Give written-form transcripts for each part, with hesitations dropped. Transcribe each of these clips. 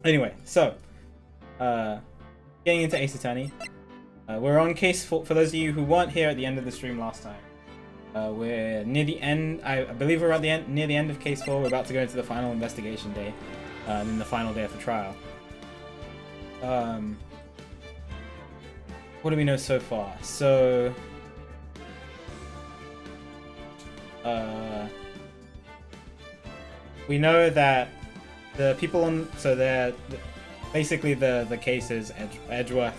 Anyway, so getting into Ace Attorney. We're on case 4. For those of you who weren't here at the end of the stream last time, we're near the end. I believe we're at the end, near the end of case 4. We're about to go into the final investigation day, and then the final day of the trial. What do we know so far? So, we know that the people on, so they're basically the case is Edgeworth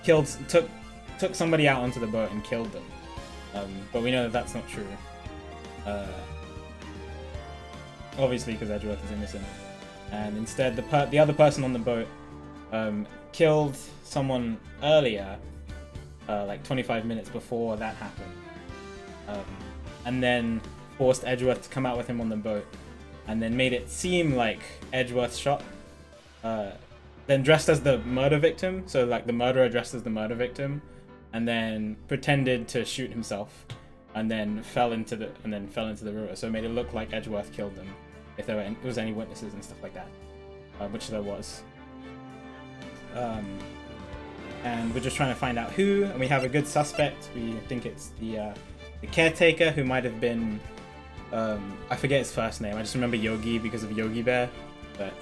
took somebody out onto the boat and killed them, but we know that that's not true. Obviously, because Edgeworth is innocent, and instead the other person on the boat killed someone earlier, like 25 minutes before that happened, and then forced Edgeworth to come out with him on the boat, and then made it seem like Edgeworth shot, then dressed as the murder victim, so like the murderer dressed as the murder victim, and then pretended to shoot himself, and then fell into the river, so it made it look like Edgeworth killed them, if there was any witnesses and stuff like that, which there was. And we're just trying to find out who, and we have a good suspect. We think it's the caretaker, who might have been, I forget his first name. I just remember Yogi because of Yogi Bear, but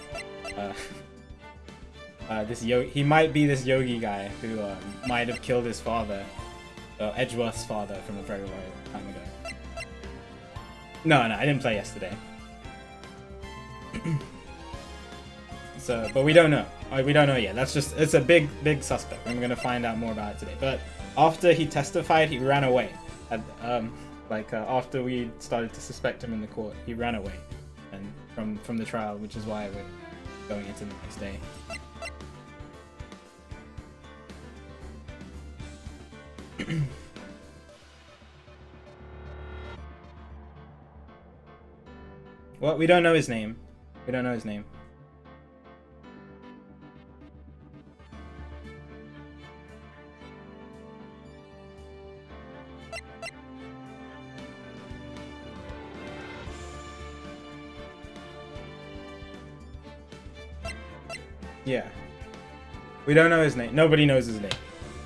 he might be this Yogi guy who might have killed his father, Edgeworth's father, from a very long time ago. No, I didn't play yesterday. So, but we don't know. We don't know yet. It's a big suspect, and we're gonna find out more about it today. But after he testified, he ran away. After we started to suspect him in the court, he ran away, and from the trial, which is why we're going into the next day. Well, we don't know his name. We don't know his name. Yeah. We don't know his name. Nobody knows his name.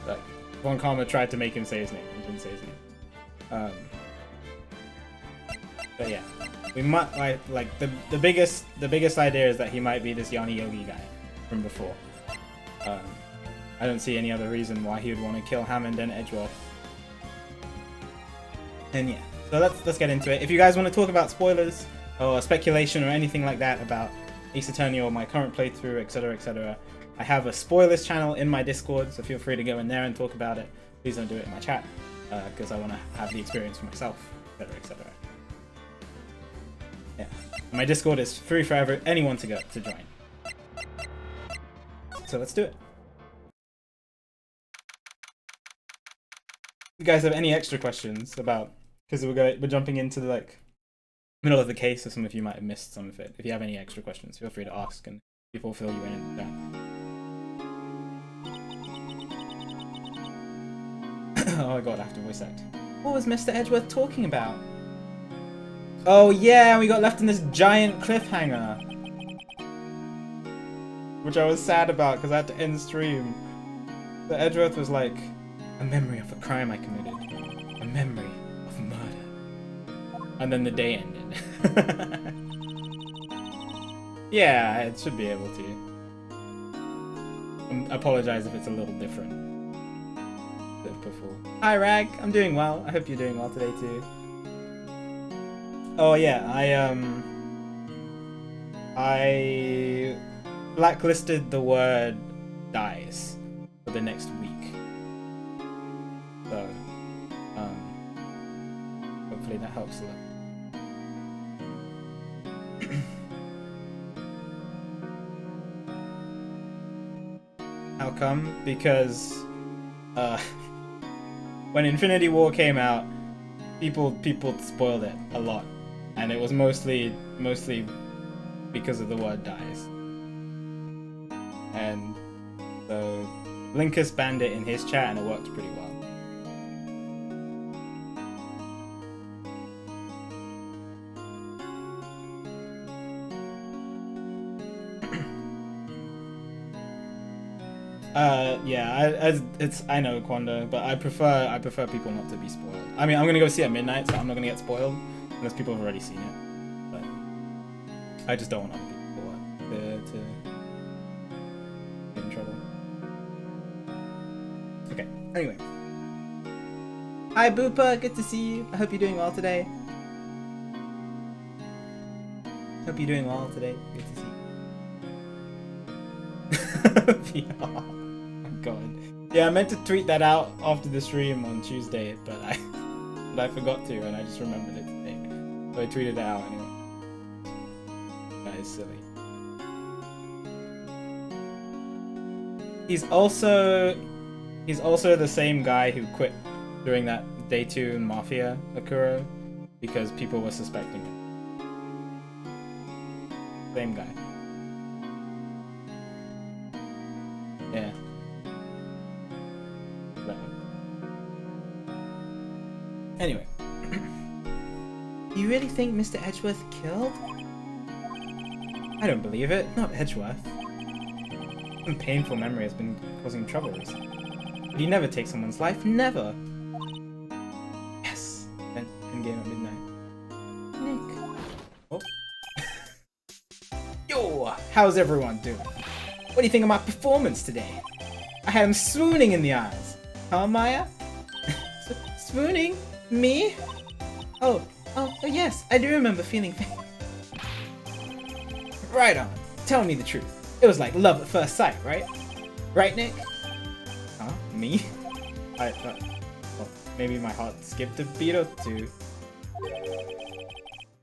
Like, Von Karma tried to make him say his name. He didn't say his name. But yeah. We might like the biggest idea is that he might be this Yanni Yogi guy from before. I don't see any other reason why he would want to kill Hammond and Edgeworth. And yeah. So let's get into it. If you guys want to talk about spoilers or speculation or anything like that about Ace Attorney or my current playthrough, etc., etc., I have a spoilers channel in my Discord, so feel free to go in there and talk about it. Please don't do it in my chat, because I want to have the experience for myself, etc., etc. Yeah, my Discord is free for anyone to join. So let's do it. If you guys have any extra questions about, because we're jumping into the middle of the case, so some of you might have missed some of it. If you have any extra questions, feel free to ask, and people will fill you in that. Oh my god, I have to voice act. What was Mr. Edgeworth talking about? Oh yeah, we got left in this giant cliffhanger, which I was sad about because I had to end stream. The Edgeworth was like, a memory of a crime I committed, a memory of murder, and then the day ended. Yeah, it should be able to. I apologize if it's a little different than before. Hi Rag, I'm doing well. I hope you're doing well today too. Oh yeah, I blacklisted the word dies for the next week. So, hopefully that helps a lot. How come? Because when Infinity War came out, people spoiled it a lot, and it was mostly because of the word dies. And so Linkus banned it in his chat, and it worked pretty well. Yeah, I know Quando, but I prefer people not to be spoiled. I mean, I'm gonna go see it at midnight, so I'm not gonna get spoiled unless people have already seen it. But I just don't want other people to get in trouble. Okay. Anyway. Hi, Boopa. Good to see you. I hope you're doing well today. Hope you're doing well today. Good to see you. Oh god. Yeah, I meant to tweet that out after the stream on Tuesday, but I forgot to, and I just remembered it today. So I tweeted it out anyway. That is silly. He's also the same guy who quit during that Day 2 Mafia Akuro because people were suspecting him. Same guy. Yeah. Anyway. You really think Mr. Edgeworth killed? I don't believe it. Not Edgeworth. Some painful memory has been causing trouble recently. But he never takes someone's life. Never! Yes! Endgame at midnight. Nick. Oh. Yo! How's everyone doing? What do you think of my performance today? I had him swooning in the eyes. Huh, Maya? Swooning? Me? Oh, yes, I do remember feeling Right on. Tell me the truth. It was like love at first sight, right? Right, Nick? Huh? Me? Well, maybe my heart skipped a beat or two.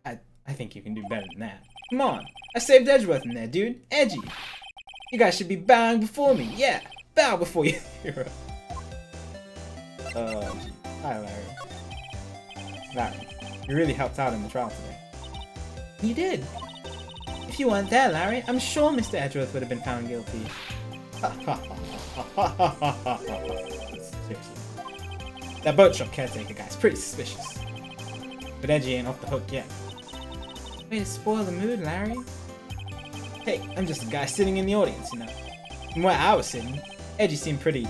I think you can do better than that. Come on, I saved Edgeworth in there, dude. Edgy. You guys should be bowing before me. Yeah, bow before your hero. Gee. Hi, Larry. Larry, you really helped out in the trial today. You did. If you weren't there, Larry, I'm sure Mr. Edgeworth would have been found guilty. Seriously. That boat shop caretaker guy's pretty suspicious. But Edgy ain't off the hook yet. Way to spoil the mood, Larry. Hey, I'm just a guy sitting in the audience, you know. From where I was sitting, Edgy seemed pretty...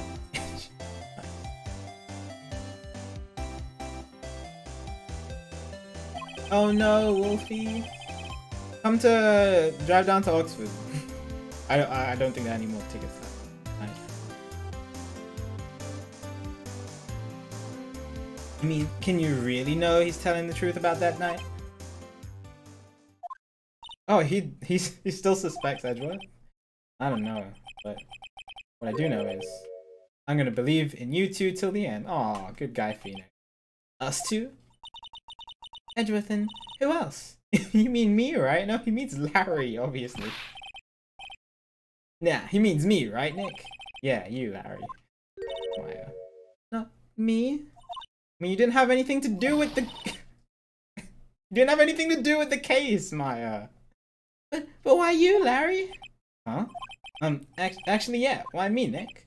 Oh no, Wolfie. Come to... drive down to Oxford. I don't think there are any more tickets left. Nice. I mean, can you really know he's telling the truth about that night? Oh, he still suspects Edgeworth? I don't know, but what I do know is I'm gonna believe in you two till the end. Aw, good guy, Phoenix. Us two? Edgeworth and who else? You mean me, right? No, he means Larry, obviously. Nah, he means me, right, Nick? Yeah, you, Larry. Maya. No, me? I mean, you didn't have anything to do with the... You didn't have anything to do with the case, Maya. But why you, Larry? Huh? Actually, yeah. Why me, Nick?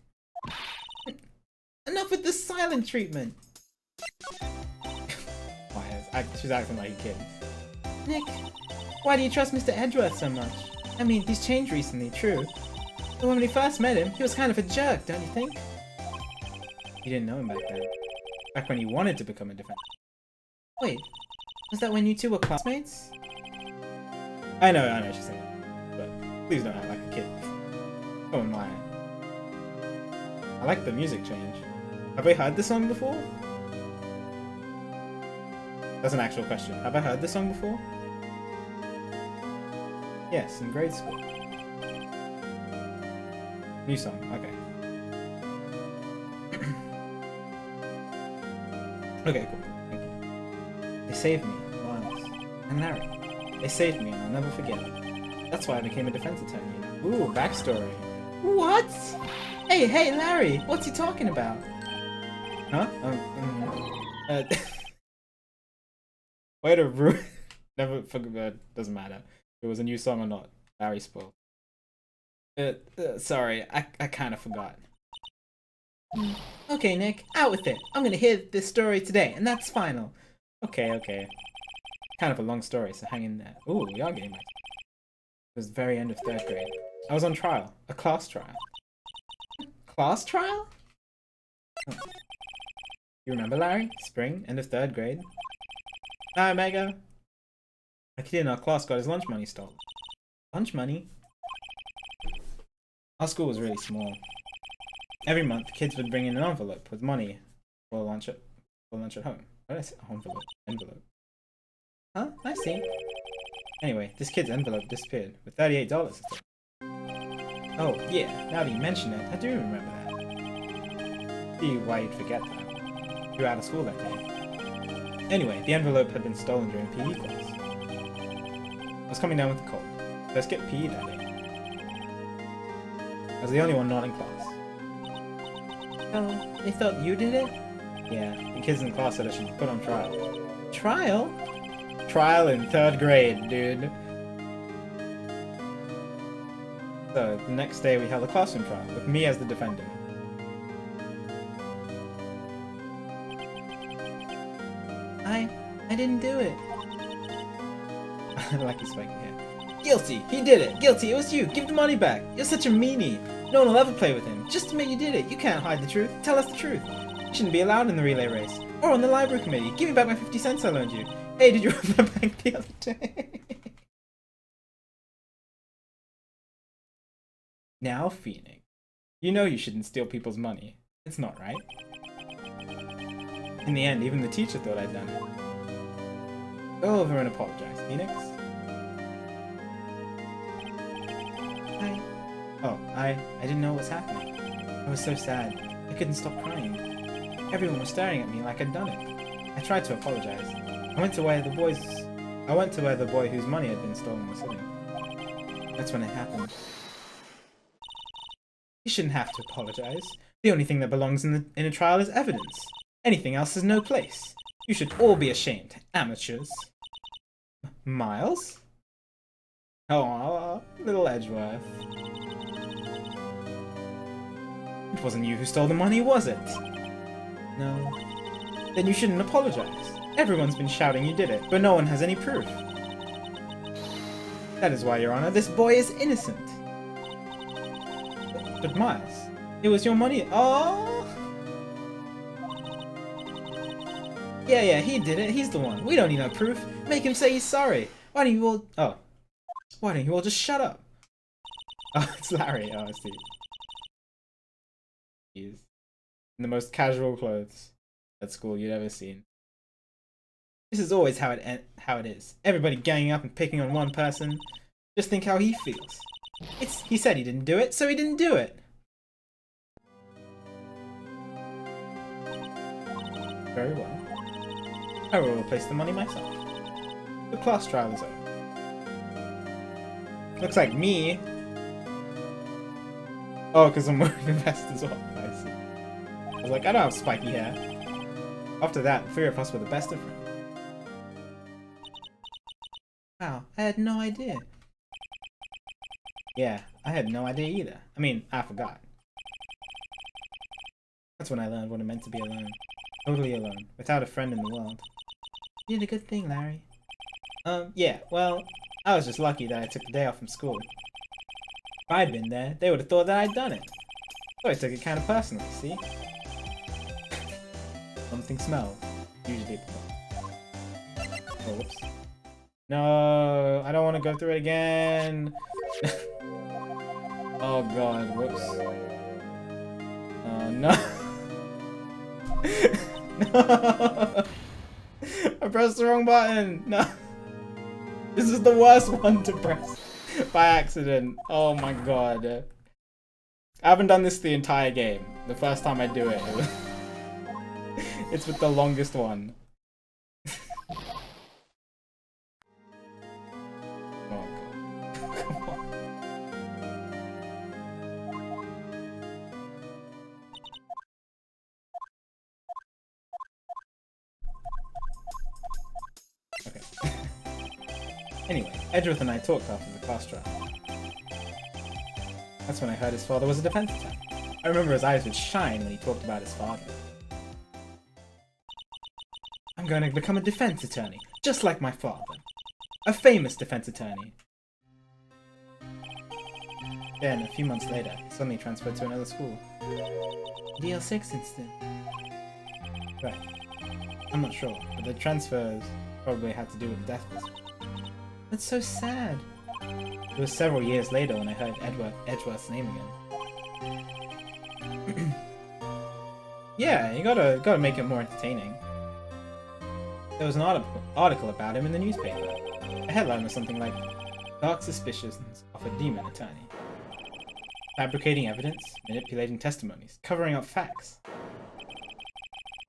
Enough with the silent treatment. She's acting like a kid. Nick, why do you trust Mr. Edgeworth so much? I mean, he's changed recently, true. But when we first met him, he was kind of a jerk, don't you think? You didn't know him back then. Back when he wanted to become a defender. Wait, was that when you two were classmates? I know she's saying that, but please don't act like a kid. Oh my. I like the music change. Have I heard this song before? That's an actual question. Have I heard this song before? Yes, in grade school. New song, okay. Okay, cool. Thank you. They saved me, Miles, and Larry. They saved me, and I'll never forget it. That's why I became a defense attorney. Ooh, backstory. What? Hey, Larry, what's he talking about? Huh? Way to ruin. Never forget. Doesn't matter if it was a new song or not. Larry spoiled. Sorry, I kind of forgot. Okay, Nick, out with it. I'm gonna hear this story today, and that's final. Okay. Kind of a long story, so hang in there. Ooh, we are getting back. It was the very end of 3rd grade. I was on trial, a class trial. Class trial? Oh. You remember, Larry? Spring, end of 3rd grade. Hi, Omega. A kid in our class got his lunch money stolen. Lunch money? Our school was really small. Every month, kids would bring in an envelope with money for lunch at home. What did I say? Envelope. Huh? I see. Anyway, this kid's envelope disappeared with $38 in it. Oh, yeah, now that you mention it, I do remember that. See why you'd forget that. You were out of school that day. Anyway, the envelope had been stolen during PE class. I was coming down with a cold, so I skipped PE that day. I was the only one not in class. Oh, they thought you did it? Yeah, the kids in the class said I should be put on trial. Trial? Trial in 3rd grade, dude. So, the next day we held a classroom trial, with me as the defendant. I didn't do it. I like his spiky hair. Guilty! He did it! Guilty! It was you! Give the money back! You're such a meanie! No one will ever play with him. Just admit you did it. You can't hide the truth. Tell us the truth. You shouldn't be allowed in the relay race. Or on the library committee. Give me back my 50 cents I loaned you. Hey, did you rob my bank the other day? Now, Phoenix. You know you shouldn't steal people's money. It's not right. In the end, even the teacher thought I'd done it. Go over and apologize, Phoenix. I didn't know what was happening. I was so sad. I couldn't stop crying. Everyone was staring at me like I'd done it. I tried to apologize. I went to where the boy whose money had been stolen was sitting. That's when it happened. You shouldn't have to apologize. The only thing that belongs in a trial is evidence. Anything else has no place. You should all be ashamed, amateurs. Miles? Oh, little Edgeworth. It wasn't you who stole the money, was it? No. Then you shouldn't apologize. Everyone's been shouting you did it, but no one has any proof. That is why, Your Honor, this boy is innocent. But Miles, it was your money. Oh! Yeah, he did it. He's the one. We don't need no proof. Make him say he's sorry. Why don't you all just shut up? Oh, it's Larry. Oh, I see. He is in the most casual clothes at school you'd ever seen. This is always how it is. Everybody ganging up and picking on one person. Just think how he feels. He said he didn't do it, so he didn't do it. Very well. I will replace the money myself. The class trial is over. Looks like me. Oh, because I'm wearing a vest as well. I see. I was like, I don't have spiky hair. After that, the three of us were the best of friends. Wow, I had no idea. Yeah, I had no idea either. I mean, I forgot. That's when I learned what it meant to be alone. Totally alone, without a friend in the world. You did a good thing, Larry. Yeah, well, I was just lucky that I took the day off from school. If I'd been there, they would have thought that I'd done it. So I took it kind of personally, see? Something smells. Usually it's not. Oh, whoops. No, I don't want to go through it again. Oh god, whoops. Oh no. No! I pressed the wrong button! No! This is the worst one to press by accident. Oh my god. I haven't done this the entire game. The first time I do it, it's with the longest one. Oh god. Come on. Okay. Anyway, Edgeworth and I talked after the class trial. That's when I heard his father was a defense attorney. I remember his eyes would shine when he talked about his father. I'm going to become a defense attorney, just like my father. A famous defense attorney. Then, a few months later, he suddenly transferred to another school. DL6 incident. Right. I'm not sure, but the transfers probably had to do with the death list. That's so sad. It was several years later when I heard Edgeworth's name again. Yeah, you gotta make it more entertaining. There was an article about him in the newspaper. The headline was something like, "Dark suspicions of a demon attorney. Fabricating evidence, manipulating testimonies, covering up facts."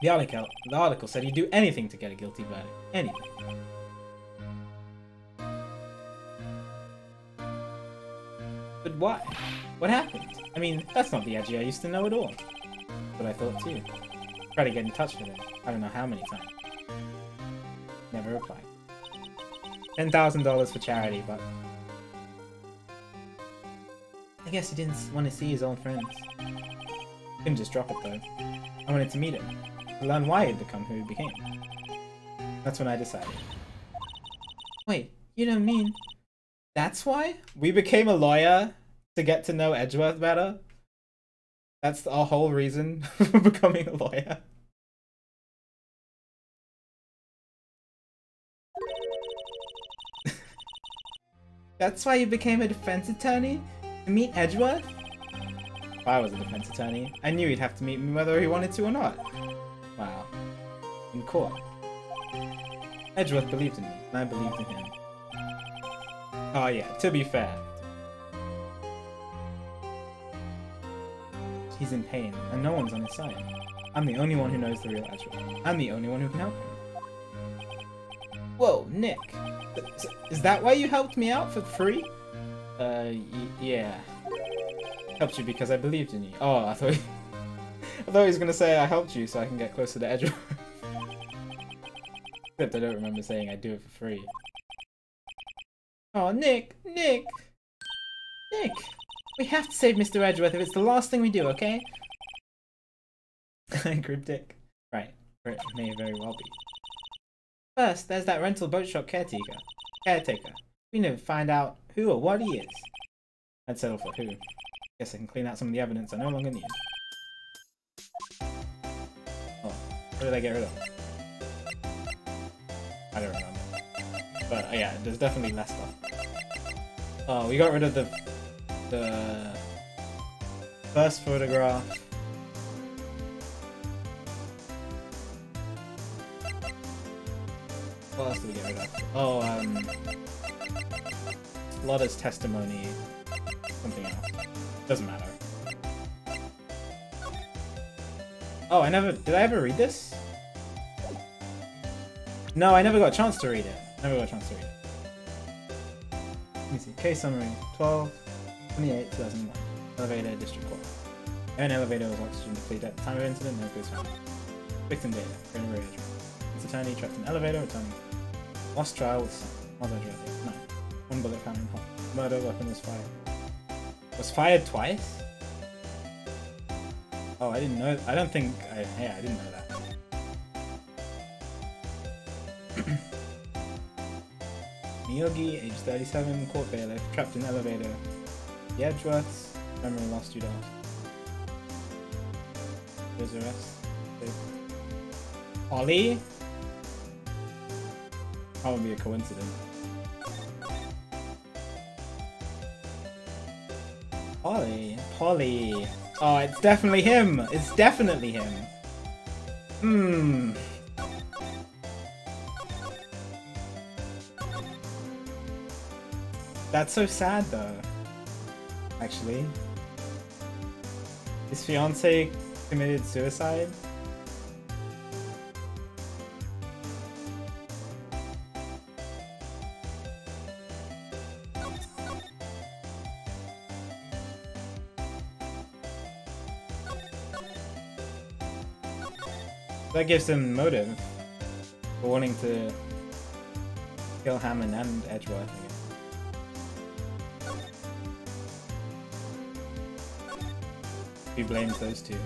The article said he'd do anything to get a guilty verdict. Anything. But why? What happened? I mean, that's not the Edgy I used to know at all. That's what I thought too. Tried to get in touch with him. I don't know how many times. Never replied. $10,000 for charity, but... I guess he didn't want to see his old friends. Couldn't just drop it though. I wanted to meet him. To learn why he'd become who he became. That's when I decided. Wait, you don't mean... That's why? We became a lawyer to get to know Edgeworth better? That's our whole reason for becoming a lawyer? That's why you became a defense attorney? To meet Edgeworth? If I was a defense attorney, I knew he'd have to meet me whether he wanted to or not. Wow. In court. Edgeworth believed in me, and I believed in him. Oh yeah, to be fair. He's in pain, and no one's on his side. I'm the only one who knows the real Edgeworth. I'm the only one who can help him. Whoa, Nick. Is that why you helped me out for free? Yeah. Helped you because I believed in you. Oh, I thought he was gonna say I helped you so I can get closer to Edgeworth. Except I don't remember saying I'd do it for free. Oh, Nick! We have to save Mr. Edgeworth if it's the last thing we do, okay? Cryptic. Right. It may very well be. First, there's that rental boat shop caretaker. We need to find out who or what he is. I'd settle for who. Guess I can clean out some of the evidence I no longer need. Oh, what did I get rid of? I don't remember. But yeah, there's definitely less stuff. Oh, we got rid of the first photograph. What else did we get rid of? Oh, Lotta's testimony. Something else. Doesn't matter. Oh, did I ever read this? No, I never got a chance to read it. Let me see. Case summary. 12/28/2001. Elevator, District Court. An elevator was oxygen depleted at the time of incident. No clues found. Victim data. Criminal radio. This attorney trapped in elevator. Returning. Lost trial with son. Was I dreading? No. One bullet found in hot. Murder weapon was fired. Was fired twice? Oh, I didn't know. I didn't know that. Miyogi, age 37, court bailiff, trapped in elevator. The Edgeworths, memory lost, you lost. There's arrest. Ollie? That would be a coincidence. Polly. Oh, it's definitely him. It's definitely him. That's so sad though. Actually. His fiance committed suicide. That gives him motive for wanting to kill Hammond and Edgeworth. He blames those two,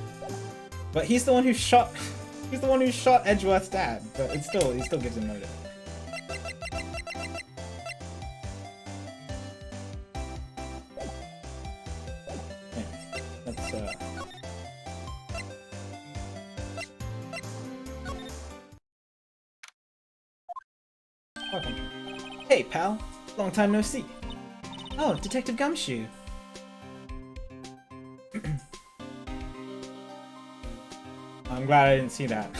but he's the one who shot. He's the one who shot Edgeworth's dad. But he still gives him motive. good sir. Welcome. Hey, pal. Long time no see. Oh, Detective Gumshoe. I'm glad I didn't see that.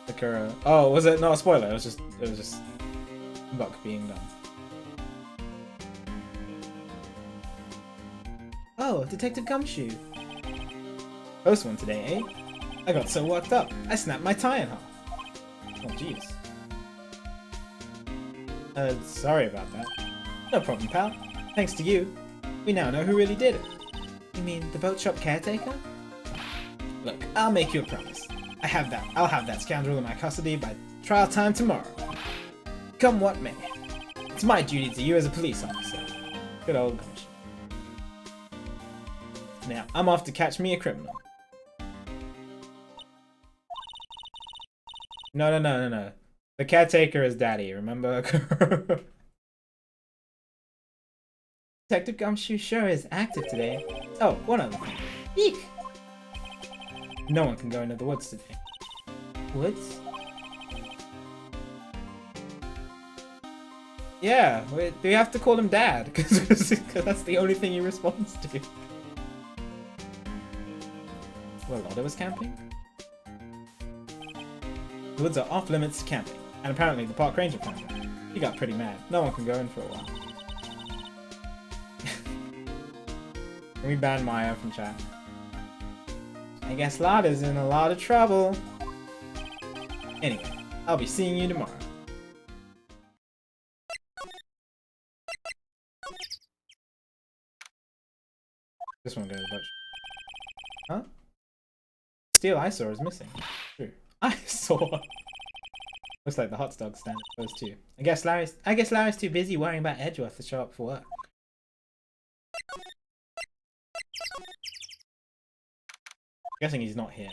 Sakura. Oh, was it not a spoiler? It was just Buck being done. Oh, Detective Gumshoe. Close one today, eh? I got so worked up, I snapped my tie in half. Oh, jeez. Sorry about that. No problem, pal. Thanks to you, we now know who really did it. You mean the boat shop caretaker? Look, I'll make you a promise. I'll have that scoundrel in my custody by trial time tomorrow. Come what may. It's my duty to you as a police officer. Good old Gumshoe. Now, I'm off to catch me a criminal. No. The caretaker is daddy, remember? Detective Gumshoe sure is active today. Oh, one other thing. Eek! No one can go into the woods today. Woods? Yeah, we have to call him Dad, because that's the only thing he responds to. Well, Lotta was camping? The woods are off limits to camping, and apparently the park ranger found it. He got pretty mad. No one can go in for a while. Can we ban Maya from chat? I guess Lotta's in a lot of trouble. Anyway, I'll be seeing you tomorrow. This one goes to Butch. Huh? Steel Eyesore is missing. True. Eyesore! Looks like the hot dog stand those two. I guess Larry's too busy worrying about Edgeworth to show up for work. Guessing he's not here.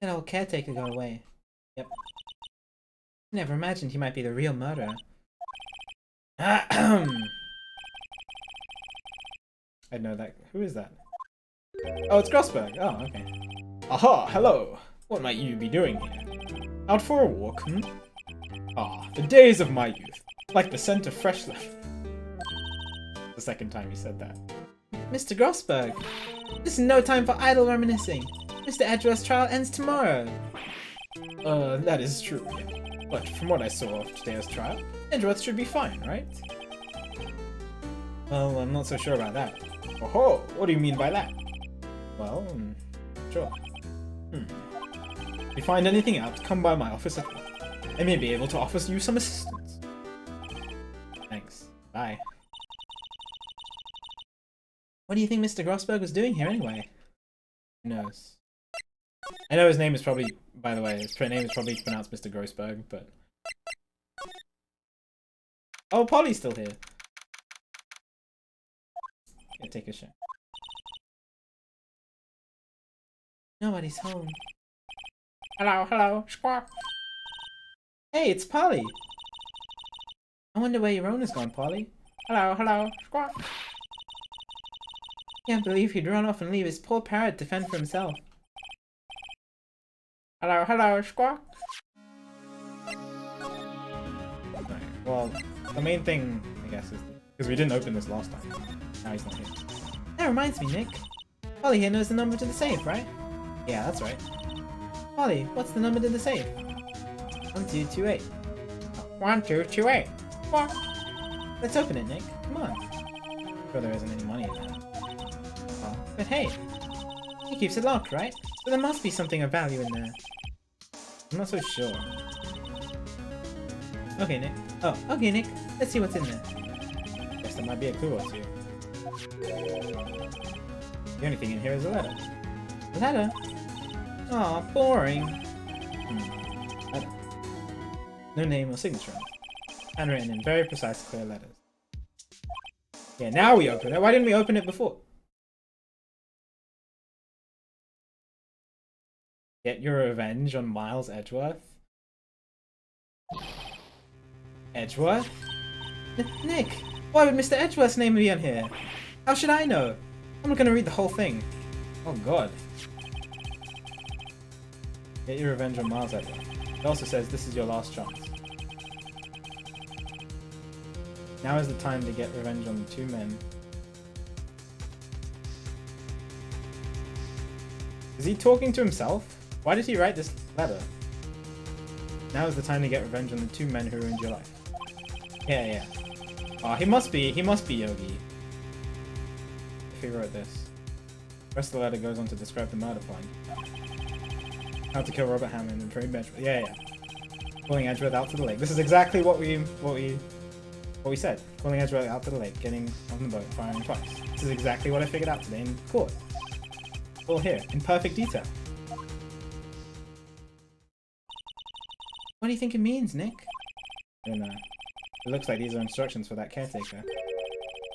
That old caretaker got away. Yep. Never imagined he might be the real murderer. I know that. Who is that? Oh, it's Grossberg. Oh, okay. Aha, hello. What might you be doing here? Out for a walk, hmm? Ah, the days of my youth. Like the scent of fresh left. The second time you said that. Mr. Grossberg, this is no time for idle reminiscing. Mr. Edgeworth's trial ends tomorrow. That is true. But from what I saw of today's trial, Edgeworth should be fine, right? Well, I'm not so sure about that. Oh-ho! What do you mean by that? Well, sure. If you find anything out, come by my office at once. I may be able to offer you some assistance. Thanks. Bye. What do you think Mr. Grossberg was doing here anyway? Who knows? I know his name is probably, by the way, his name is probably pronounced Mr. Grossberg, but... Oh, Polly's still here. Yeah, take a shot. Nobody's home. Hello, squawk. Hey, it's Polly. I wonder where your owner's gone, Polly. Hello, squawk. Can't believe he'd run off and leave his poor parrot to fend for himself. Hello, squawk. Right, well, the main thing, I guess, is because we didn't open this last time. Now he's not here. That reminds me, Nick. Polly here knows the number to the safe, right? Yeah, that's right. Polly, what's the number to the safe? 1228. 1228. What? Let's open it, Nick. Come on. Sure there isn't any money in there. Oh, but hey, he keeps it locked, right? So there must be something of value in there. I'm not so sure. Okay, Nick. Oh, okay, Nick. Let's see what's in there. Guess there might be a clue or two. The only thing in here is a letter. A letter? Aw, boring. Letter. No name or signature on it. Handwritten in very precise, clear letters. Yeah, now we open it. Why didn't we open it before? Get your revenge on Miles Edgeworth? Edgeworth? Nick, why would Mr. Edgeworth's name be on here? How should I know? I'm not gonna read the whole thing. Oh god. Get your revenge on Miles Edgeworth. It also says this is your last chance. Now is the time to get revenge on the two men. Is he talking to himself? Why did he write this letter? Now is the time to get revenge on the two men who ruined your life. Yeah. Oh, he must be Yogi. If he wrote this. The rest of the letter goes on to describe the murder plan. How to kill Robert Hammond and frame Edgeworth. Yeah. Pulling Edgeworth out to the lake. This is exactly what we said. Pulling Edgeworth out to the lake, getting on the boat, firing twice. This is exactly what I figured out today in court. All here, in perfect detail. What do you think it means, Nick? I don't know. It looks like these are instructions for that caretaker. When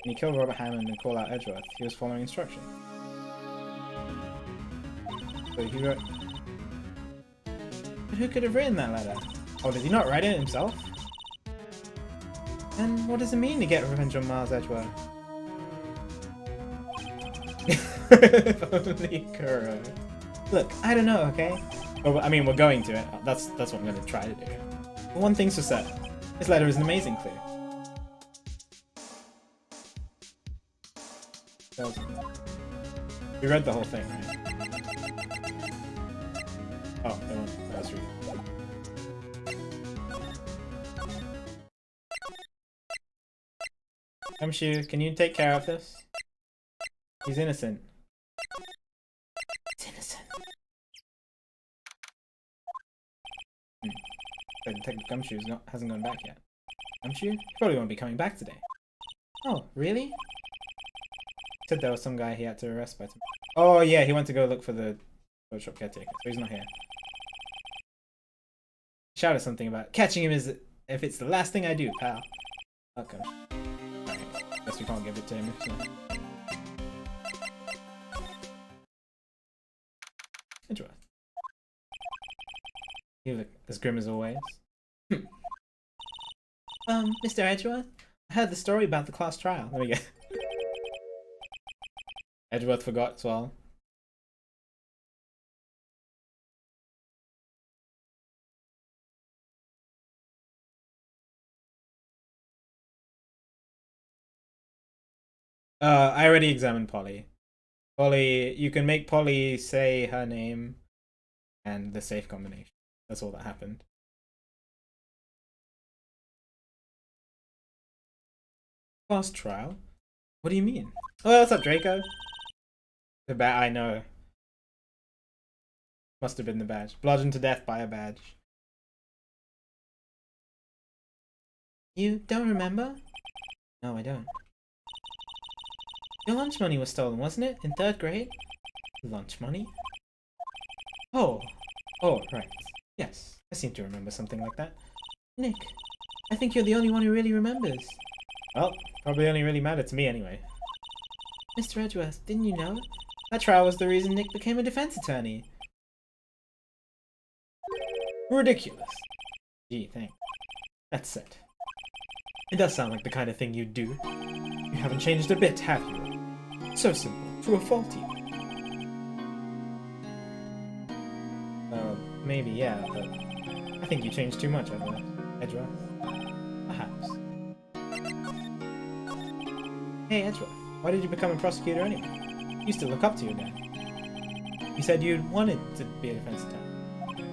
he killed Robert Hammond and called out Edgeworth, he was following instructions. So he wrote... But who could have written that letter? Oh, did he not write it himself? And what does it mean to get revenge on Miles Edgeworth? If only Kuro. Look, I don't know, okay? Well, I mean, we're going to it. That's what I'm going to try to do. But one thing's for certain. This letter is an amazing clue. We read the whole thing, right? Oh, that was reading. Gumshoe, can you take care of this? He's innocent. He's innocent. Detective Gumshoe hasn't gone back yet. Gumshoe? He probably won't be coming back today. Oh, really? He said there was some guy he had to arrest by tomorrow. Oh yeah, he went to go look for the boat shop caretaker, so he's not here. He shouted something about catching him is if it's the last thing I do, pal. Okay. Alright, guess we can't give it to him if not. Edgeworth. You look as grim as always. Mr. Edgeworth? I heard the story about the class trial. Let me get. Edgeworth forgot as well. I already examined Polly. Polly, you can make Polly say her name and the safe combination. That's all that happened. Class trial? What do you mean? Oh, what's up, Draco? The badge, I know. Must have been the badge. Bludgeoned to death by a badge. You don't remember? No, I don't. Your lunch money was stolen, wasn't it? In 3rd grade? Lunch money? Oh, right. Yes, I seem to remember something like that. Nick, I think you're the only one who really remembers. Well, probably only really mattered to me anyway. Mr. Edgeworth, didn't you know? That trial was the reason Nick became a defense attorney. Ridiculous. Gee, thanks. That's it. It does sound like the kind of thing you'd do. You haven't changed a bit, have you? So simple. True or faulty? Maybe, yeah, but I think you changed too much, Edgeworth. Perhaps. Hey, Edgeworth, why did you become a prosecutor anyway? You used to look up to your dad. You said you wanted to be a defense attorney.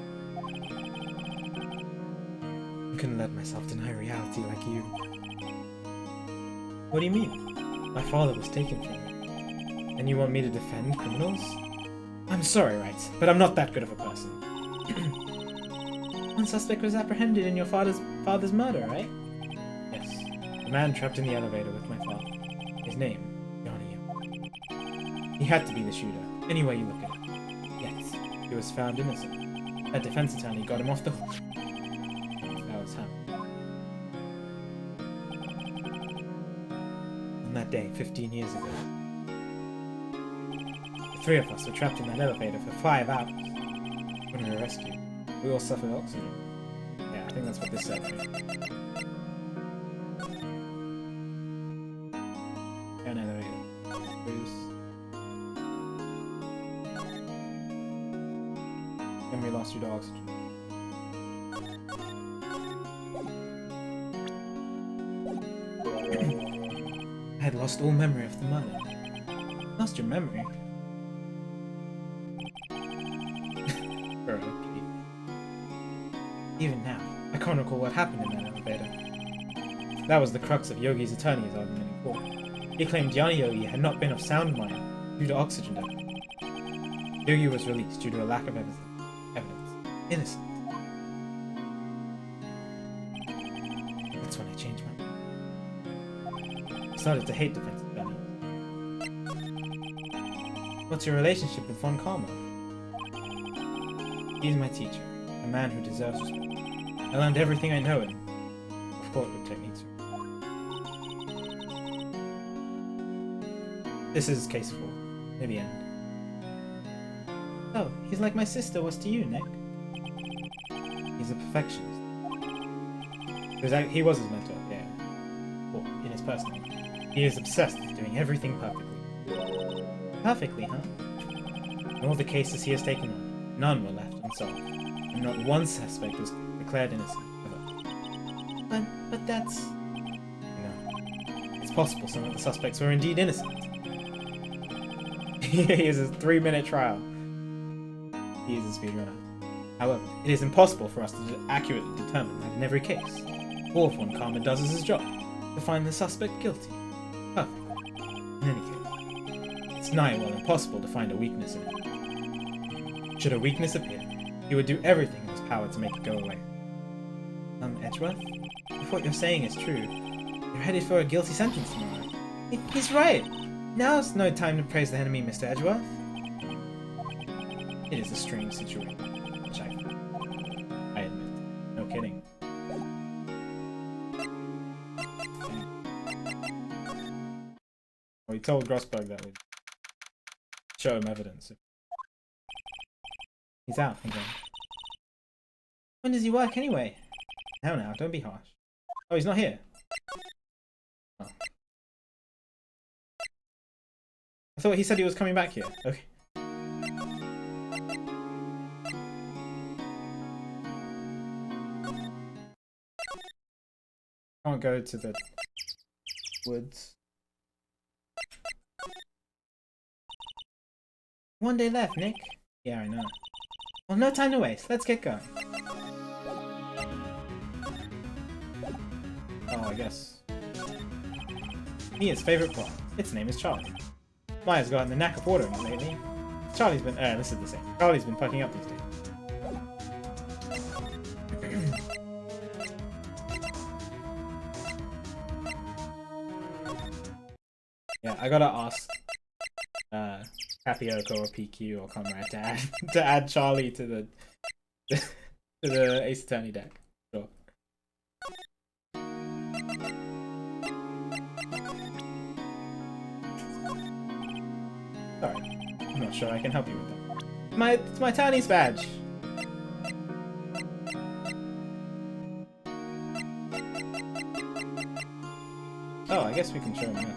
I couldn't let myself deny reality like you. What do you mean? My father was taken from me. And you want me to defend criminals? I'm sorry, Wright, but I'm not that good of a person. One suspect was apprehended in your father's murder, right? Yes. The man trapped in the elevator with my father. His name, Johnny. He had to be the shooter, any way you look at it. Yet, he was found innocent. That defense attorney got him off the hook. That was how. On that day, 15 years ago, the 3 of us were trapped in that elevator for 5 hours. When we were rescued, we all suffered oxygen. Yeah, I think that's what this said. An elevator. Bruce. Memory lost due to oxygen. I had lost all memory of the murder. Lost your memory? Okay. Even now, I can't recall what happened in that elevator. That was the crux of Yogi's attorney's argument in court. He claimed Jnana Yogi had not been of sound mind due to oxygen deficit. Yogi was released due to a lack of evidence. Innocent. That's when I changed my mind. I started to hate defensive attorneys. What's your relationship with Von Karma? He's my teacher, a man who deserves respect. I learned everything I know in courtroom techniques. This is case 4, near the end. Oh, he's like my sister was to you, Nick. He's a perfectionist. He was his mentor, yeah. Well, in his personal life. He is obsessed with doing everything perfectly. Perfectly, huh? In all the cases he has taken on, none were left unsolved, and not one suspect was declared innocent, ever. But that's... No. It's possible some of the suspects were indeed innocent. He is a 3-minute trial. He is a speedrunner. However, it is impossible for us to accurately determine that in every case. All Von Karma does is his job, to find the suspect guilty. Perfectly. In any case, it's nigh well impossible to find a weakness in it. Should a weakness appear, he would do everything in his power to make it go away. Edgeworth? If what you're saying is true, you're headed for a guilty sentence tomorrow. He's right! Now's no time to praise the enemy, Mr. Edgeworth. It is a strange situation, which I admit. No kidding. Well, he told Grossberg that we'd show him evidence. He's out again. When does he work anyway? Now, don't be harsh. Oh, he's not here. Oh. I thought he said he was coming back here. Okay. Can't go to the woods. One day left, Nick. Yeah, I know. Well, no time to waste. Let's get going. Oh, I guess. Mia's favorite plot. Its name is Charlie. Maya's gotten the knack of ordering it lately. Charlie's been... this is the same. Charlie's been fucking up these days. Yeah, I gotta ask Tapioca or PQ or Comrade to add Charlie to the to the Ace Attorney deck. Sure. Sorry, I'm not sure I can help you with that. It's my attorney's badge. Oh, I guess we can show him that.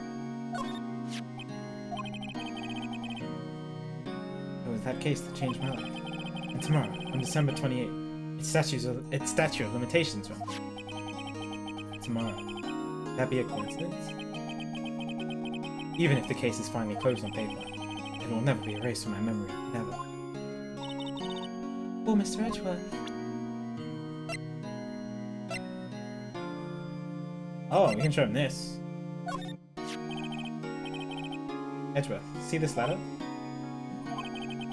It was that case that changed my life. And tomorrow, on December 28th, its statute of limitations runs. Tomorrow. Would that be a coincidence? Even if the case is finally closed on paper, it will never be erased from my memory. Never. Oh, Mr. Edgeworth. Oh, we can show him this. Edgeworth, see this ladder?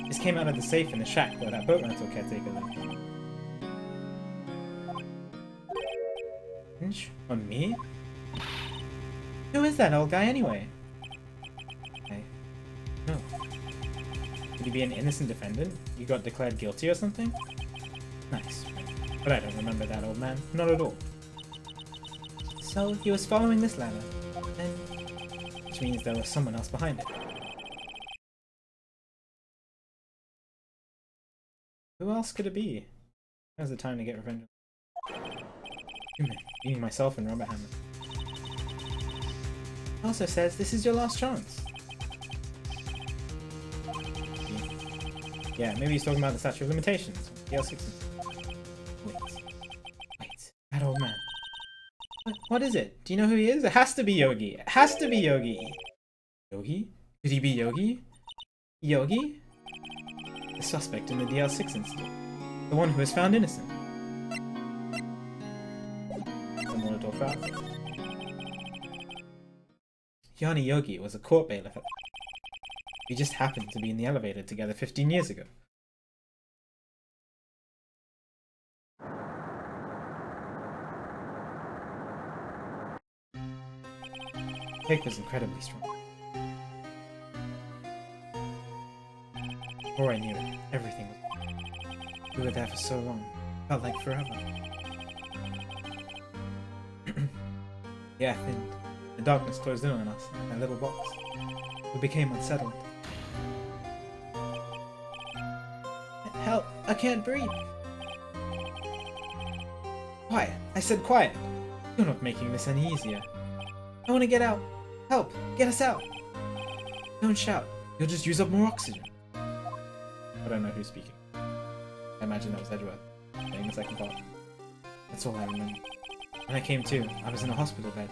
This came out of the safe in the shack where that boat rental caretaker lived. On me? Who is that old guy anyway? No. Could he be an innocent defendant? You got declared guilty or something? Nice. But I don't remember that old man. Not at all. So he was following this ladder, and which means there was someone else behind it. Who else could it be? Now's the time to get revenge. Meaning myself and Robert Hammond. It also says this is your last chance. Yeah, maybe he's talking about the Statue of Limitations. DL6. Wait. That old man. What is it? Do you know who he is? It has to be Yogi. It has to be Yogi. Yogi? Could he be Yogi? Yogi? The suspect in the DL6 incident. The one who was found innocent. Don't want to talk about. Yanni Yogi was a court bailiff. We just happened to be in the elevator together 15 years ago. The cake was incredibly strong. Before I knew it, everything was... We were there for so long. Felt like forever. The earth thinned. The darkness closed in on us, in that little box. We became unsettled. Help! I can't breathe! Quiet! I said quiet! You're not making this any easier. I want to get out! Help! Get us out! Don't shout. You'll just use up more oxygen. I don't know who's speaking. I imagine that was Edgeworth saying the second part. That's all I remember. When I came to, I was in a hospital bed,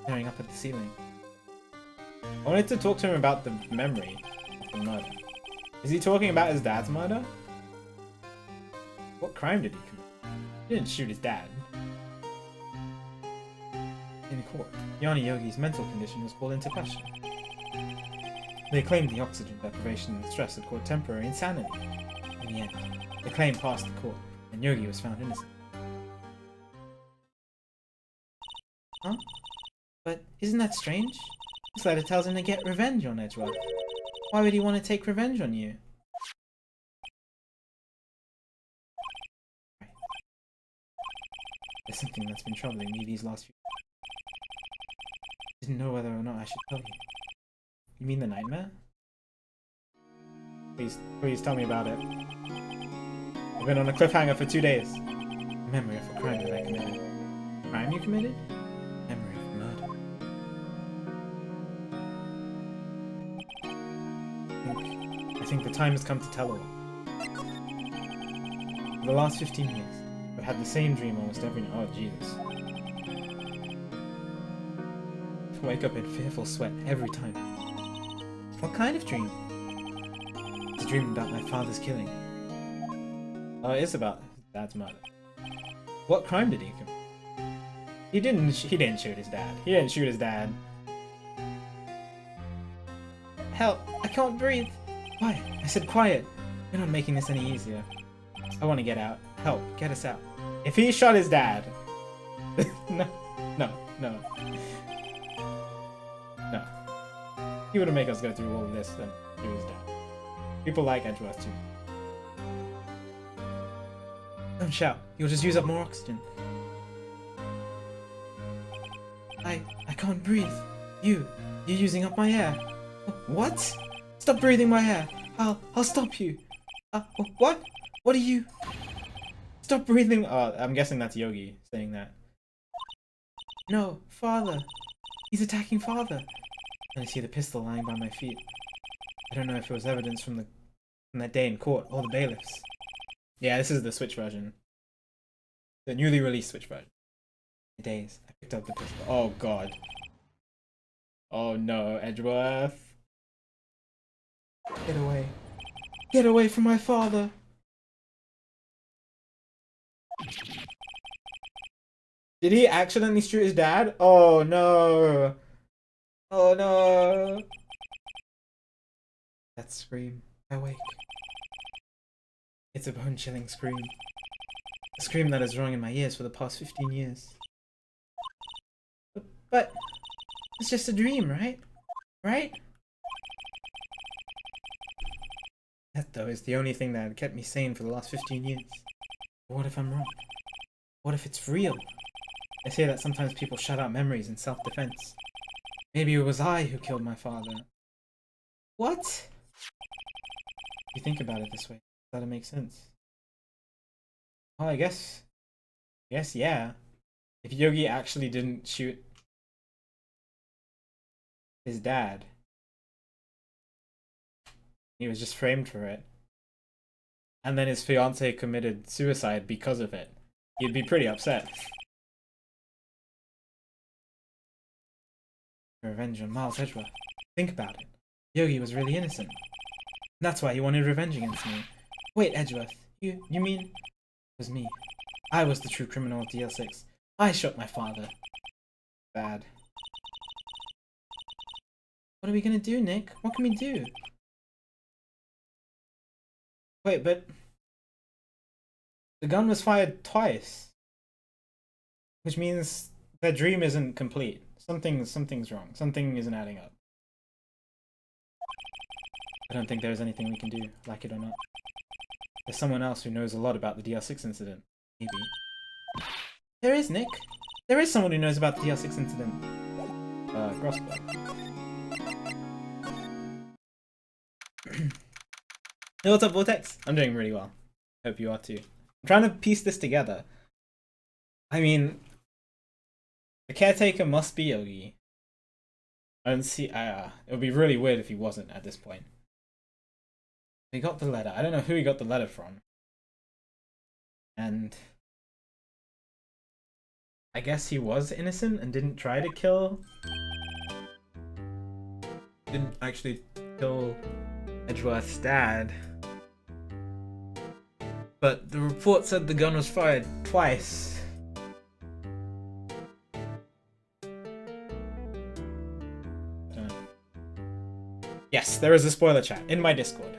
staring up at the ceiling. I wanted to talk to him about the memory of the murder. Is he talking about his dad's murder? What crime did he commit? He didn't shoot his dad. In court, Yanni Yogi's mental condition was called into question. They claimed the oxygen deprivation and stress had caused temporary insanity. In the end, the claim passed the court, and Yogi was found innocent. Huh? But isn't that strange? This letter tells him to get revenge on Edgeworth. Why would he want to take revenge on you? There's something that's been troubling me these last few days. I didn't know whether or not I should tell you. You mean the nightmare? Please tell me about it. I've been on a cliffhanger for 2 days. A memory of a crime that I committed. A crime you committed? Memory of murder. I think the time has come to tell all. For the last 15 years, I've had the same dream almost every night. Oh, Jesus. I wake up in fearful sweat every time. What kind of dream? It's a dream about my father's killing. Oh, it is about his dad's murder. What crime did he commit? He didn't shoot his dad. He didn't shoot his dad. Help! I can't breathe! Quiet! I said quiet! You're not making this any easier. I want to get out. Help! Get us out. If he shot his dad... No. He wouldn't make us go through all of this and shoot his dad. People like Edgeworth too. Don't shout. You'll just use up more oxygen. I can't breathe. You're using up my air. What? Stop breathing my air. I'll stop you. What? What are you? Stop breathing. Oh, I'm guessing that's Yogi saying that. No, father. He's attacking father. And I see the pistol lying by my feet. I don't know if it was evidence from that day in court or the bailiffs. Yeah, this is the Switch version. The newly released Switch version. The days I picked up the pistol. Oh god. Oh no, Edgeworth. Get away. Get away from my father. Did he accidentally shoot his dad? Oh no. Oh no. That scream. I wake. It's a bone-chilling scream. A scream that has rung in my ears for the past 15 years. But it's just a dream, right? Right? That, though, is the only thing that had kept me sane for the last 15 years. But what if I'm wrong? What if it's real? They say that sometimes people shut out memories in self-defense. Maybe it was I who killed my father. What? If you think about it this way, that'll make sense. Well, I guess, yeah. If Yogi actually didn't shoot his dad, he was just framed for it. and then his fiance committed suicide because of it, he'd be pretty upset. Revenge on Miles Edgeworth. Think about it. Yogi was really innocent. That's why he wanted revenge against me. Wait, Edgeworth, you mean... It was me. I was the true criminal of DL6. I shot my father. Bad. What are we gonna do, Nick? What can we do? Wait, but... The gun was fired twice. Which means their dream isn't complete. Something's wrong. Something isn't adding up. I don't think there's anything we can do, like it or not. There's someone else who knows a lot about the DL6 incident. Maybe. There is, Nick. There is someone who knows about the DL6 incident. Grossberg. Hey, what's up, Vortex? I'm doing really well. Hope you are too. I'm trying to piece this together. I mean, the caretaker must be Yogi. I don't see. It would be really weird if he wasn't at this point. He got the letter. I don't know who he got the letter from. And I guess he was innocent and didn't try to kill. Didn't actually kill Edgeworth's dad. But the report said the gun was fired twice. Yes, there is a spoiler chat in my Discord.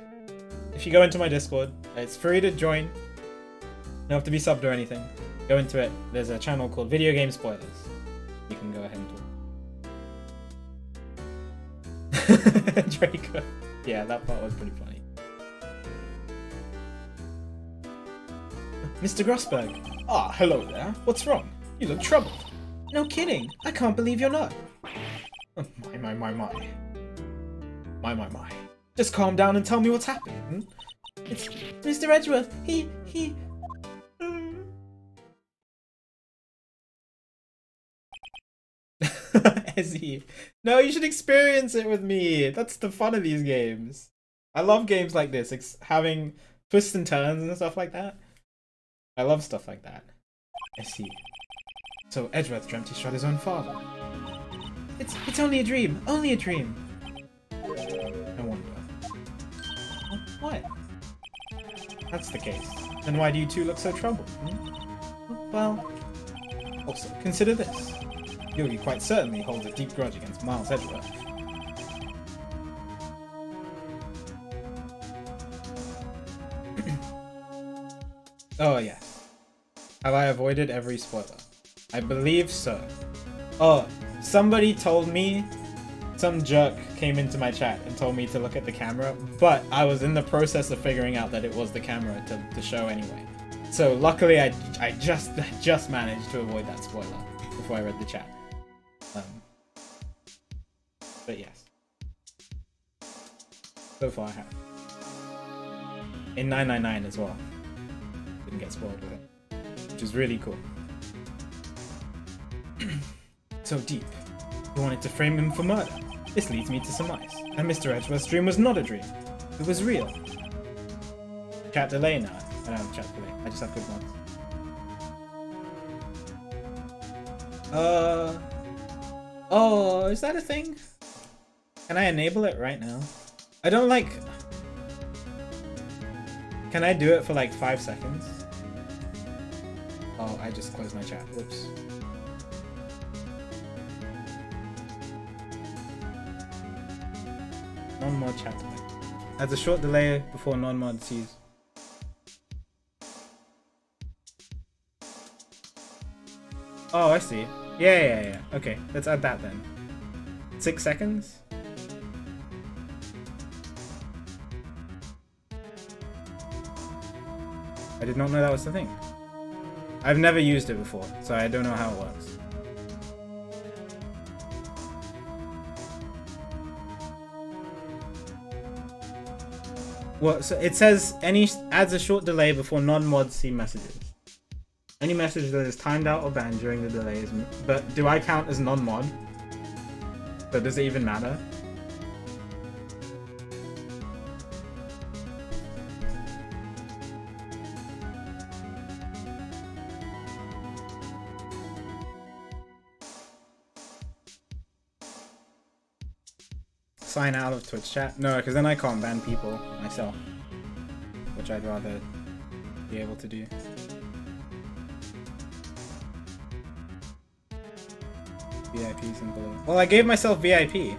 If you go into my Discord, it's free to join. You don't have to be subbed or anything. Go into it. There's a channel called Video Game Spoilers. You can go ahead and talk. Draco. Yeah, that part was pretty funny. Mr. Grossberg. Ah, hello there. What's wrong? You look troubled. No kidding. I can't believe you're not. Oh, my. My. Just calm down and tell me what's happening. Hmm? It's Mr. Edgeworth. He... Ezzy. No, you should experience it with me. That's the fun of these games. I love games like this, having twists and turns and stuff like that. I love stuff like that. I see. So Edgeworth dreamt he shot his own father. It's only a dream. Only a dream. I wonder. What? That's the case. Then why do you two look so troubled? Hmm? Well, also consider this. Yogi quite certainly holds a deep grudge against Miles Edgeworth. Oh yes. Have I avoided every spoiler? I believe so. Oh, somebody told me, some jerk came into my chat and told me to look at the camera, but I was in the process of figuring out that it was the camera to show anyway. So luckily I just managed to avoid that spoiler before I read the chat. But yes. So far I have. In 999 as well. Didn't get spoiled with it. Which is really cool. So deep. You wanted to frame him for murder. This leads me to surmise. And Mr. Edgeworth's dream was not a dream. It was real. Chat delay now. I don't have chat delay. I just have good ones. Oh, is that a thing? Can I enable it right now? I don't like... Can I do it for like 5 seconds? Oh, I just closed my chat. Whoops. Non-mod chat delay. Adds a short delay before non-mod sees. Oh, I see. Yeah. Okay, let's add that then. 6 seconds? I did not know that was the thing. I've never used it before, so I don't know how it works. Well, so it says adds a short delay before non-mods see messages. Any message that is timed out or banned during the delay is... But do I count as non-mod? So does it even matter? sign out of Twitch chat? No, because then I can't ban people myself, which I'd rather be able to do. VIPs and below. Well, I gave myself VIP.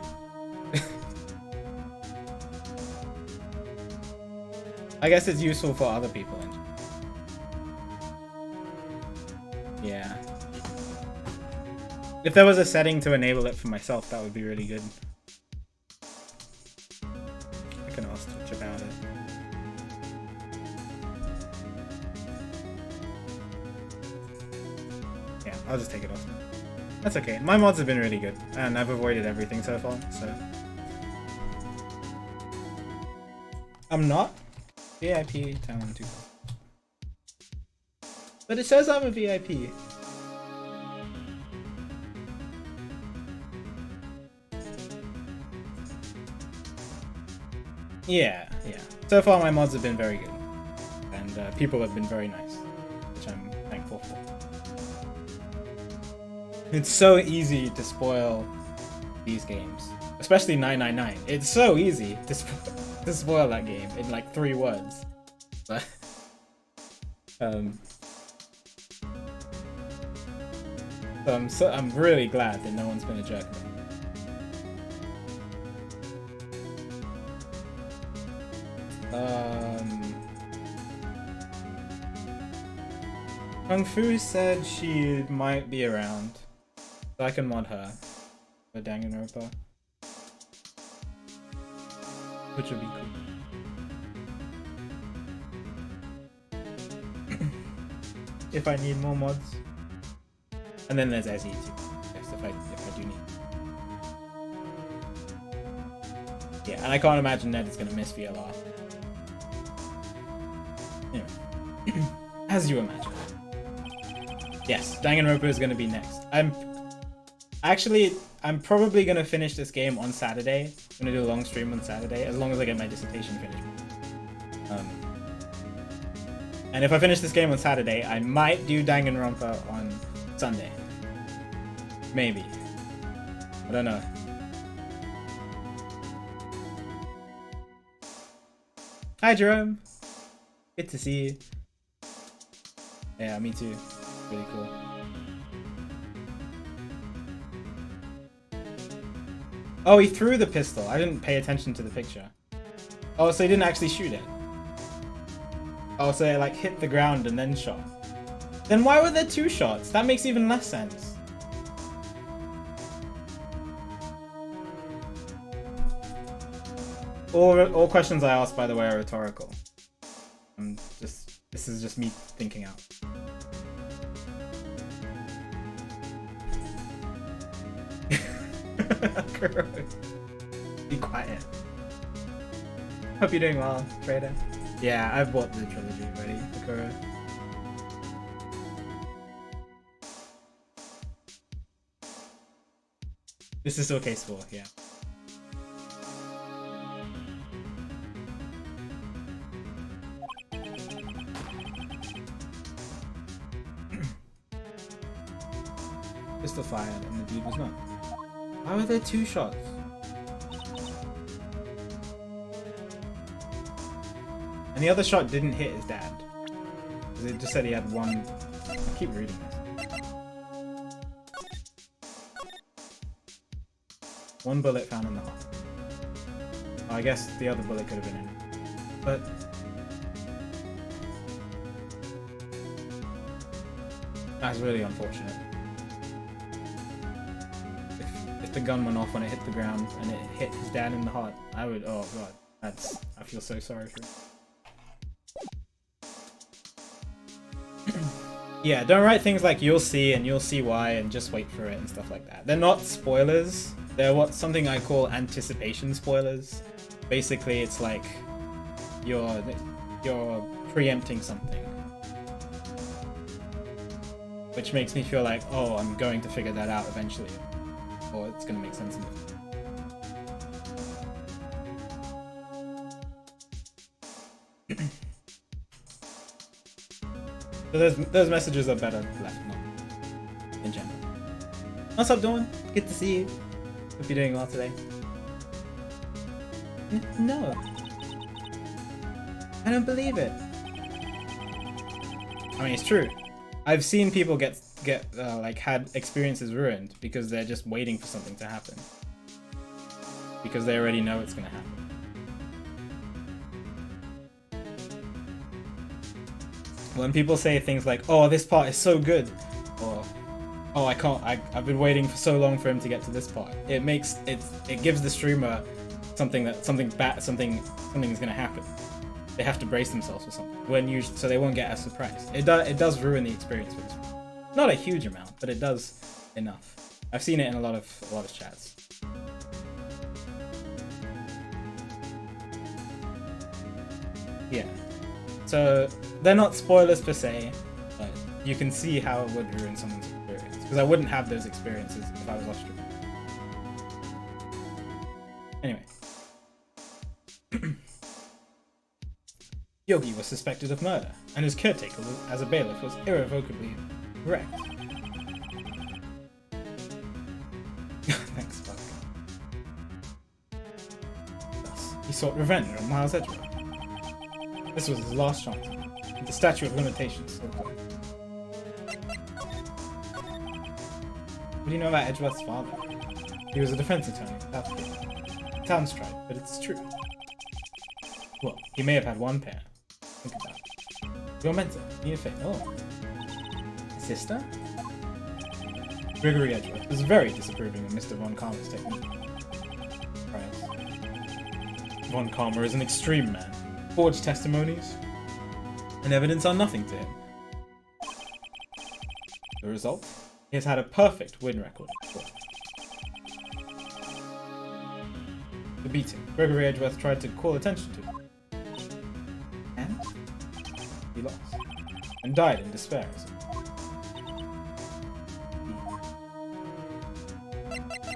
I guess it's useful for other people. Yeah. If there was a setting to enable it for myself, that would be really good. I can ask Twitch about it. Yeah, I'll just take it off. That's okay. My mods have been really good, and I've avoided everything so far, so... I'm not VIP Talon 2. But it says I'm a VIP. Yeah. So far my mods have been very good. And people have been very nice, which I'm thankful for. It's so easy to spoil these games, especially 999. It's so easy to spoil that game in like 3 words. But so I'm really glad that no one's been a jerk. Kung Fu said she might be around, so I can mod her for Danganronpa, which would be cool. If I need more mods. And then there's Ezzy too, yes, if I do need. Yeah, and I can't imagine Ned is gonna miss VLR. Yeah. As you imagine. Yes, Danganronpa is gonna be next. I'm probably gonna finish this game on Saturday. I'm gonna do a long stream on Saturday, as long as I get my dissertation finished. And if I finish this game on Saturday, I might do Danganronpa on Sunday. Maybe. I don't know. Hi Jerome! Good to see you. Yeah, me too. Really cool. Oh, he threw the pistol. I didn't pay attention to the picture. Oh, so he didn't actually shoot it. Oh, so it like hit the ground and then shot. Then why were there 2 shots? That makes even less sense. All questions I ask, by the way, are rhetorical. This is just me thinking out. Be quiet. Hope you're doing well, Trader. Yeah, I've bought the trilogy already, Akura. This is still case 4, yeah. Pistol fired and the dude was not. Why were there 2 shots? And the other shot didn't hit his dad. It just said he had 1. I keep reading this. 1 bullet found in the heart. Oh, I guess the other bullet could have been in it. But that's really unfortunate. If the gun went off when it hit the ground and it hit his dad in the heart, I would, oh god, I feel so sorry for him. Yeah, don't write things like you'll see and you'll see why and just wait for it and stuff like that. They're not spoilers. They're something I call anticipation spoilers. Basically, it's like you're preempting something, which makes me feel like, oh, I'm going to figure that out eventually, or it's going to make sense in the future. So those messages are better left not in general. What's up, Dawn? Good to see you. Hope you're doing well today. No. I don't believe it. I mean, it's true. I've seen people get like had experiences ruined because they're just waiting for something to happen. Because they already know it's gonna happen. When people say things like, "Oh, this part is so good," or "Oh, I can't. I've been waiting for so long for him to get to this part," it gives the streamer something's gonna happen. They have to brace themselves for something so they won't get as surprised. It does ruin the experience for this. Not a huge amount, but it does enough. I've seen it in a lot of chats. Yeah. So they're not spoilers per se, but you can see how it would ruin someone's experience. Because I wouldn't have those experiences if I was off stream. Anyway. Yogi was suspected of murder, and his caretaker as a bailiff was irrevocably wrecked. Thanks, fuck. Thus, he sought revenge on Miles Edgeworth. This was his last chance. The statute of limitations. What do you know about Edgeworth's father? He was a defense attorney. It sounds trite, but it's true. Well, he may have had one parent. Think about it. Your mentor, Nia Fey. Oh. Sister? Gregory Edgeworth was very disapproving of Mr. Von Karma's technique. Right. Von Karma is an extreme man. Forged testimonies and evidence are nothing to him. The result? He has had a perfect win record. To beat him, Gregory Edgeworth tried to call attention to him. And he lost. And died in despair.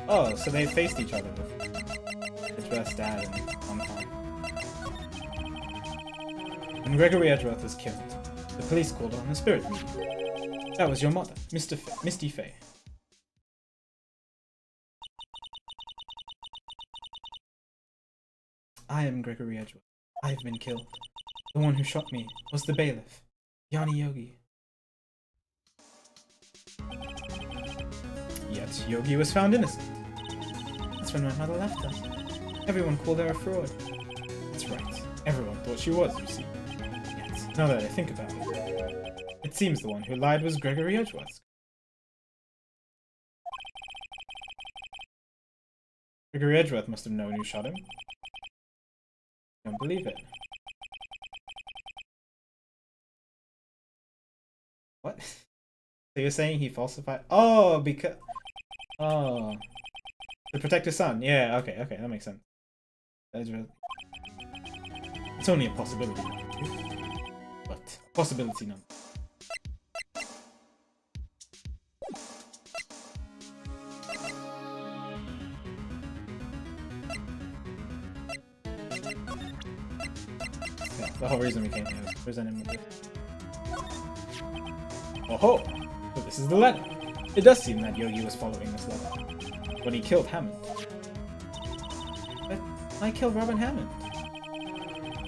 Oh, so they faced each other with Edgeworth's dad and Von Karma. When Gregory Edgeworth was killed, the police called on a spirit medium. That was your mother, Misty Fey. I am Gregory Edgeworth. I have been killed. The one who shot me was the bailiff, Yanni Yogi. Yet Yogi was found innocent. That's when my mother left us. Everyone called her a fraud. That's right. Everyone thought she was, you see. Yet, now that I think about it, it seems the one who lied was Gregory Edgeworth. Gregory Edgeworth must have known who shot him. I don't believe it. What? So you're saying he falsified? Oh, because... Oh. To protect his son. Yeah, okay, that makes sense. Edgeworth. It's only a possibility, but a possibility number. Yeah, the whole reason we came here was to present him with this. Oh ho! So this is the letter. It does seem that Yogi was following this letter when he killed Hammond. But I killed Robin Hammond.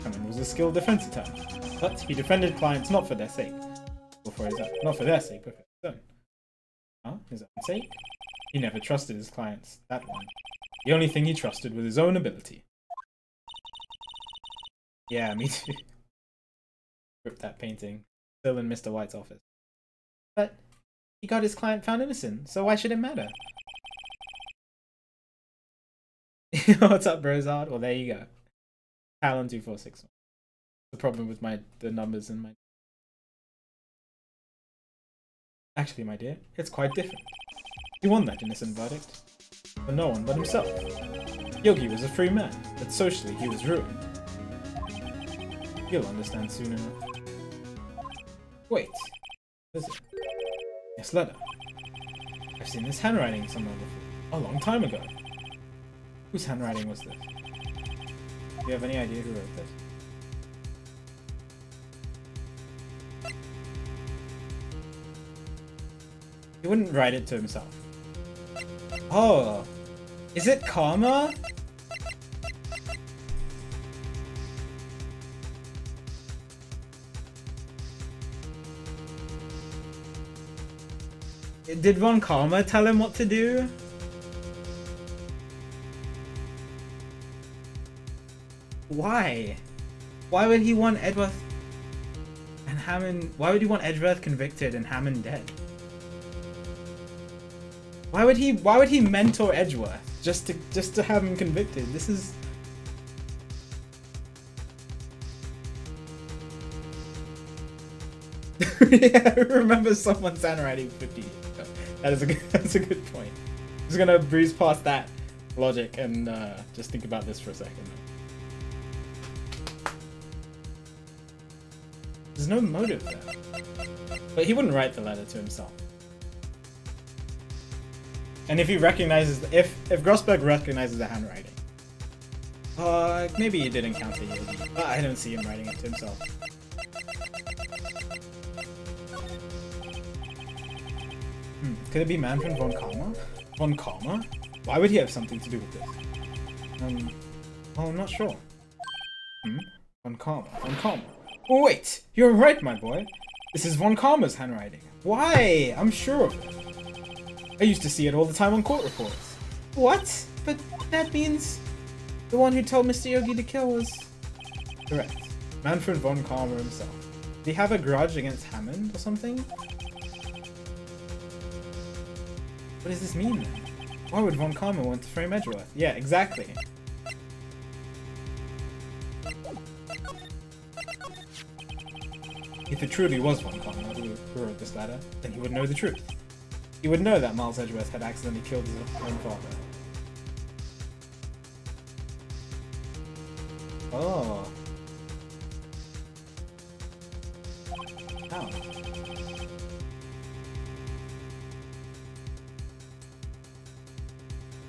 Hammond was a skilled defense attorney, but he defended clients not for their sake, or for his own. Not for their sake, but for his own. Huh? His own sake? He never trusted his clients, that one. The only thing he trusted was his own ability. Yeah, me too. Ripped that painting. Still in Mr. White's office. But he got his client found innocent, so why should it matter? What's up, Brozard? Well, there you go. Talon 2461. The problem with the numbers in my... Actually, my dear, it's quite different. He won that innocent verdict. For no one but himself. Yogi was a free man, but socially he was ruined. You'll understand soon enough. Wait. What is it? This letter. I've seen this handwriting somewhere before. A long time ago. Whose handwriting was this? Do you have any idea who wrote this? He wouldn't write it to himself. Oh! Is it Karma? Did Von Karma tell him what to do? Why? Why would he want Edgeworth and Hammond? Why would he want Edgeworth convicted and Hammond dead? Why would he mentor Edgeworth just to have him convicted? This is yeah, I remember someone's handwriting 50 years ago. That's a good point. I'm just gonna breeze past that logic and just think about this for a second. There's no motive there. But he wouldn't write the letter to himself. And if he recognizes, if Grossberg recognizes the handwriting, maybe he did encounter Yogi. I don't see him writing it to himself. Could it be Manfred von Karma? Von Karma? Why would he have something to do with this? Well, I'm not sure. Von Karma. Von Karma. Oh, wait! You're right, my boy. This is Von Karma's handwriting. Why? I'm sure of it. I used to see it all the time on court reports. What? But that means the one who told Mr. Yogi to kill was... Correct. Manfred von Karma himself. Did he have a grudge against Hammond or something? What does this mean then? Why would Von Karma want to frame Edgeworth? Yeah, exactly. If it truly was Von Karma who wrote this letter, then he would know the truth. He would know that Miles Edgeworth had accidentally killed his own father. Oh. How?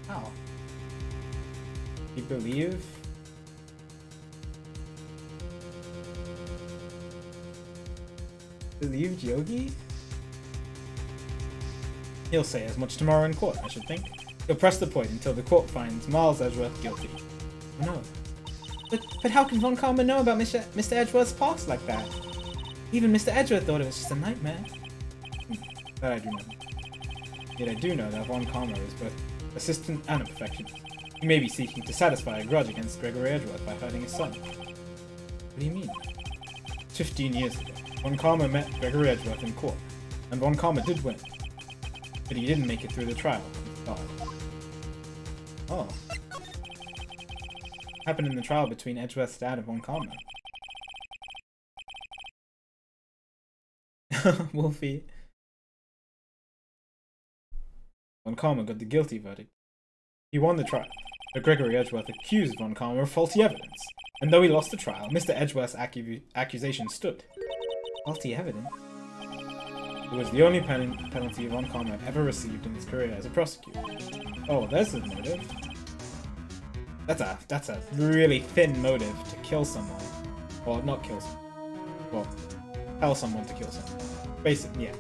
How? You believe? Believed Yogi? He'll say as much tomorrow in court, I should think. He'll press the point until the court finds Miles Edgeworth guilty. No. But how can Von Karma know about Mr. Edgeworth's past like that? Even Mr. Edgeworth thought it was just a nightmare. That I do know. Yet I do know that Von Karma is both persistent and a perfectionist. He may be seeking to satisfy a grudge against Gregory Edgeworth by hurting his son. What do you mean? 15 years ago, Von Karma met Gregory Edgeworth in court, and Von Karma did win. But he didn't make it through the trial. Oh. Happened in the trial between Edgeworth's dad and Von Karma. Wolfie. Von Karma got the guilty verdict. He won the trial, but Gregory Edgeworth accused Von Karma of faulty evidence. And though he lost the trial, Mr. Edgeworth's accusation stood. Faulty evidence? It was the only penalty Von Karma had ever received in his career as a prosecutor. Oh, there's the motive. That's a really thin motive to kill someone. Well, not kill someone. Well, tell someone to kill someone. Basically, yeah.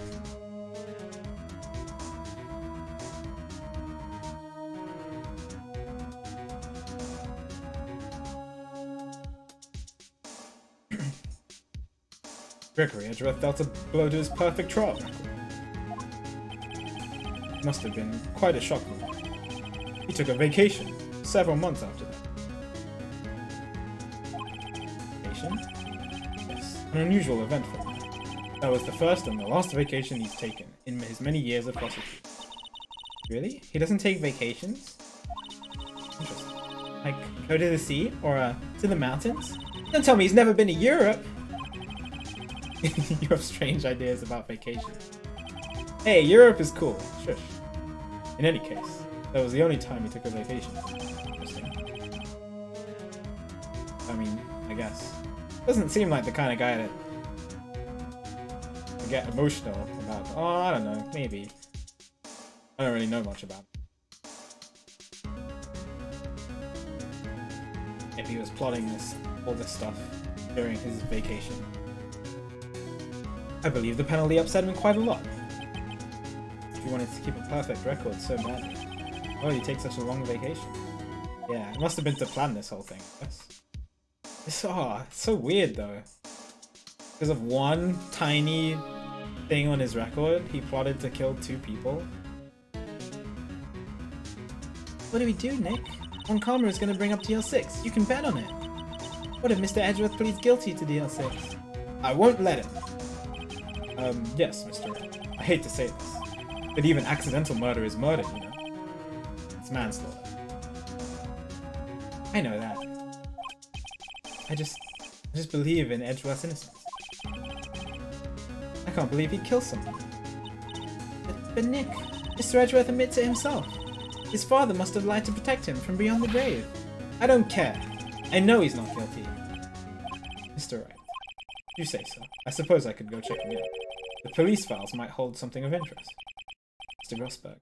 Gregory Edgeworth dealt a blow to his perfect trial record. It must have been quite a shock for him. He took a vacation several months after that. Vacation? Yes, an unusual event for him. That was the first and the last vacation he's taken in his many years of prosecution. Really? He doesn't take vacations? Interesting. Like, go to the sea? Or, to the mountains? Don't tell me he's never been to Europe! You have strange ideas about vacation. Hey, Europe is cool. Shush. In any case, that was the only time he took a vacation. Interesting. I mean, I guess. Doesn't seem like the kind of guy that would get emotional about, oh, I don't know, maybe. I don't really know much about him. If he was plotting all this stuff during his vacation. I believe the penalty upset him quite a lot. If he wanted to keep a perfect record so badly. Oh, you take such a long vacation. Yeah, it must have been to plan this whole thing, I guess. It's so weird though. Because of one tiny thing on his record. He plotted to kill 2 people. What do we do, Nick? One Karma is going to bring up DL6. You can bet on it. What if Mr. Edgeworth pleads guilty to DL6? I won't let him. Yes, Mr. I hate to say this, but even accidental murder is murder, you know? It's manslaughter. I know that. I just believe in Edgeworth's innocence. I can't believe he'd kill someone. But Nick, Mr. Edgeworth admits it himself. His father must have lied to protect him from beyond the grave. I don't care. I know he's not guilty. Mr. Wright, you say so. I suppose I could go check him out. The police files might hold something of interest. Mr. Grossberg.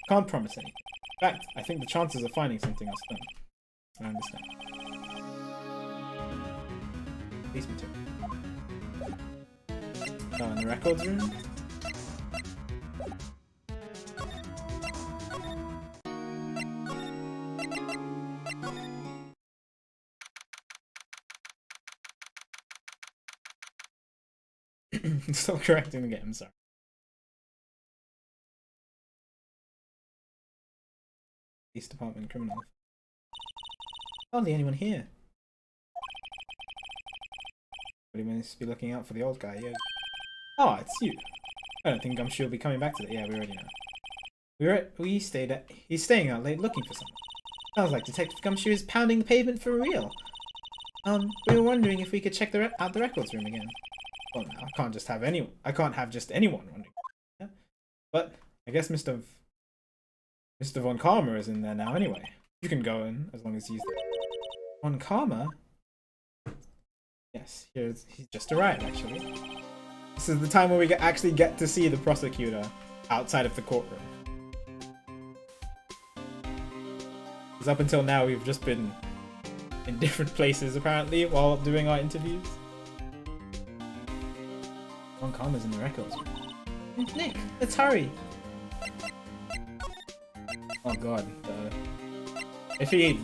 Can't promise anything. In fact, I think the chances of finding something are slim. I understand. Police material. Oh, in the records room? Still correcting the game, sorry. Police department criminal. Hardly anyone here. But he must be looking out for the old guy, yeah. Oh, it's you. I don't think Gumshoe will be coming back today. Yeah, we already know. He's staying out late looking for someone. Sounds like Detective Gumshoe is pounding the pavement for real. We were wondering if we could check out the records room again. Well, no, I can't have just anyone wondering. Yeah. But I guess Mr. Von Karma is in there now anyway. You can go in as long as he's there. Von Karma? Yes, he's just arrived actually. This is the time where we actually get to see the prosecutor outside of the courtroom. Because up until now we've just been in different places apparently while doing our interviews. Von Karma's in the records room. Nick, let's hurry! Oh god, if he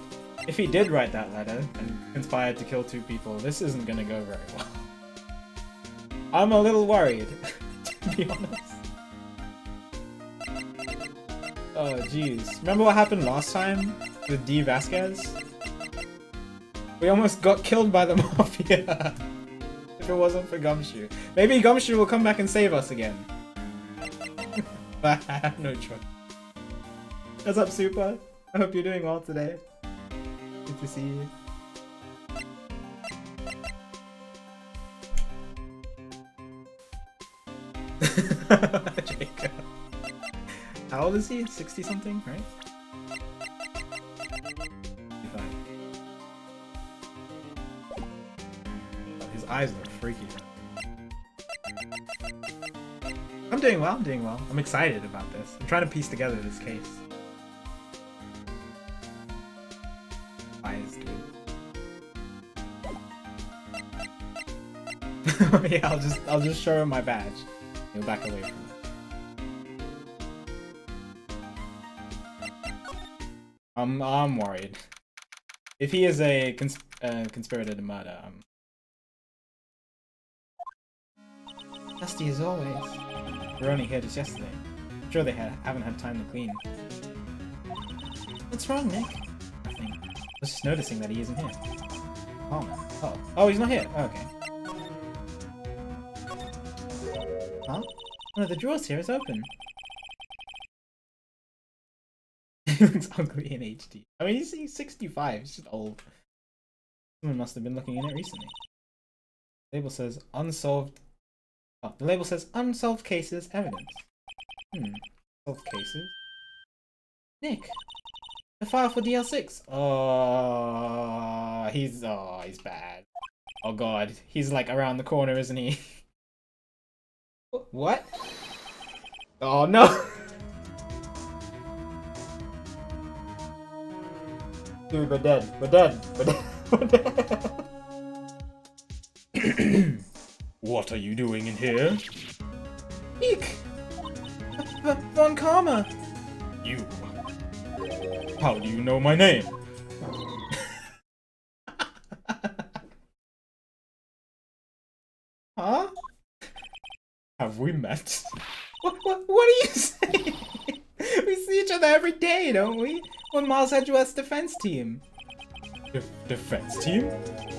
did write that letter and conspired to kill 2 people, this isn't gonna go very well. I'm a little worried, to be honest. Oh jeez. Remember what happened last time with D. Vasquez? We almost got killed by the Mafia. If it wasn't for Gumshoe. Maybe Gumshoe will come back and save us again. But I have no choice. What's up, Super? I hope you're doing well today. Good to see you. Jacob. How old is he? 60 something, right? 55. Oh, his eyes look freaky. I'm doing well, I'm excited about this. I'm trying to piece together this case. Eyes, dude. Yeah, I'll just show him my badge. He'll back away from it. I'm worried. If he is a conspirator to murder, dusty as always. We were only here just yesterday. I'm sure they haven't had time to clean. What's wrong, Nick? Nothing. I was just noticing that he isn't here. Oh, he's not here. Oh, okay. Huh? One of the drawers here is open. He looks ugly in HD. I mean, he's 65. He's just old. Someone must have been looking in it recently. The label says unsolved. Oh, the label says unsolved cases evidence. Solved cases. Nick, the file for DL6. Oh, he's bad. Oh god, he's like around the corner, isn't he? What? Oh no! Dude, we're dead. We're dead. We're dead. We're dead. What are you doing in here? Eek! Von Karma! You. How do you know my name? Huh? Have we met? What are you saying? We see each other every day, don't we? On Miles Edgeworth's defense team. Defense team?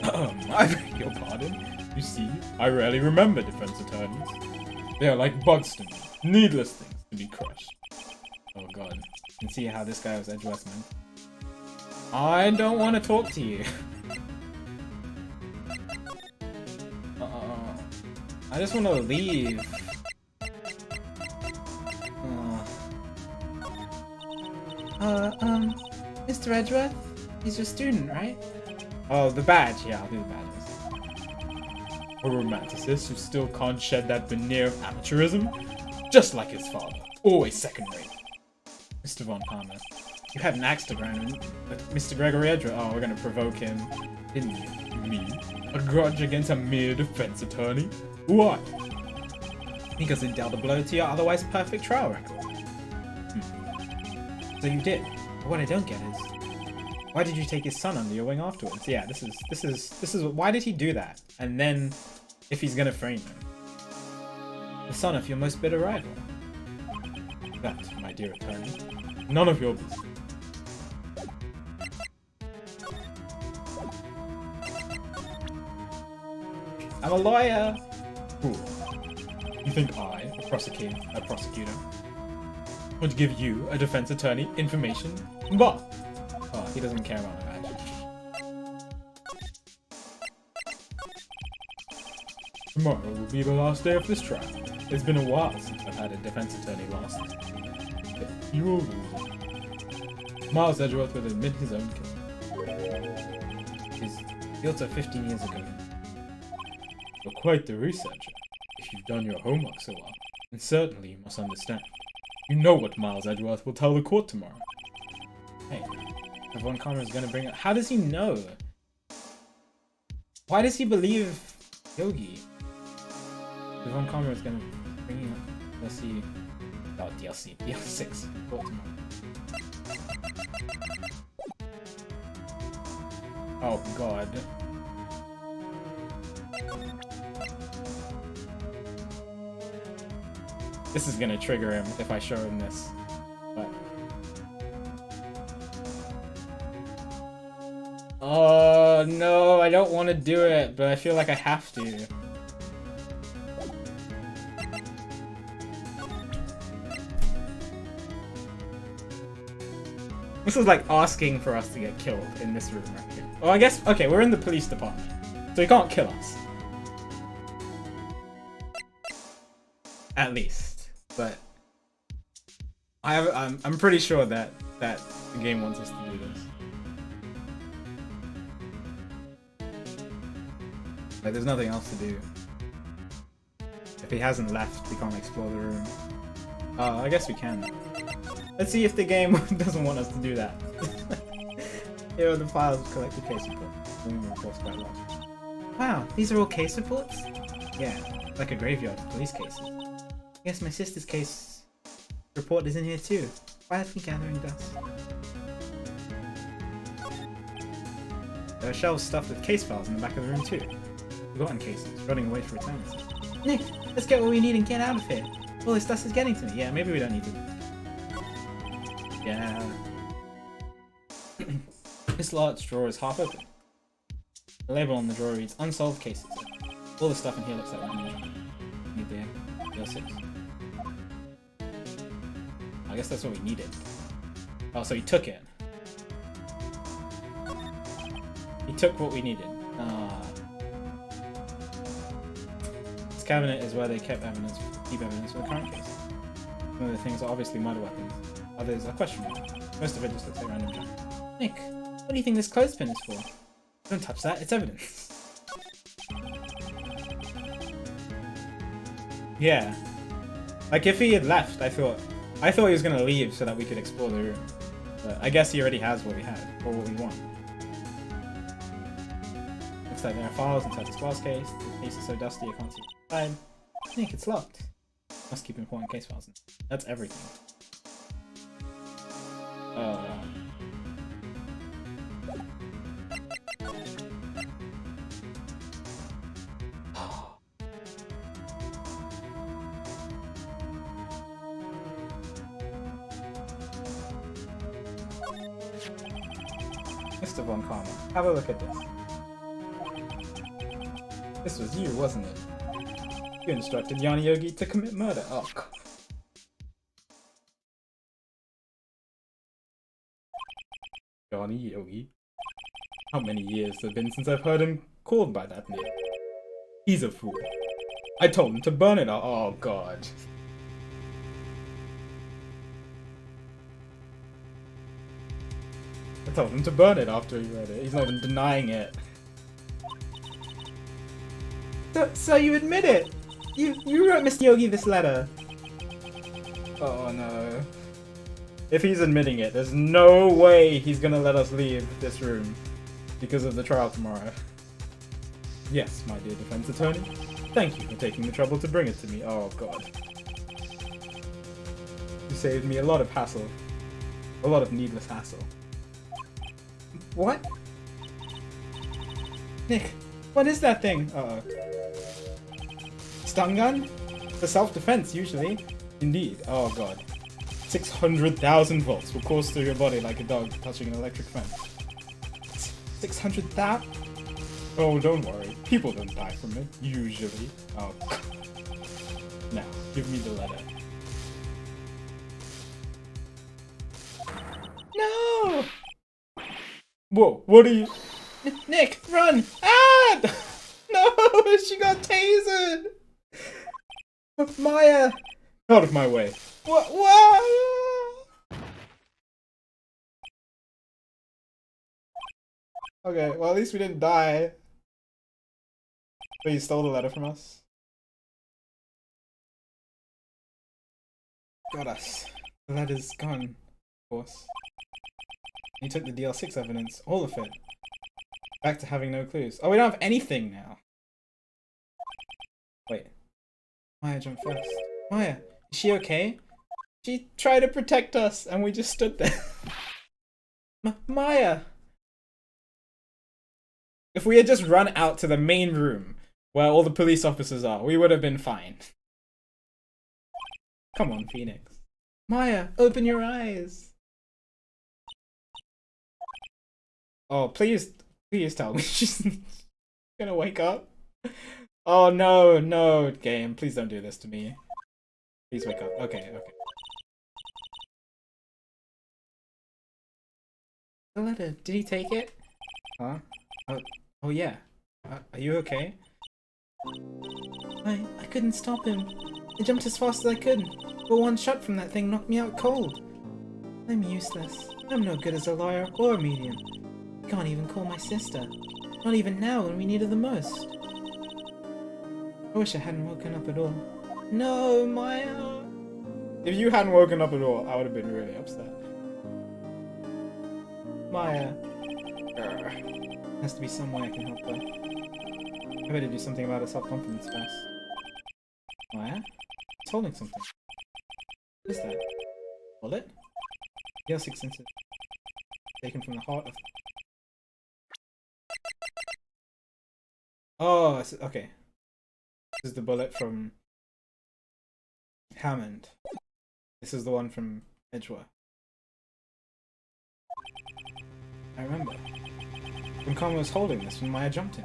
I beg your pardon. You see, I rarely remember defense attorneys. They are like Bugston, needless things to be crushed. Oh god. You can see how this guy was Edgeworth's man. I don't want to talk to you. I just want to leave. Mr. Edgeworth? He's your student, right? Oh, the badge. Yeah, I'll do the badges. A romanticist who still can't shed that veneer of amateurism? Just like his father. Always second rate. Mr. Von Palmer, you had an axe to grind with Mr. Gregory Edgeworth. Oh, we're gonna provoke him. Didn't you? Me? A grudge against a mere defense attorney? Why? Because it dealt a blow to your otherwise perfect trial record. So you did. But what I don't get is, why did you take his son under your wing afterwards? Yeah, this is why did he do that? And then, if he's gonna frame him, the son of your most bitter rival. That, my dear attorney, none of your business. I'm a lawyer. Cool. You think I, a prosecutor, would give you, a defense attorney, information? Bah! Oh, he doesn't care about my badge. Tomorrow will be the last day of this trial. It's been a while since I've had a defense attorney last. You will lose. Miles Edgeworth will admit his own guilt. His guilt of 15 years ago. You're quite the researcher. If you've done your homework so well, then certainly you must understand. You know what Miles Edgeworth will tell the court tomorrow. Hey, if Von Palmer is gonna bring up. How does he know? Why does he believe Yogi? If Von Palmer is gonna bring up. Let's see. Oh, DLC. DLC6. Court tomorrow. Oh god. This is gonna trigger him if I show him this. But oh no, I don't want to do it, but I feel like I have to. This is like asking for us to get killed in this room right here. Well, I guess, okay, we're in the police department, so he can't kill us. At least. But I'm pretty sure that the game wants us to do this. Like, there's nothing else to do. If he hasn't left, we can't explore the room. I guess we can. Let's see if the game doesn't want us to do that. Here are the files of collected case reports. Quite large. Wow, these are all case reports? Yeah, like a graveyard of police cases. Yes, my sister's case report is in here too. Quietly gathering dust. There are shelves stuffed with case files in the back of the room too. Forgotten cases, running away for eternity. Nick, let's get what we need and get out of here. All this dust is getting to me. Yeah, maybe we don't need to. Yeah. This large drawer is half open. The label on the drawer reads Unsolved Cases. All the stuff in here looks like one. Need the L6. I guess that's what we needed. Oh, so he took it. He took what we needed. This cabinet is where they keep evidence for the current case. Some of the things are obviously murder weapons. Others are questionable. Most of it just looks like random junk. Nick, what do you think this clothespin is for? Don't touch that, it's evidence. Yeah. Like, if he had left, I thought he was gonna leave so that we could explore the room. But I guess he already has what we had, or what we want. Looks like there are files inside this glass case. The case is so dusty I can't see inside. Nick, it's locked. Must keep important case files in. That's everything. Mr. Von Karma. Have a look at this. This was you, wasn't it? You instructed Yanni Yogi to commit murder. Oh, God. Yanni Yogi? How many years have been since I've heard him called by that name? He's a fool. I told him to burn it. Oh, God. I told him to burn it after he read it. He's not even denying it. So you admit it? You wrote Mr. Yogi this letter? Oh no. If he's admitting it, there's no way he's gonna let us leave this room because of the trial tomorrow. Yes, my dear defense attorney. Thank you for taking the trouble to bring it to me. Oh God. You saved me a lot of hassle. A lot of needless hassle. What? Nick, what is that thing? Uh-oh. Stun gun? For self-defense, usually. Indeed. Oh God. 600,000 volts will course through your body like a dog touching an electric fence. 600,000? Oh, don't worry. People don't die from it, usually. Oh. Now, give me the letter. No! Whoa, what are you... Nick, run! Ah! No, she got tasered! Maya! Out of my way. What? Okay, well at least we didn't die. But you stole the letter from us. Got us. The letter's gone, of course. You took the DL6 evidence, all of it. Back to having no clues. Oh, we don't have anything now. Wait. Maya jumped first. Maya, is she okay? She tried to protect us and we just stood there. Maya! If we had just run out to the main room where all the police officers are, we would have been fine. Come on, Phoenix. Maya, open your eyes. Oh, please tell me she's gonna wake up. Oh no, no, game. Please don't do this to me. Please wake up. Okay. The letter, did he take it? Huh? Oh yeah. Are you okay? I couldn't stop him. I jumped as fast as I could, but one shot from that thing knocked me out cold. I'm useless. I'm no good as a lawyer or a medium. I can't even call my sister. Not even now when we need her the most. I wish I hadn't woken up at all. No, Maya! If you hadn't woken up at all, I would have been really upset. Maya. Has to be some way I can help her. I better do something about her self-confidence first. Maya? It's holding something. What is that? Bullet? DL6 sensor. Taken from the heart of... Oh, okay. This is the bullet from Hammond. This is the one from Edgeworth. I remember. When Karma was holding this when Maya jumped in.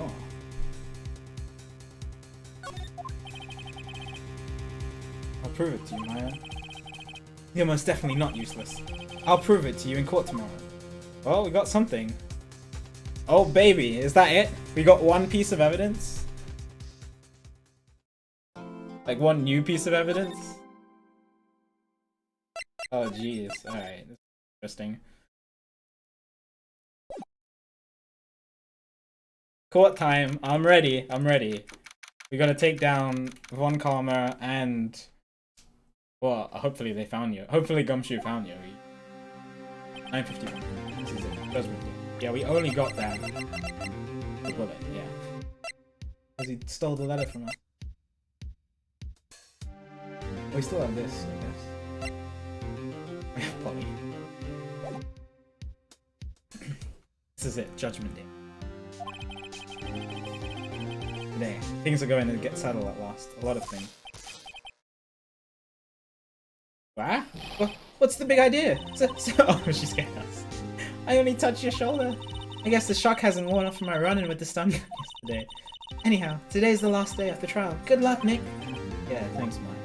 Oh. I'll prove it to you, Maya. You're most definitely not useless. I'll prove it to you in court tomorrow. Well, we got something. Oh baby, is that it? We got one piece of evidence? Like one new piece of evidence? Oh jeez, alright. Interesting. Court time, I'm ready. We're gonna take down Von Karma and... Well, hopefully they found you. Hopefully Gumshoe found you. 951. This is it. Judgment. Yeah, we only got that. The bullet, yeah. Because he stole the letter from us. We still have this, I guess. We have Polly. This is it, Judgment Day. Today, things are going to get settled at last. A lot of things. What? What's what's the big idea? Oh, she scared us. I only touched your shoulder. I guess the shock hasn't worn off from my run-in with the stun gun yesterday. Anyhow, today's the last day of the trial. Good luck, Nick. Yeah, thanks, Mike.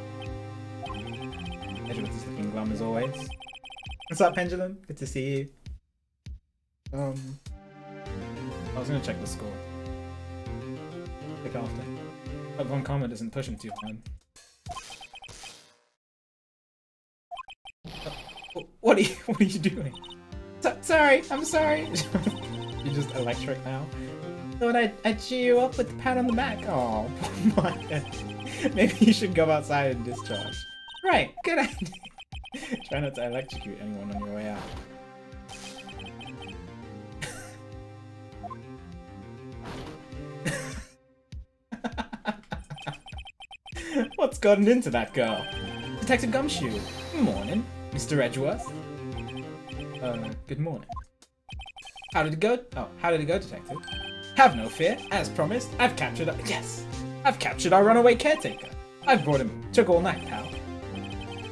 Edgeworth is looking glum as always. What's up, Pendulum? Good to see you. I was gonna check the score. Pick after. But Von Karma doesn't push him too hard. What are you doing? Sorry, I'm sorry. You're just electric now. Thought I'd cheer you up with a pat on the back. Oh, my God. Maybe you should go outside and discharge. Right, good idea. Try not to electrocute anyone on your way out. What's gotten into that girl? Detective Gumshoe. Morning, Mr. Edgeworth. Good morning. How did it go? Oh, how did it go, Detective? Have no fear. As promised, I've captured our runaway caretaker. I've brought him. Took all night, pal.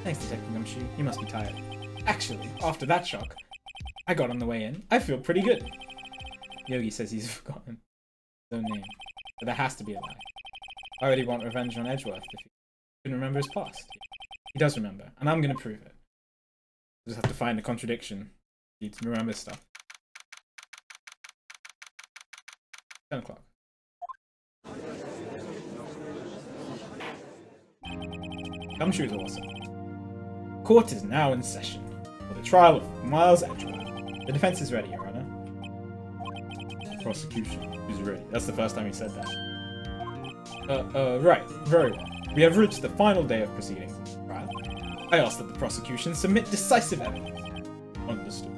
Thanks, Detective Gumshoe. You must be tired. Actually, after that shock, I got on the way in. I feel pretty good. Yogi says he's forgotten his own name, but that has to be a lie. I already want revenge on Edgeworth if he couldn't remember his past. He does remember, and I'm gonna prove it. I just have to find the contradiction. He needs to remember stuff. 10 o'clock. Gumshoe is awesome. Court is now in session for the trial of Miles Edgeworth. The defense is ready, Your Honor. Prosecution is ready. That's the first time he said that. Right. Very well. We have reached the final day of proceedings in the trial. I ask that the prosecution submit decisive evidence. Understood.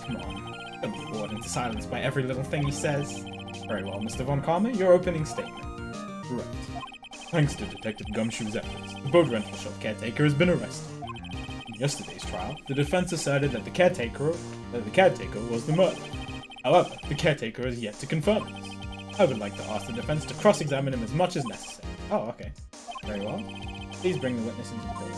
Come on. Don't be bored into silence by every little thing he says. Very well, Mr. Von Karma, your opening statement. Right. Thanks to Detective Gumshoe's efforts, the boat rental shop caretaker has been arrested. In yesterday's trial, the defense asserted that the caretaker was the murderer. However, the caretaker is yet to confirm this. I would like to ask the defense to cross-examine him as much as necessary. Oh, okay. Very well. Please bring the witness into the court.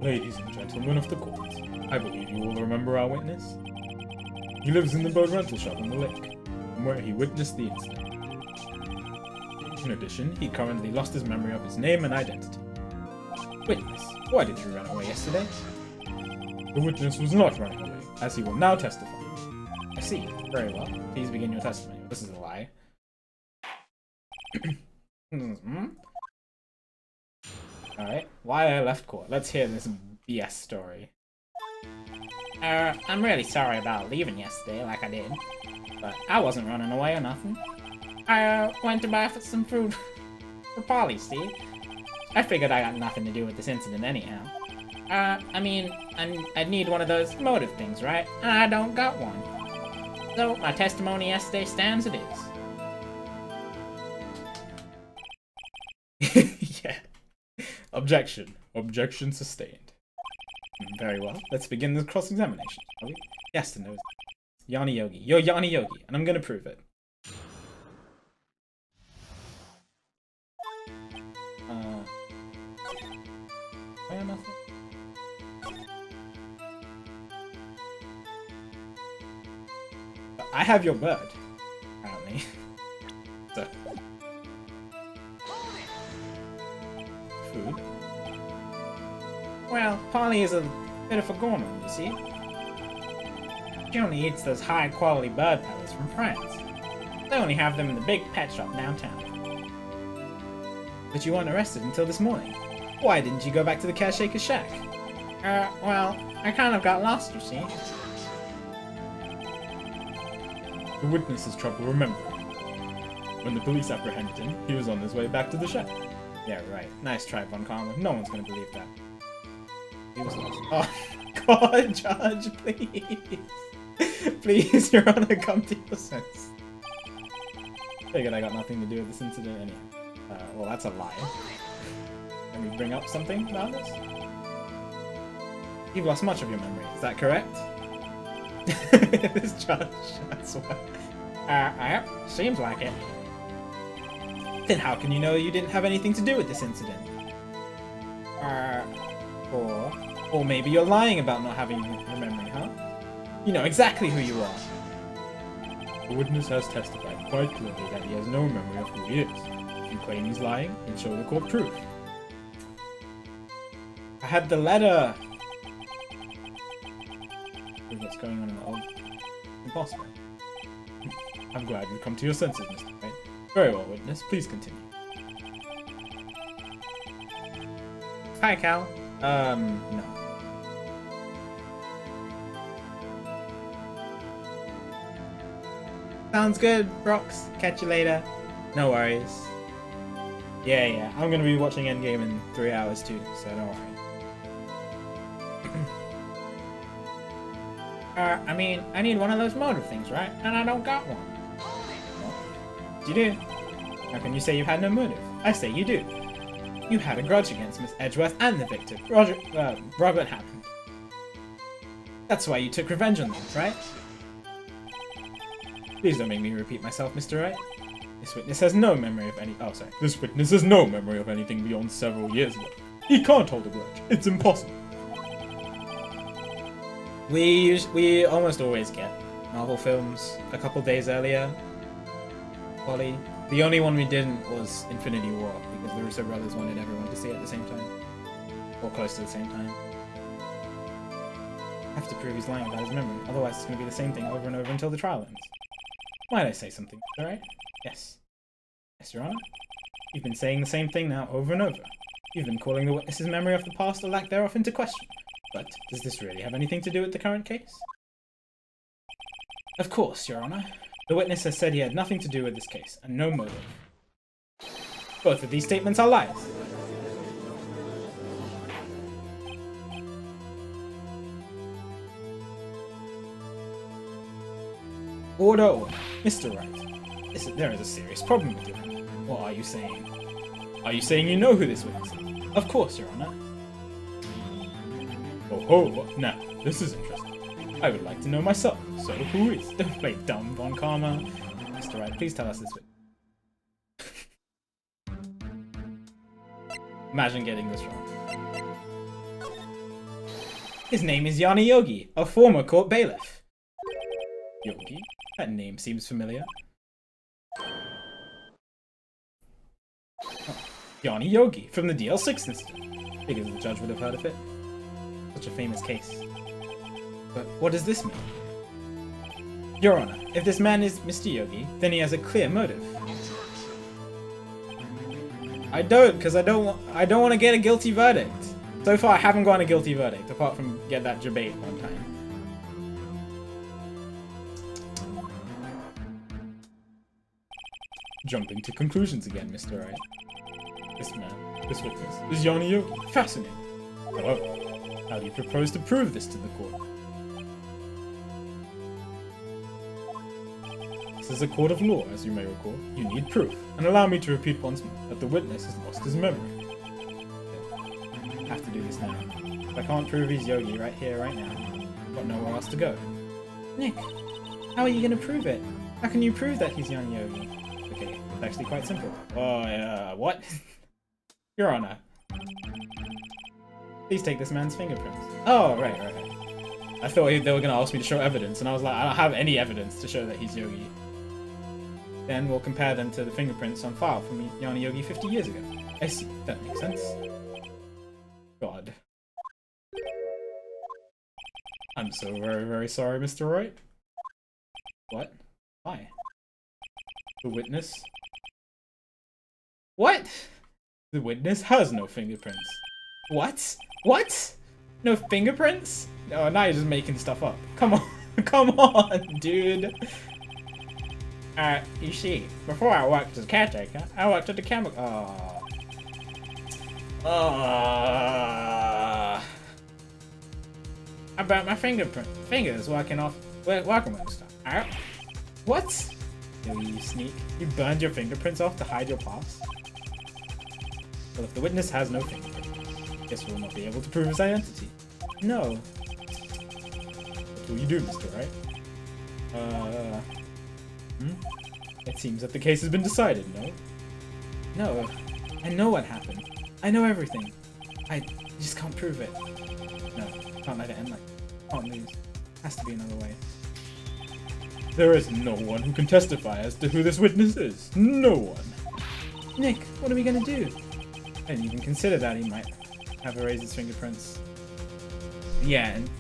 Ladies and gentlemen of the court, I believe you all remember our witness. He lives in the boat rental shop on the lake, from where he witnessed the incident. In addition, he currently lost his memory of his name and identity. Witness, why did you run away yesterday? The witness was not running away, as he will now testify. I see. Very well. Please begin your testimony. This is a lie. Alright. Why I left court. Let's hear this BS story. I'm really sorry about leaving yesterday like I did. But I wasn't running away or nothing. I went to buy some food for Polly, see? I figured I got nothing to do with this incident anyhow. I mean, I'd need one of those motive things, right? And I don't got one. So, my testimony yesterday stands it is. Yeah. Objection. Objection sustained. Very well. Let's begin the cross-examination, shall we? Yes to no. Yanni Yogi. You're Yanni Yogi, and I'm gonna prove it. I have nothing. I have your bird, apparently. So. Food. Well, Polly is a bit of a gourmet, you see. She only eats those high-quality bird pellets from France. They only have them in the big pet shop downtown. But you weren't arrested until this morning. Why didn't you go back to the caretaker's shack? Well, I kind of got lost, you see. The witness has trouble remembering. When the police apprehended him, he was on his way back to the shack. Yeah, right. Nice try, Von Karma. No one's gonna believe that. He was lost. Oh, God, Judge, please. Please, Your Honor, come to your sense. Figured I got nothing to do with this incident anyway. Well, that's a lie. Can we bring up something about this? You've lost much of your memory, is that correct? This judge, I swear. Seems like it. Then how can you know you didn't have anything to do with this incident? Or maybe you're lying about not having your memory, huh? You know exactly who you are. The witness has testified quite clearly that he has no memory of who he is. If you claim he's lying, then show the court proof. I had the letter. What's going on in the old? Impossible. I'm glad you've come to your senses, Mr. Wright. Very well, witness. Please continue. Hi, Cal. No. Sounds good, Brox. Catch you later. No worries. Yeah. I'm gonna be watching Endgame in 3 hours too, so don't worry. I mean, I need one of those motive things, right? And I don't got one. Well, you do. How can you say you had no motive? I say you do. You had a grudge against Miss Edgeworth and the victim, Robert happened. That's why you took revenge on them, right? Please don't make me repeat myself, Mr. Wright. This witness has no memory of any- This witness has no memory of anything beyond several years ago. He can't hold a grudge. It's impossible. We almost always get Marvel films a couple days earlier. Polly. The only one we didn't was Infinity War, because the Russo brothers wanted everyone to see it at the same time. Or close to the same time. I have to prove he's lying about his memory, otherwise it's going to be the same thing over and over until the trial ends. Might I say something, alright? Yes. Yes, Your Honor? You've been saying the same thing now over and over. You've been calling the witness's memory of the past or lack thereof into question. But does this really have anything to do with the current case? Of course, Your Honor. The witness has said he had nothing to do with this case, and no motive. Both of these statements are lies. Order, Mr. Wright. There is a serious problem with you. What are you saying? Are you saying you know who this witness is? Of course, Your Honor. Oh, now, this is interesting. I would like to know myself. So, who is? Don't play dumb, Von Karma. Mr. Wright, please tell us this. Imagine getting this wrong. His name is Yanni Yogi, a former court bailiff. Yogi? That name seems familiar. Oh, Yanni Yogi, from the DL6 incident. Figures the judge would have heard of it. Such a famous case. But what does this mean? Your Honor, if this man is Mr. Yogi, then he has a clear motive. I don't, because I don't want to get a guilty verdict. So far, I haven't gotten a guilty verdict, apart from get that debate one time. Jumping to conclusions again, Mr. Wright. This witness, is Yanni Yogi. Fascinating. However, how do you propose to prove this to the court? This is a court of law, as you may recall. You need proof. And allow me to repeat once more that the witness has lost his memory. I have to do this now. If I can't prove he's Yogi right here, right now, I've got nowhere else to go. Nick, how are you going to prove it? How can you prove that he's young Yogi? Okay, it's actually quite simple. What? Your Honor. Please take this man's fingerprints. Oh, right. I thought they were going to ask me to show evidence, and I was like, I don't have any evidence to show that he's Yogi. Then we'll compare them to the fingerprints on file from Yanni Yogi 50 years ago. I see. That makes sense. God. I'm so very, very sorry, Mr. Wright. What? Why? The witness? What? The witness has no fingerprints. What? What? No fingerprints? Oh, now you're just making stuff up. Come on. Come on, dude. You see, before I worked as a caretaker, I worked at the chemical. How about my fingers working with stuff? What? You sneak. You burned your fingerprints off to hide your past? Well, if the witness has no fingerprints, guess we'll not be able to prove his identity. No. What will you do, Mr. Wright? It seems that the case has been decided, no? No, I know what happened. I know everything. I just can't prove it. No, can't let it end like that. Can't lose. Has to be another way. There is no one who can testify as to who this witness is. No one. Nick, what are we gonna do? I didn't even consider that he might have erased his fingerprints. Yeah, and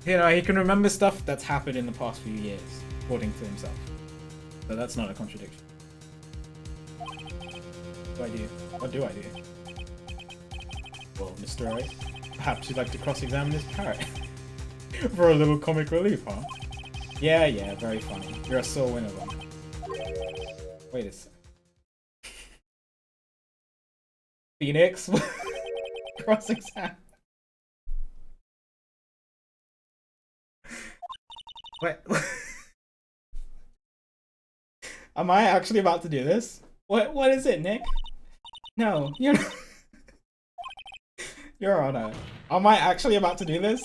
you know, he can remember stuff that's happened in the past few years, according to himself. So that's not a contradiction. What do I do? What do I do? Well, Mr. Wright, perhaps you'd like to cross-examine this parrot? For a little comic relief, huh? Yeah, very funny. You're a sore winner, one. Wait a sec. Phoenix? Cross-examine. Wait. Am I actually about to do this? What is it, Nick? No, you're not. Your Honor, am I actually about to do this?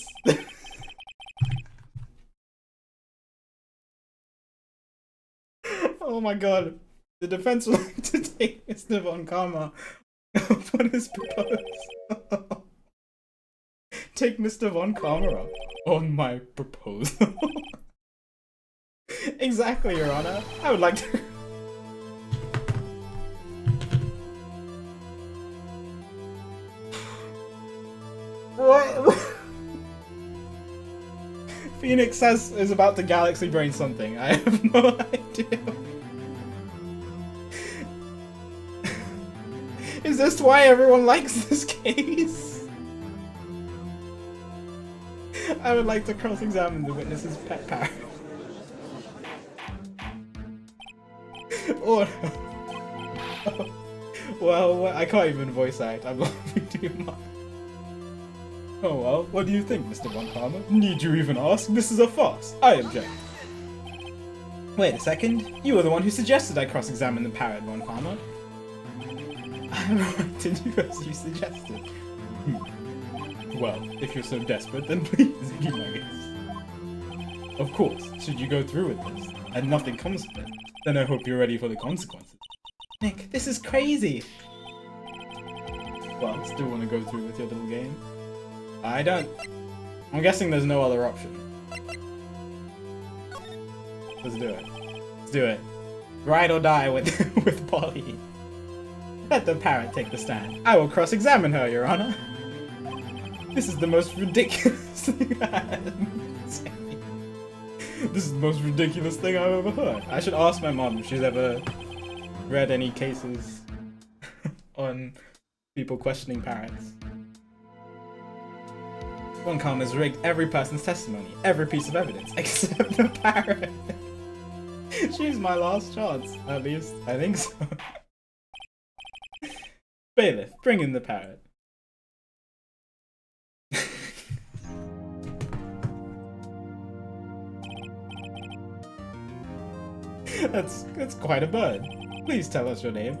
Oh my god. The defense would like to take Mr. Von Karma up on his proposal. Take Mr. Von Karma up on my proposal. Exactly, Your Honor. I would like to... What? Phoenix is about to galaxy brain something. I have no idea. Is this why everyone likes this case? I would like to cross-examine the witness's pet parrot. Oh no. Well, I can't even voice act. I'm laughing too much. Oh well, what do you think, Mr. Von Karma? Need you even ask? This is a farce. I object. Wait a second. You were the one who suggested I cross-examine the parrot, Von Karma. I have a right to do as you suggested. Well, if you're so desperate, then please be my guest. Of course, should you go through with this, and nothing comes of it, then I hope you're ready for the consequences. Nick, this is crazy! Well, still want to go through with your little game? I don't... I'm guessing there's no other option. Let's do it. Let's do it. Ride or die with, with Polly. Let the parrot take the stand. I will cross-examine her, Your Honor. This is the most ridiculous thing This is the most ridiculous thing I've ever heard. I should ask my mom if she's ever read any cases on people questioning parrots. Von Karma has rigged every person's testimony, every piece of evidence, except the parrot. She's my last chance, at least. I think so. Bailiff, bring in the parrot. That's quite a bird. Please tell us your name.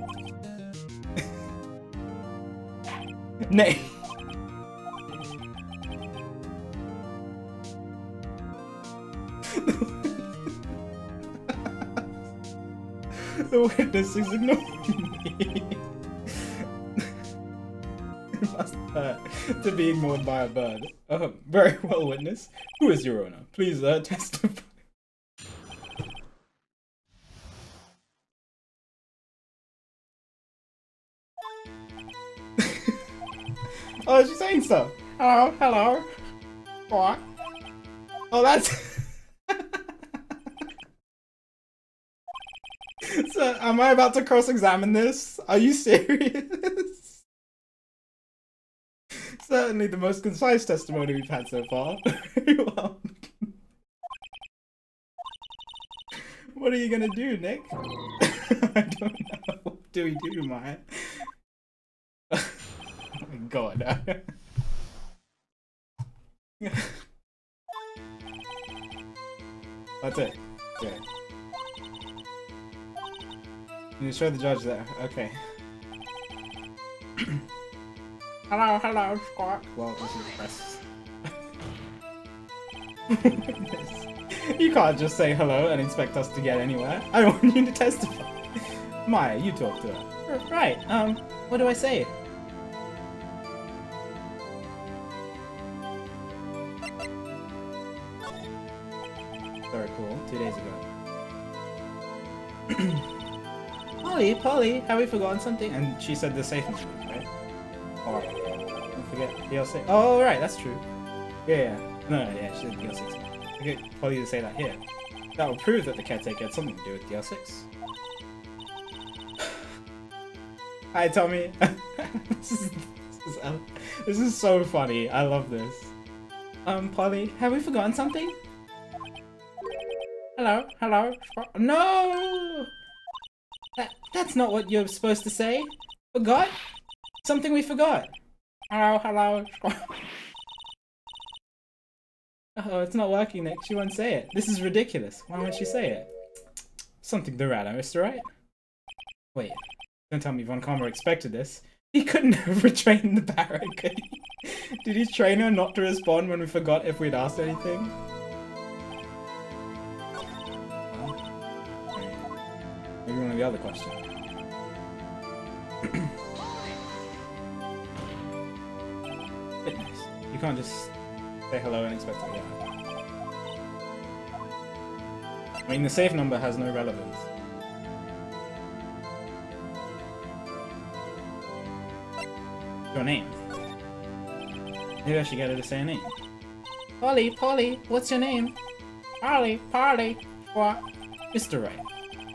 Nay. The witness is ignoring me. It must hurt to be ignored by a bird. Very well, witness. Who is your owner? Please testify. Oh, she's saying stuff. Hello, hello. What? Oh, that's... So, am I about to cross-examine this? Are you serious? Certainly the most concise testimony we've had so far. Very well. What are you gonna do, Nick? I don't know. What do we do, man? Oh my god. That's it. Okay. You show the judge there. Okay. Hello, hello, squawk. Well, this is press. You can't just say hello and expect us to get anywhere. I want you to testify. Maya, you talk to her. Right, what do I say? Very cool, 2 days ago. Polly, have we forgotten something? And she said the safe message, right? Or, don't forget DL6. Oh, right, that's true. Yeah. No, yeah, she said DL6. Okay, Polly to say that here. That will prove that the caretaker had something to do with DL6. Hi, Tommy. This is so funny. I love this. Polly, have we forgotten something? Hello? No! That's not what you're supposed to say. Forgot? Something we forgot. Hello. Oh, it's not working, Nick. She won't say it. This is ridiculous. Why won't she say it? Something the matter, Mr. Wright? Wait. Don't tell me Von Karma expected this. He couldn't have retrained the parrot, could he? Did he train her not to respond when we forgot if we'd asked anything? Maybe one of the other questions. Fitness. You can't just say hello and expect to get it. I mean, the safe number has no relevance. Your name. Maybe I should get her to say a name. Polly, what's your name? Polly, what? Mr. Wright.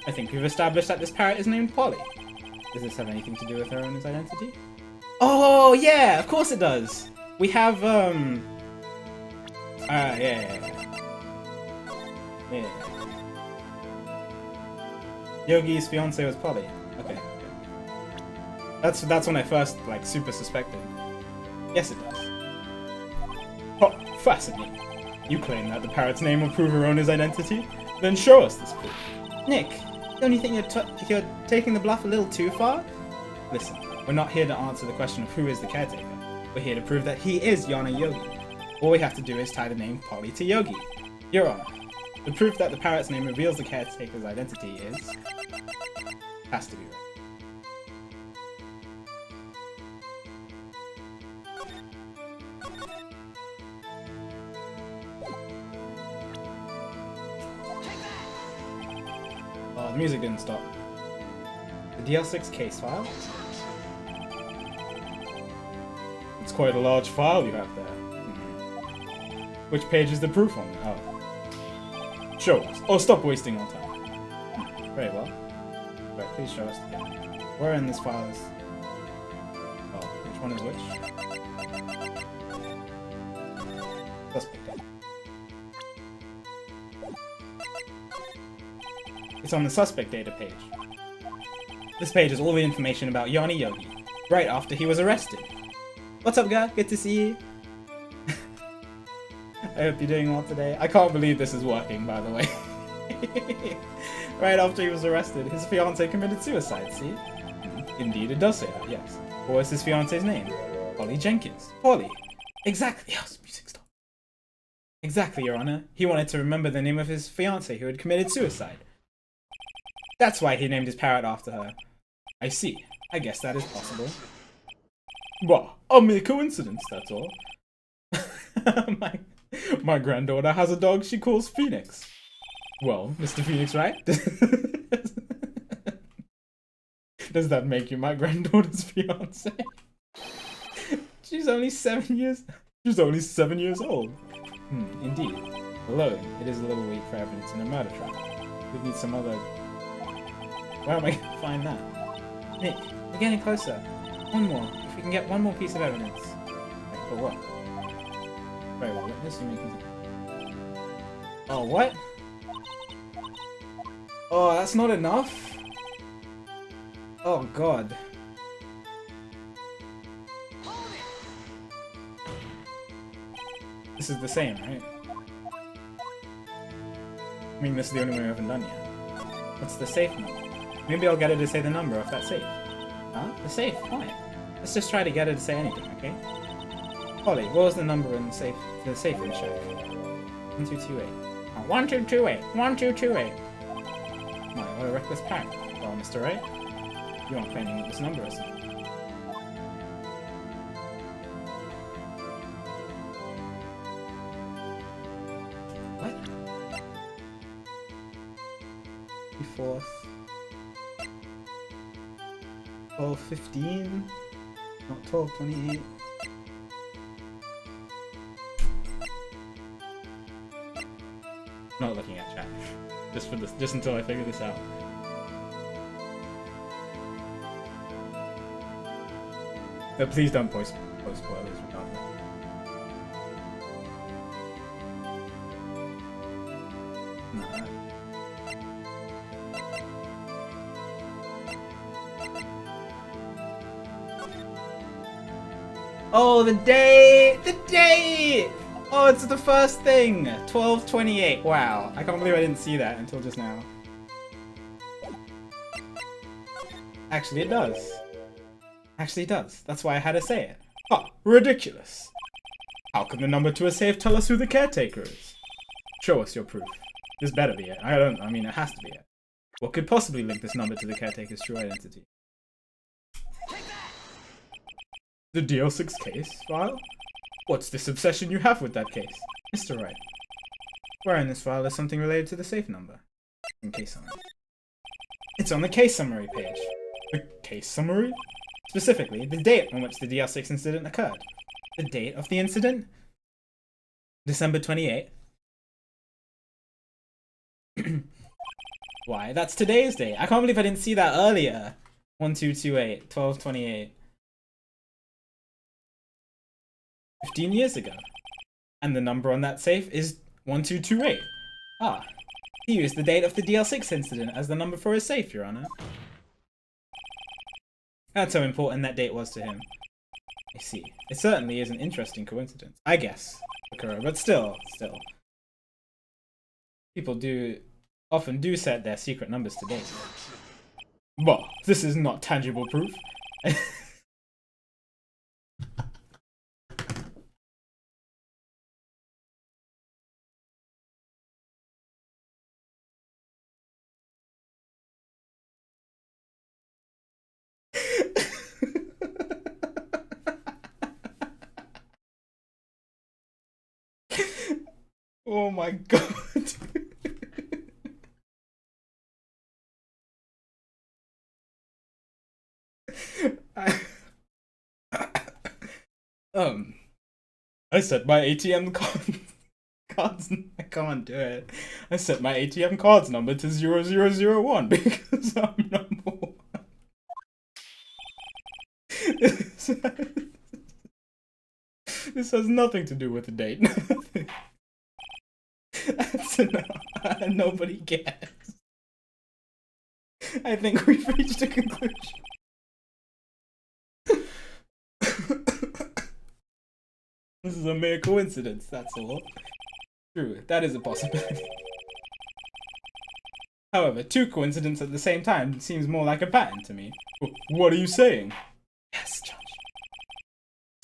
I think we've established that this parrot is named Polly. Does this have anything to do with her owner's identity? Oh, yeah, of course it does. We have, yeah. Yogi's fiance was Polly. Okay. That's when I first, like, super suspected. Yes, it does. Oh, fascinating. You claim that the parrot's name will prove her owner's identity? Then show us this proof. Nick, don't you think you're taking the bluff a little too far? Listen, we're not here to answer the question of who is the caretaker. We're here to prove that he is Yana Yogi. All we have to do is tie the name Polly to Yogi. Your Honor, the proof that the parrot's name reveals the caretaker's identity is... has to be right. Oh, the music didn't stop. The DL6 case file? It's quite a large file you have there. Which page is the proof on? Oh. Show us. Oh, stop wasting our time. Very well. Right, please show us the page. Where in this file is... Oh, which one is which? Suspect data. It's on the suspect data page. This page is all the information about Yana Yogi, right after he was arrested. What's up, guy? Good to see you. I hope you're doing well today. I can't believe this is working, by the way. Right after he was arrested, his fiancée committed suicide, see? Indeed, it does say that, yes. What was his fiancée's name? Polly Jenkins. Polly. Exactly. Yes, music stop. Exactly, Your Honor. He wanted to remember the name of his fiancée who had committed suicide. That's why he named his parrot after her. I see. I guess that is possible. Well, a mere coincidence, that's all. My granddaughter has a dog she calls Phoenix. Well, Mr. Phoenix Wright? Does that make you my granddaughter's fiance? She's only 7 years old. Indeed. Alone, it is a little weak for evidence in a murder trial. We need some other... Where am I going to find that? Nick, we're getting closer. One more. If we can get one more piece of evidence. Wait, for what? Very well, witness, you may continue. Oh, what? Oh, that's not enough? Oh, God. This is the same, right? I mean, this is the only one we haven't done yet. What's the safe number? Maybe I'll get her to say the number of that safe. Huh? The safe? Why? Let's just try to get her to say anything, okay? Polly, what was the number in the safe in the shack? 1228. Oh, 1228. 1228. My, what a reckless pack. Well, Mr. Wright, You aren't claiming what this number is. What? 4th. 12:15. Not 12:28. Not looking at chat. Just until I figure this out. But please don't post spoilers regardless. No. Oh, the date! The date! Oh, it's the first thing! 12:28. Wow. I can't believe I didn't see that until just now. Actually, it does. Actually, it does. That's why I had to say it. Ha! Ridiculous! How can the number to a safe tell us who the caretaker is? Show us your proof. This better be it. I mean, it has to be it. What could possibly link this number to the caretaker's true identity? The DL6 case file? What's this obsession you have with that case? Mr. Wright. Where in this file is something related to the safe number? In case summary. It's on the case summary page. The case summary? Specifically, the date on which the DL6 incident occurred. The date of the incident? December 28. Why, that's today's date. I can't believe I didn't see that earlier. 1228, 1228. 15 years ago. And the number on that safe is 1228. Ah. He used the date of the DL6 incident as the number for his safe, Your Honor. That's how important that date was to him. I see. It certainly is an interesting coincidence. I guess. But still. People often do set their secret numbers to date. Bah, this is not tangible proof. Oh my god. I set my ATM cards. I can't do it. I set my ATM cards number to 0001 because I'm number 1. This has nothing to do with the date. That's enough. Nobody cares. I think we've reached a conclusion. This is a mere coincidence, that's all. True, that is a possibility. However, 2 coincidences at the same time seems more like a pattern to me. What are you saying? Yes, Judge.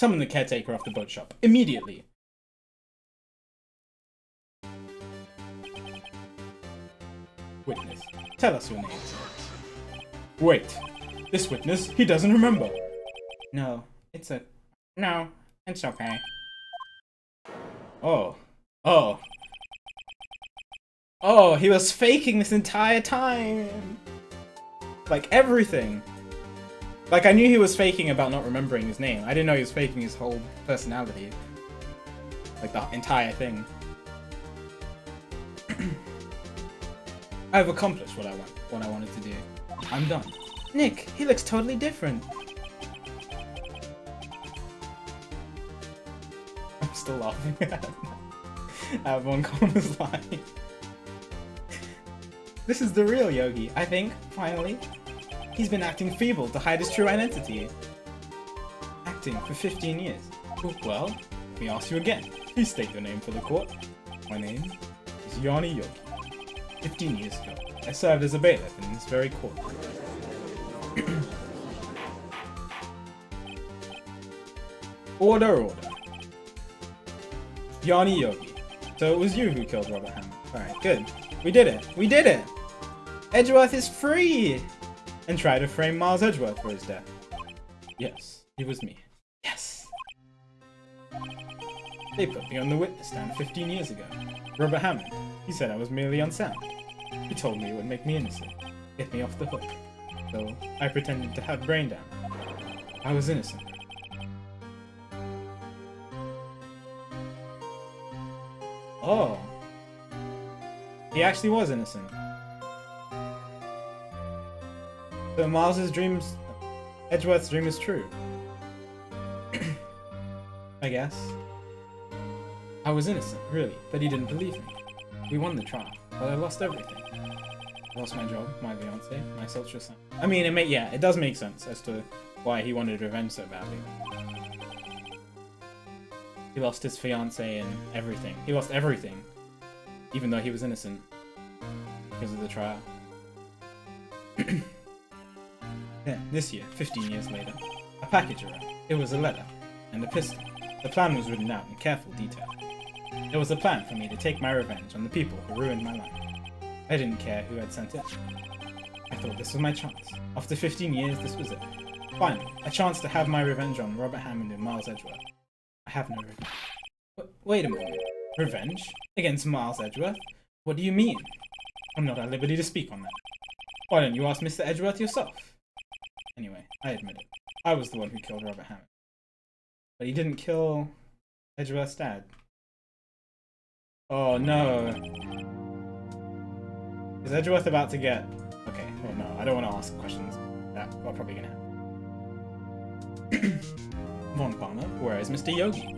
Summon the caretaker of the boat shop, immediately. Witness, tell us your name. Wait, this witness, he doesn't remember. No, it's okay. Oh, he was faking this entire time. Like, everything. Like, I knew he was faking about not remembering his name. I didn't know he was faking his whole personality. Like, the entire thing. I've accomplished what I wanted to do. I'm done. Nick, he looks totally different. I'm still laughing at one Connor's line. This is the real Yogi, I think, finally. He's been acting feeble to hide his true identity. Acting for 15 years. Well, let me ask you again. Please state your name for the court. My name is Yanni Yogi. 15 years ago, I served as a bailiff in this very court. Order. Yanni Yogi. So it was you who killed Robert Hammond. Alright, good. We did it! Edgeworth is free! and try to frame Miles Edgeworth for his death. Yes, it was me. Yes! They put me on the witness stand 15 years ago. Robert Hammond. He said I was merely unsound. He told me it would make me innocent. Get me off the hook. So I pretended to have brain damage. I was innocent. Oh. He actually was innocent. So Miles's dreams... Edgeworth's dream is true. I guess. I was innocent, really, but he didn't believe me. We won the trial, but I lost everything. I lost my job, my fiance, my social sign. I mean, it does make sense as to why he wanted revenge so badly. He lost his fiance and everything. He lost everything, even though he was innocent because of the trial. Then, this year, 15 years later, a package arrived. It was a letter and a pistol. The plan was written out in careful detail. It was a plan for me to take my revenge on the people who ruined my life. I didn't care who had sent it. I thought this was my chance. After 15 years, this was it. Finally, a chance to have my revenge on Robert Hammond and Miles Edgeworth. I have no revenge. Wait a moment. Revenge? Against Miles Edgeworth? What do you mean? I'm not at liberty to speak on that. Why don't you ask Mr. Edgeworth yourself? Anyway, I admit it. I was the one who killed Robert Hammond. But he didn't kill Edgeworth's dad. Oh no. Is Edgeworth about to get... Okay, well no, I don't want to ask questions that are probably gonna happen. Von Palmer, where is Mr. Yogi?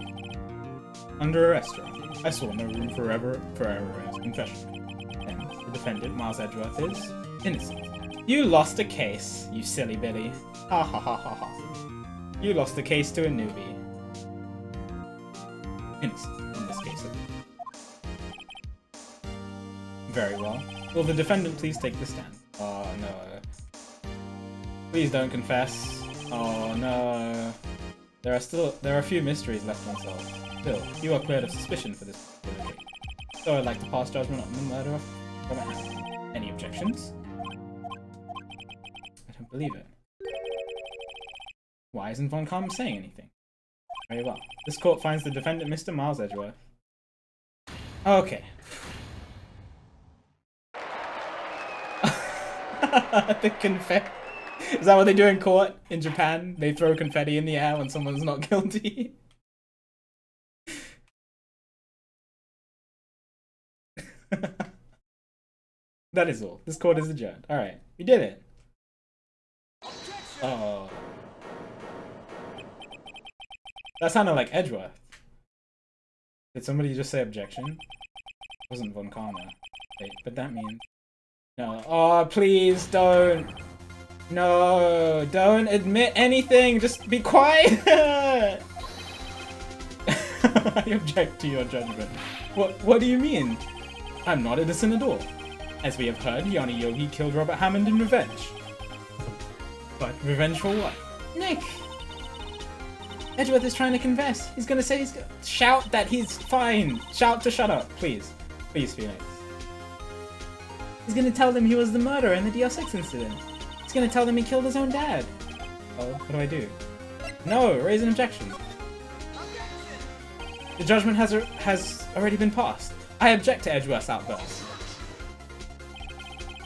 Under a restaurant. I saw no room for error in his confession. And the defendant, Miles Edgeworth, is innocent. You lost a case, you silly Billy. Ha ha ha ha ha. You lost the case to a newbie. Innocent, in this case. Very well. Will the defendant please take the stand? Oh no. Please don't confess. Oh no. There are a few mysteries left unsolved. Still, you are cleared of suspicion for this particular case. So I'd like to pass judgment on the murder of Robert Hammond. Any objections? I don't believe it. Why isn't Von Calm saying anything? Very well. This court finds the defendant Mr. Miles Edgeworth. Okay. The confetti. Is that what they do in court in Japan? They throw confetti in the air when someone's not guilty. That is all. This court is adjourned. Alright, we did it. Oh. That sounded like Edgeworth. Did somebody just say objection? It wasn't Von Karma. Wait, but that means... No. Oh, please don't. No, don't admit anything. Just be quiet. I object to your judgment. What do you mean? I'm not innocent at all. As we have heard, Yanni Yogi killed Robert Hammond in revenge. But revenge for what? Nick! Edgeworth is trying to confess. He's gonna say shout that he's fine. Shout to shut up, please. Please, Phoenix. He's gonna tell them he was the murderer in the DR6 incident. He's gonna tell them he killed his own dad. Oh, what do I do? No, raise an objection. The judgment has already been passed. I object to Edgeworth's outburst.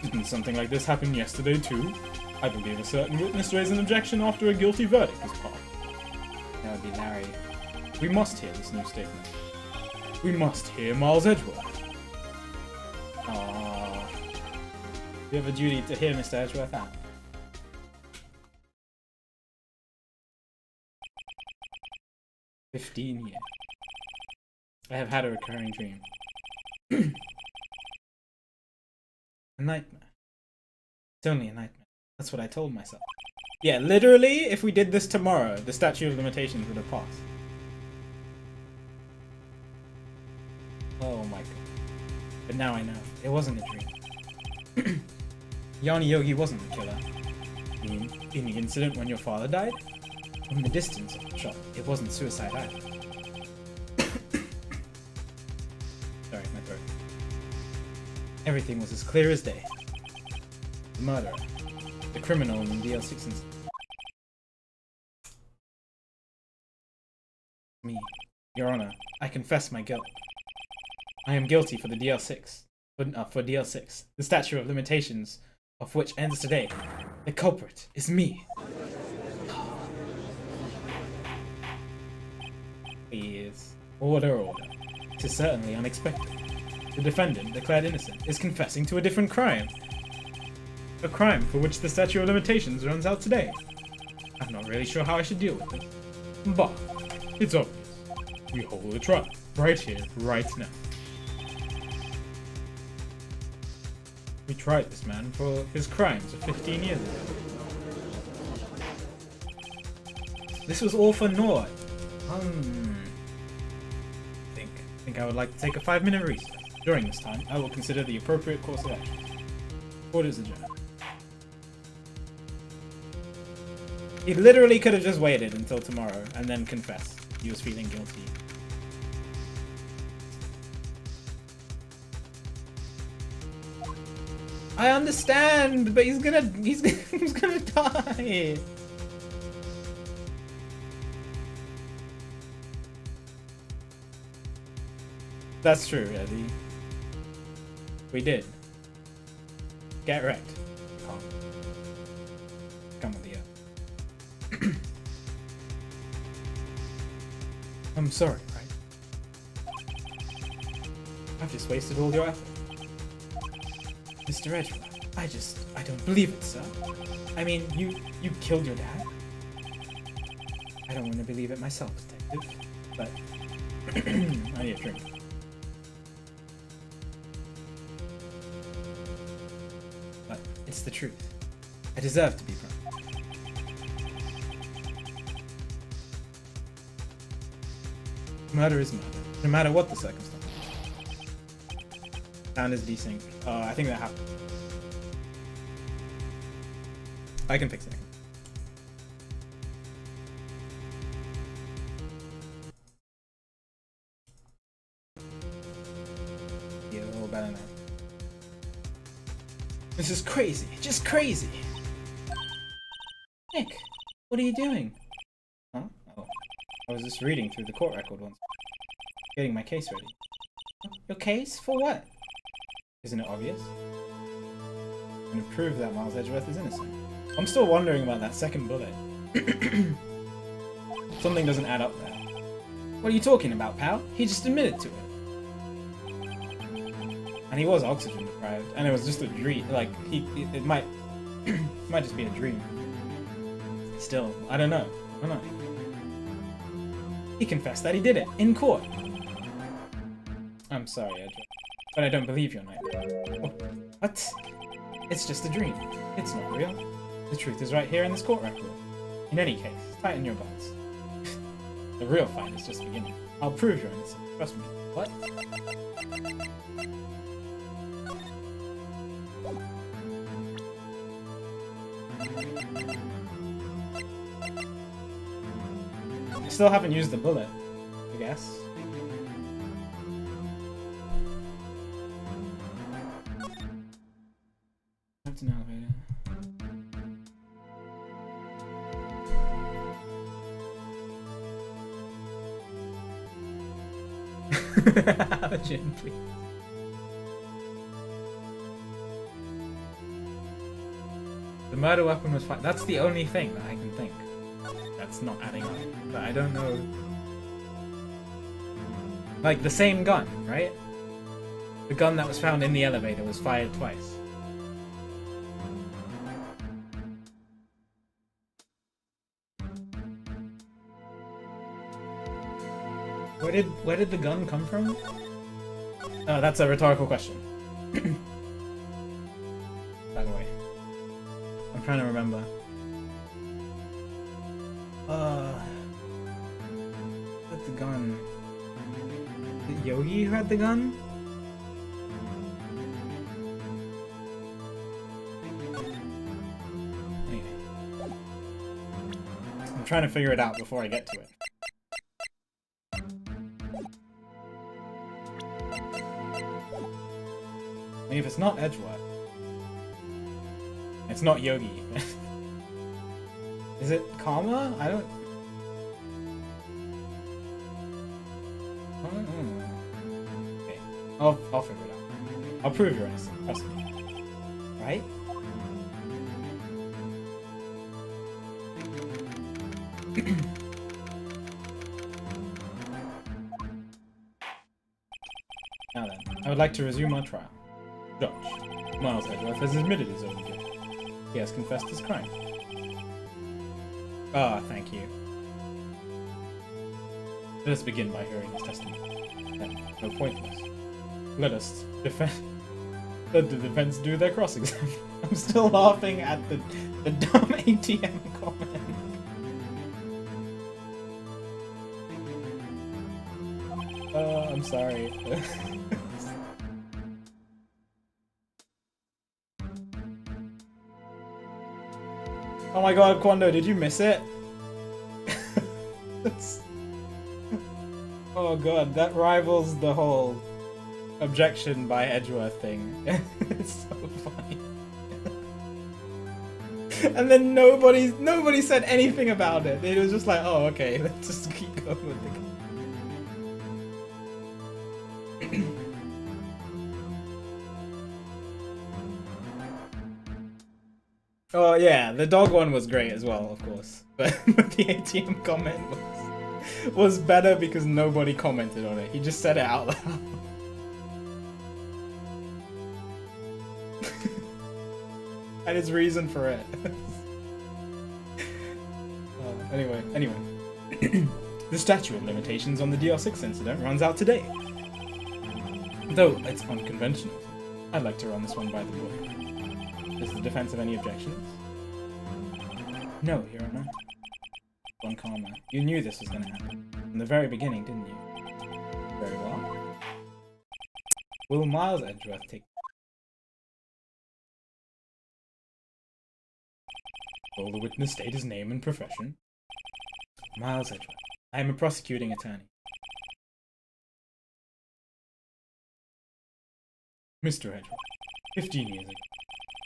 Didn't something like this happen yesterday too? I believe a certain witness raised an objection after a guilty verdict was passed. That would be Larry. We must hear this new statement. We must hear Miles Edgeworth. Aww. We have a duty to hear Mr. Edgeworth out. "15 years. I have had a recurring dream. A nightmare. It's only a nightmare. That's what I told myself." Yeah, literally, if we did this tomorrow, the statute of limitations would have passed. Oh my god. But now I know. It wasn't a dream. Yanni Yogi wasn't the killer. In the incident when your father died? From the distance of the shot, it wasn't suicide either. Sorry, my throat. Everything was as clear as day. The murderer. the criminal in DL6 and me. Your Honor, I confess my guilt. I am guilty for the DL6. For DL6, the statute of limitations of which ends today. The culprit is me. Please. Order, order. It is certainly unexpected. The defendant, declared innocent, is confessing to a different crime. A crime for which the statute of limitations runs out today. I'm not really sure how I should deal with this. But, it's obvious. We hold a trial, right here, right now. We tried this man for his crimes of 15 years ago. This was all for naught. I think I would like to take a 5-minute recess. During this time, I will consider the appropriate course of action. Court is adjourned. He literally could have just waited until tomorrow and then confessed he was feeling guilty. I understand, but he's gonna die. That's true, Eddie. We did. Get wrecked. Come with you. I'm sorry, right? I've just wasted all your effort. Mr. Edgeworth, I don't believe it, sir. I mean, you killed your dad? I don't want to believe it myself, detective, but I need a drink. But it's the truth. I deserve to be proud. Murder is murder, no matter what the circumstance. Sound is desync. I think that happened. I can fix it. Yeah, a little better now. This is crazy. Just crazy. Nick, what are you doing? Huh? Oh, I was just reading through the court record once. Getting my case ready. Your case? For what? Isn't it obvious? I'm gonna prove that Miles Edgeworth is innocent. I'm still wondering about that second bullet. Something doesn't add up there. What are you talking about, pal? He just admitted to it. And he was oxygen deprived, and it was just a dream. Like, it might might just be a dream. Still, I don't know. He confessed that he did it, in court. I'm sorry, Edgeworth, but I don't believe your nightmare. Oh, what? It's just a dream. It's not real. The truth is right here in this court record. In any case, tighten your belts. The real fight is just beginning. I'll prove you're innocent. Trust me. What? I still haven't used the bullet, I guess. Up to an elevator. Allergen, please. The murder weapon was fine. That's the only thing that I can think that's not adding up. But I don't know. Like the same gun, right? The gun that was found in the elevator was fired twice. Where did the gun come from? Oh, that's a rhetorical question. By the way, I'm trying to remember. What's the gun? Is it Yogi who had the gun? Anyway, I'm trying to figure it out before I get to it. If it's not Edgeworth, It's not Yogi. Is it Karma? I don't know. Okay, I'll figure it out. I'll prove you're innocent. Trust me. Right? Now then, I would like to resume our trial. Judge, Miles Edgeworth has admitted his own guilt. He has confessed his crime. Ah, thank you. Let us begin by hearing his testimony. Then, no pointless. Let the defense do their cross-exam. I'm still laughing at the dumb ATM comment. I'm sorry. Oh my god, Quando, did you miss it? Oh god, that rivals the whole objection by Edgeworth thing. It's so funny. And then nobody said anything about it. It was just like, oh okay, let's just keep going with the Oh yeah, the dog one was great as well, of course. But the ATM comment was better because nobody commented on it. He just said it out loud. And his reason for it. Anyway. The statute of limitations on the DR6 incident runs out today. Though it's unconventional, I'd like to run this one by the book. Does the defense have any objections? No, Your Honor. One Karma. You knew this was going to happen. From the very beginning, didn't you? Very well. Will Miles Edgeworth take... Will the witness state his name and profession? Miles Edgeworth. I am a prosecuting attorney. Mr. Edgeworth. 15 years ago,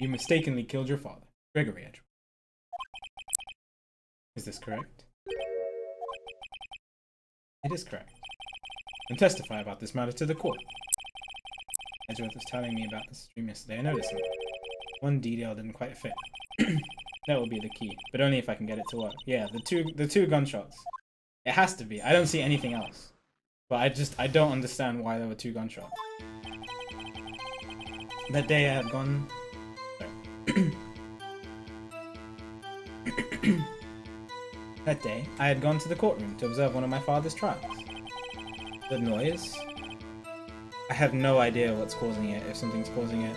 you mistakenly killed your father, Gregory Edgeworth. Is this correct? It is correct. Then testify about this matter to the court. Edgeworth was telling me about this stream yesterday. I noticed it. One detail didn't quite fit. That will be the key, but only if I can get it to work. Yeah, the two gunshots. It has to be. I don't see anything else. But I don't understand why there were 2 gunshots. That day I had gone... That day, I had gone to the courtroom to observe one of my father's trials. The noise? I have no idea what's causing it, if something's causing it.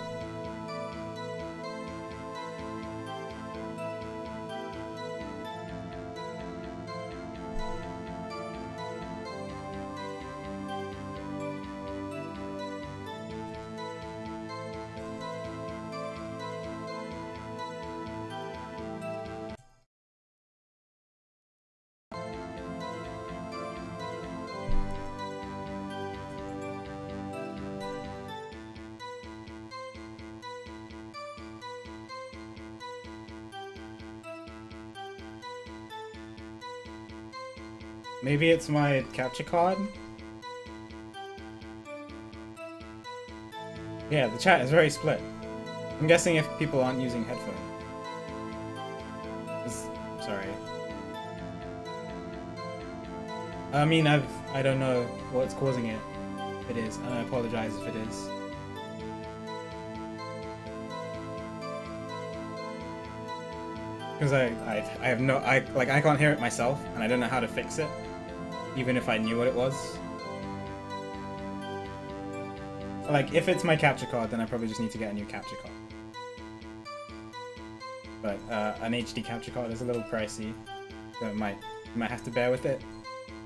Maybe it's my capture card? Yeah, the chat is very split. I'm guessing if people aren't using headphones. Sorry. I mean, I don't know what's causing it. If it is, and I apologize if it is. Because I have no, I can't hear it myself, and I don't know how to fix it, even if I knew what it was. Like, if it's my capture card, then I probably just need to get a new capture card. But an HD capture card is a little pricey, so you might have to bear with it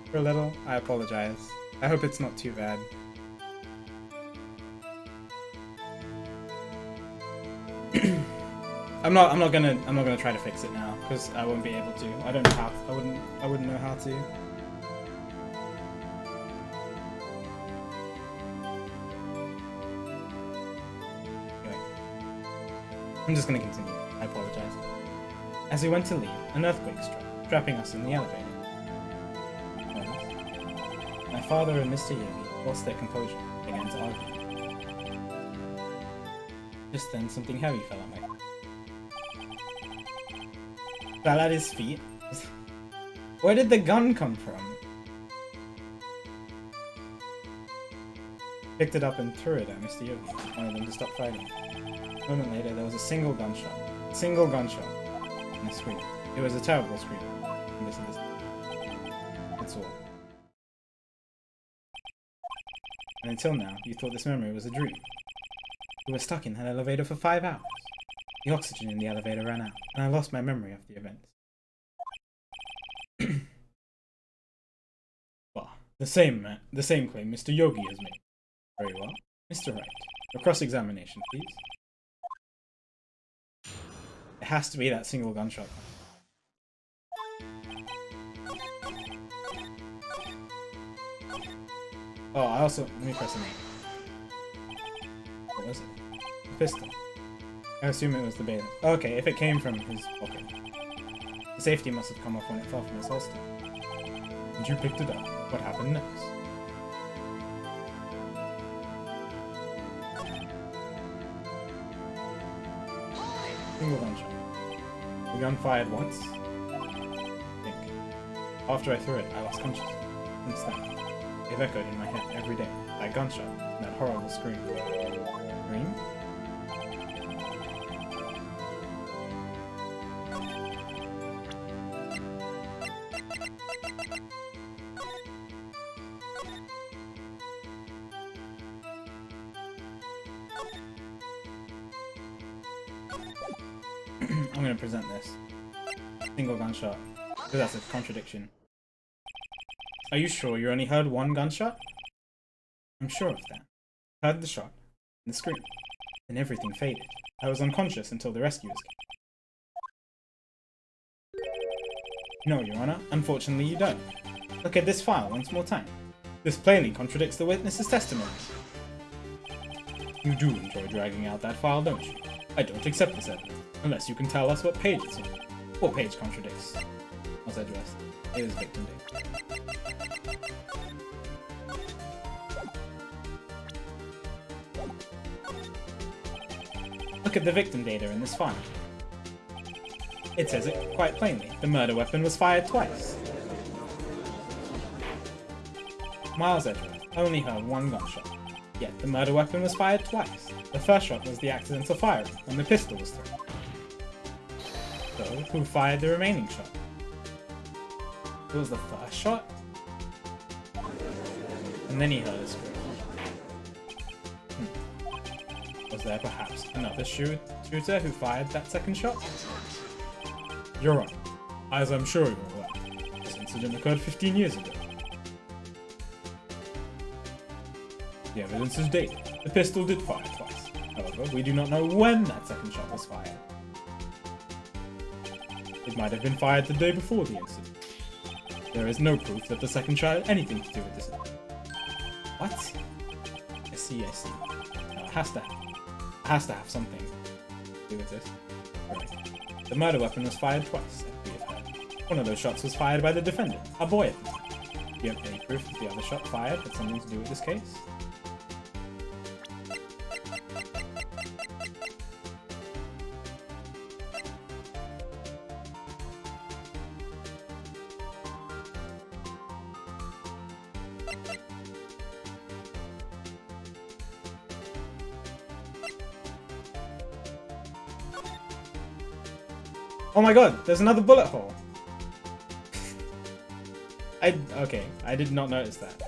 for a little. I apologize. I hope it's not too bad. I'm not gonna try to fix it now because I won't be able to. I don't know how. I wouldn't know how to. Okay. I'm just gonna continue. I apologize. As we went to leave, an earthquake struck, trapping us in the elevator. My father and Mr. Yogi lost their composure and began to argue. Just then, something heavy fell at my feet. Fell at his feet? Where did the gun come from? Picked it up and threw it at Mr. Yogi, wanted them to stop fighting. A moment later, there was a single gunshot. A single gunshot. And a scream. It was a terrible scream. Listen. That's all. And until now, you thought this memory was a dream. We were stuck in that elevator for 5 hours. The oxygen in the elevator ran out, and I lost my memory of the events. Well, the same claim Mr. Yogi has made. Very well. Mr. Wright, a cross-examination, please. It has to be that single gunshot. Oh, I also... let me press a name. What was it? A pistol. I assume it was the beta. Okay, if it came from his pocket. The safety must have come off when it fell from his holster. And you picked it up. What happened next? Single gunshot. The gun fired once. I think. After I threw it, I lost consciousness. Since then, they've echoed in my head every day. That gunshot, and that horrible scream. Scream? I'm gonna present this. Single gunshot. Because that's a contradiction. Are you sure you only heard one gunshot? I'm sure of that. I heard the shot, and the scream. Then everything faded. I was unconscious until the rescuers came. No, Your Honor. Unfortunately, you don't. Look at this file once more time. This plainly contradicts the witness's testimony. You do enjoy dragging out that file, don't you? I don't accept this evidence, unless you can tell us what page it's on. What page contradicts? Was addressed. It is victim data. Look at the victim data in this file. It says it quite plainly. The murder weapon was fired twice. Miles Edgeworth only heard one gunshot. Yet the murder weapon was fired twice. The first shot was the accidental firing, when the pistol was thrown. So, who fired the remaining shot? It was the first shot? And then he heard a scream. Was there perhaps another shooter who fired that second shot? You're right. As I'm sure you're aware, this incident occurred 15 years ago. The evidence is dated. The pistol did fire twice. However, we do not know when that second shot was fired. It might have been fired the day before the incident. There is no proof that the second shot had anything to do with this incident. What? I see. No, it has to have something to do with this. Right. The murder weapon was fired twice, as we have heard. One of those shots was fired by the defendant, a boy at the time. Do you have any proof that the other shot fired had something to do with this case? Oh my god, there's another bullet hole! Okay, I did not notice that.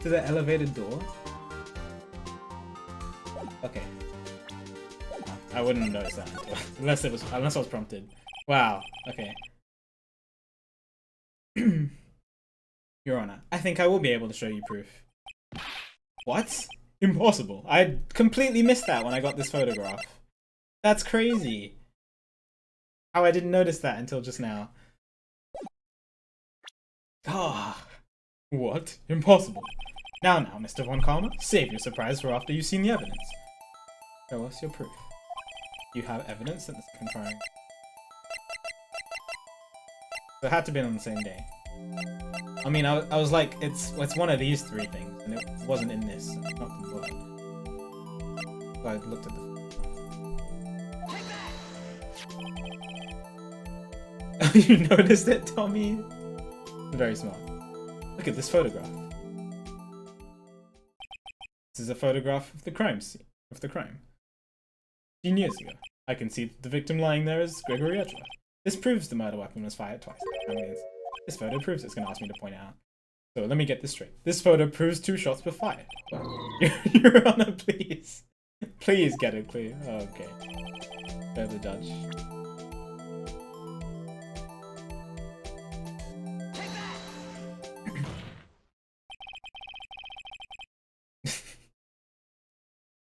To the elevator door? Okay. I wouldn't notice that unless I was prompted. Wow, okay. Your Honor, I think I will be able to show you proof. What? Impossible. I completely missed that when I got this photograph. That's crazy. How I didn't notice that until just now. Ah. What? Impossible. Now, Mr. Von Karma, save your surprise for after you've seen the evidence. Show us your proof. You have evidence that the second crime... So it had to be on the same day. I mean, I was like, it's one of these three things, and it wasn't in this, not the bullet. So I looked at the... You noticed it, Tommy? Very smart. Look at this photograph. This is a photograph of the crime scene. Of the crime. 15 years ago. I can see that the victim lying there is Gregory Edgeworth. This proves the murder weapon was fired twice. I mean, this photo proves it's going to ask me to point it out. So let me get this straight. This photo proves 2 shots were fired. Your Honor, please. Please get it clear. Okay. They're the judge.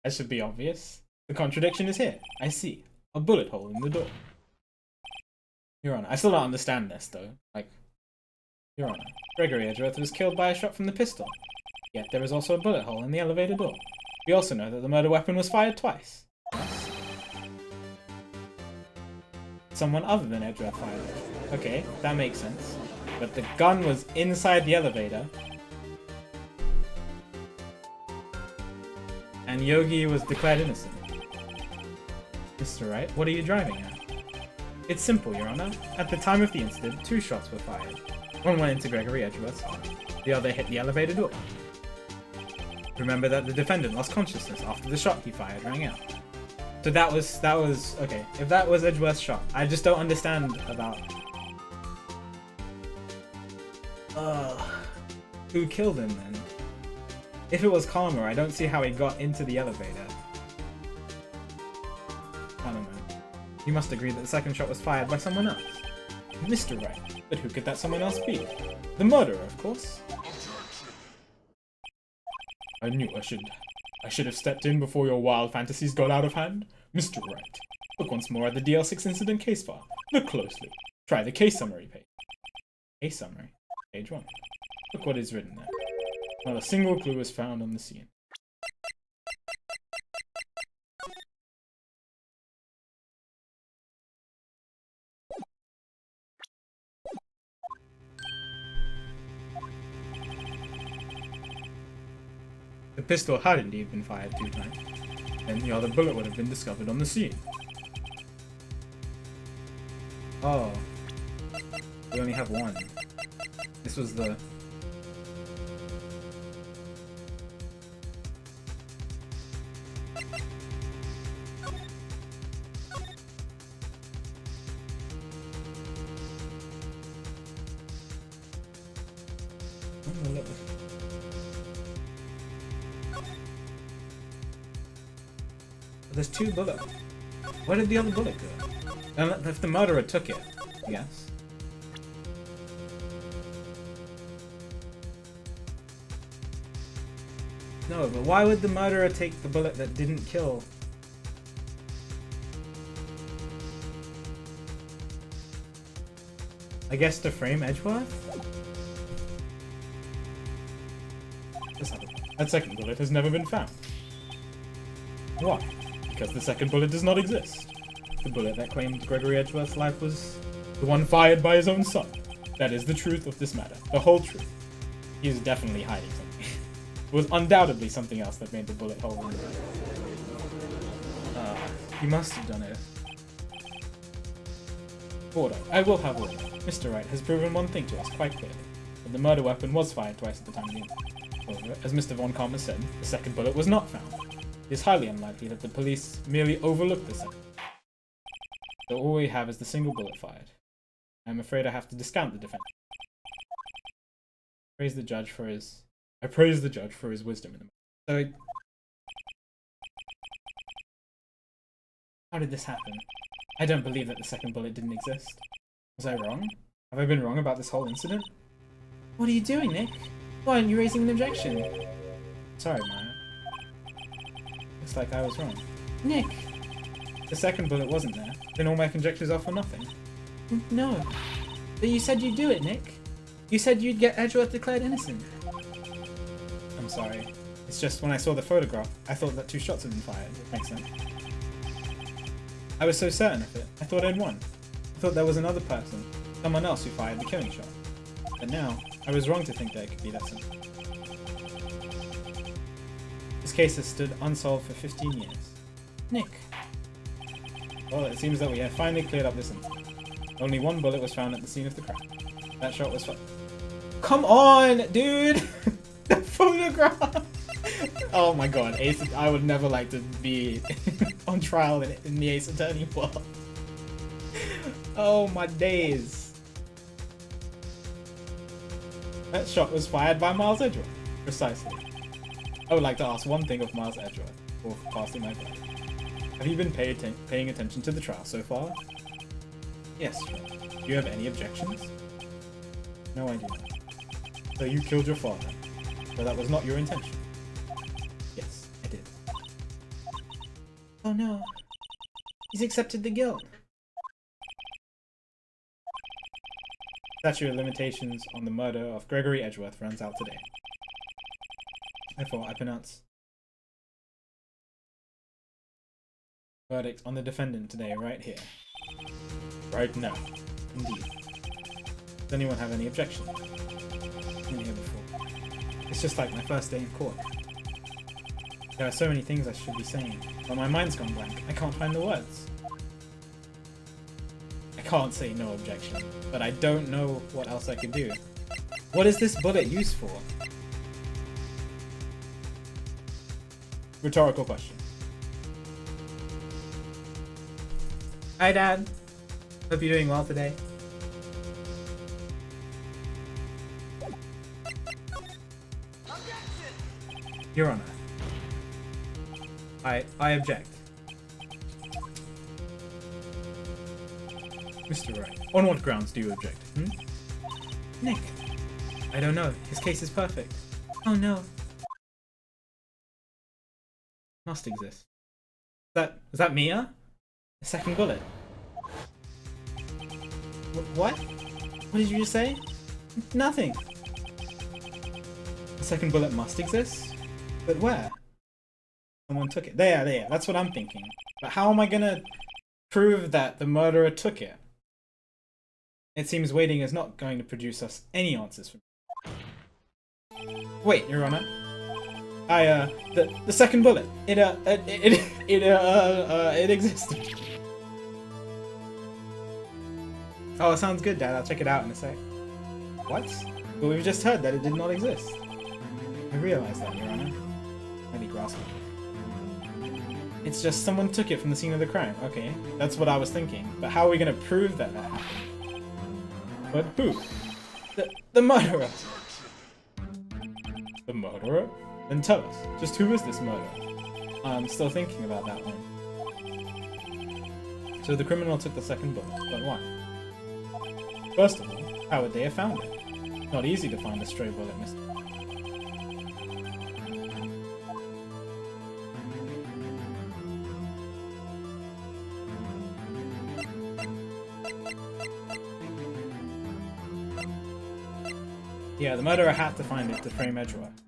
That should be obvious. The contradiction is here. I see. A bullet hole in the door. Your Honor, I still don't understand this, though. Like, Your Honor, Gregory Edgeworth was killed by a shot from the pistol. Yet there is also a bullet hole in the elevator door. We also know that the murder weapon was fired twice. Yes. Someone other than Edgeworth fired it. Okay, that makes sense. But the gun was inside the elevator. And Yogi was declared innocent. Mr. Wright, what are you driving at? It's simple, Your Honor. At the time of the incident, 2 shots were fired. One went into Gregory Edgeworth's heart. The other hit the elevator door. Remember that the defendant lost consciousness after the shot he fired rang out. So that was okay. If that was Edgeworth's shot, I just don't understand about who killed him then. If it was Karma, I don't see how he got into the elevator. I don't know. You must agree that the second shot was fired by someone else. Mr. Wright. But who could that someone else be? The murderer, of course. I knew I should have stepped in before your wild fantasies got out of hand. Mr. Wright. Look once more at the DL6 incident case file. Look closely. Try the case summary page. Case summary. Page 1. Look what is written there. Not a single clue was found on the scene. The pistol had indeed been fired 2 times, and the other bullet would have been discovered on the scene. Oh. We only have 1. This was the... There's 2 bullets. Where did the other bullet go? And if the murderer took it, yes. No, but why would the murderer take the bullet that didn't kill? I guess to frame Edgeworth? That second bullet has never been found. Why? Because the second bullet does not exist. The bullet that claimed Gregory Edgeworth's life was the one fired by his own son. That is the truth of this matter. The whole truth. He is definitely hiding something. It was undoubtedly something else that made the bullet hole in the he must have done it. Order. I will have order. Mr. Wright has proven one thing to us quite clearly. That the murder weapon was fired twice at the time of the incident. However, as Mr. Von Karma said, the second bullet was not found. It is highly unlikely that the police merely overlooked the second. So all we have is the single bullet fired. I'm afraid I have to discount the defense. I praise the judge for his wisdom in the matter. So how did this happen? I don't believe that the second bullet didn't exist. Was I wrong? Have I been wrong about this whole incident? What are you doing, Nick? Why aren't you raising an objection? Sorry, Maya. Looks like I was wrong. Nick! The second bullet wasn't there. Then all my conjectures are for nothing. No. But you said you'd do it, Nick. You said you'd get Edgeworth declared innocent. I'm sorry. It's just when I saw the photograph, I thought that 2 shots had been fired. It makes sense. I was so certain of it. I thought I'd won. I thought there was another person, someone else who fired the killing shot. But now, I was wrong to think that it could be that simple. This case has stood unsolved for 15 years. Nick. Well, it seems that we have finally cleared up this incident. Only 1 bullet was found at the scene of the crime. That shot was Come on, dude! The photograph! Oh my god, I would never like to be on trial in the Ace Attorney world. Oh my days. That shot was fired by Miles Edgeworth. Precisely. I would like to ask one thing of Miles Edgeworth before passing my vote. Have you been paying attention to the trial so far? Yes. Do you have any objections? No, I do not. So you killed your father, but that was not your intention. Yes, I did. Oh no. He's accepted the guilt. Statute of limitations on the murder of Gregory Edgeworth runs out today. Therefore, I pronounce verdict on the defendant today, right here. Right now. Indeed. Does anyone have any objections? Been here before. It's just like my first day in court. There are so many things I should be saying, but my mind's gone blank. I can't find the words. I can't say no objection, but I don't know what else I could do. What is this bullet used for? Rhetorical question. Hi, Dad. Hope you're doing well today. Your Honor. I object. Mr. Wright, on what grounds do you object? Nick. I don't know. His case is perfect. Oh no. Must exist. Is that Mia? A second bullet. What? What did you just say? Nothing. A second bullet must exist? But where? Someone took it. There. That's what I'm thinking. But how am I gonna prove that the murderer took it? It seems waiting is not going to produce us any answers from. Wait, Your Honor. The second bullet. It existed. Oh, it sounds good, Dad. I'll check it out in a sec. What? But we've just heard that it did not exist. I realize that, Your Honor. Really grasping. It's just someone took it from the scene of the crime. Okay, that's what I was thinking. But how are we gonna prove that that happened? But who? The murderer. The murderer? Then tell us, just who is this murderer? I'm still thinking about that one. So the criminal took the second bullet, but why? First of all, how would they have found it? Not easy to find a stray bullet, mister. Yeah, the murderer had to find it to frame Edgeworth.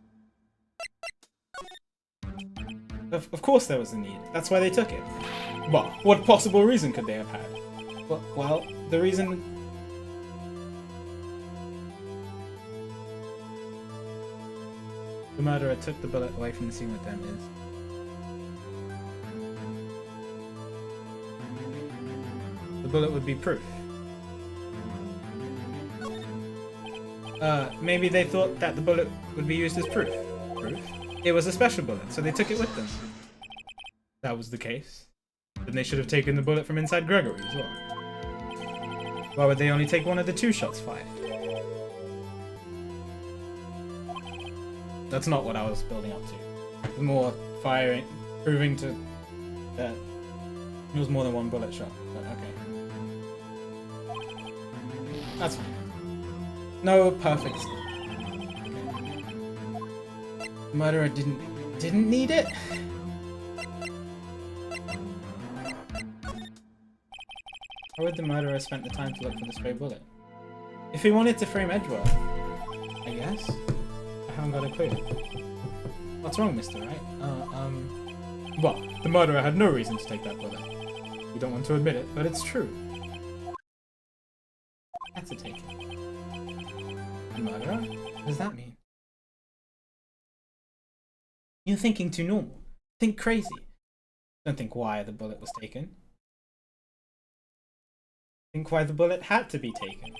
Of course there was a need. That's why they took it. Well, what possible reason could they have had? Well, the reason... the murderer took the bullet away from the scene with them is... the bullet would be proof. Maybe they thought that the bullet would be used as proof. Proof? It was a special bullet, so they took it with them. That was the case. Then they should have taken the bullet from inside Gregory as well. Why would they only take one of the 2 shots fired? That's not what I was building up to. It was more firing, proving to that it was more than 1 bullet shot. But okay. That's fine. No perfect score. The murderer didn't need it? How would the murderer spent the time to look for the stray bullet? If he wanted to frame Edgeworth, I guess. I haven't got a clue. What's wrong, Mr. Wright? Well, the murderer had no reason to take that bullet. You don't want to admit it, but it's true. Had to take it. The murderer? What does that mean? You're thinking too normal. Think crazy. Don't think why the bullet was taken. Think why the bullet had to be taken.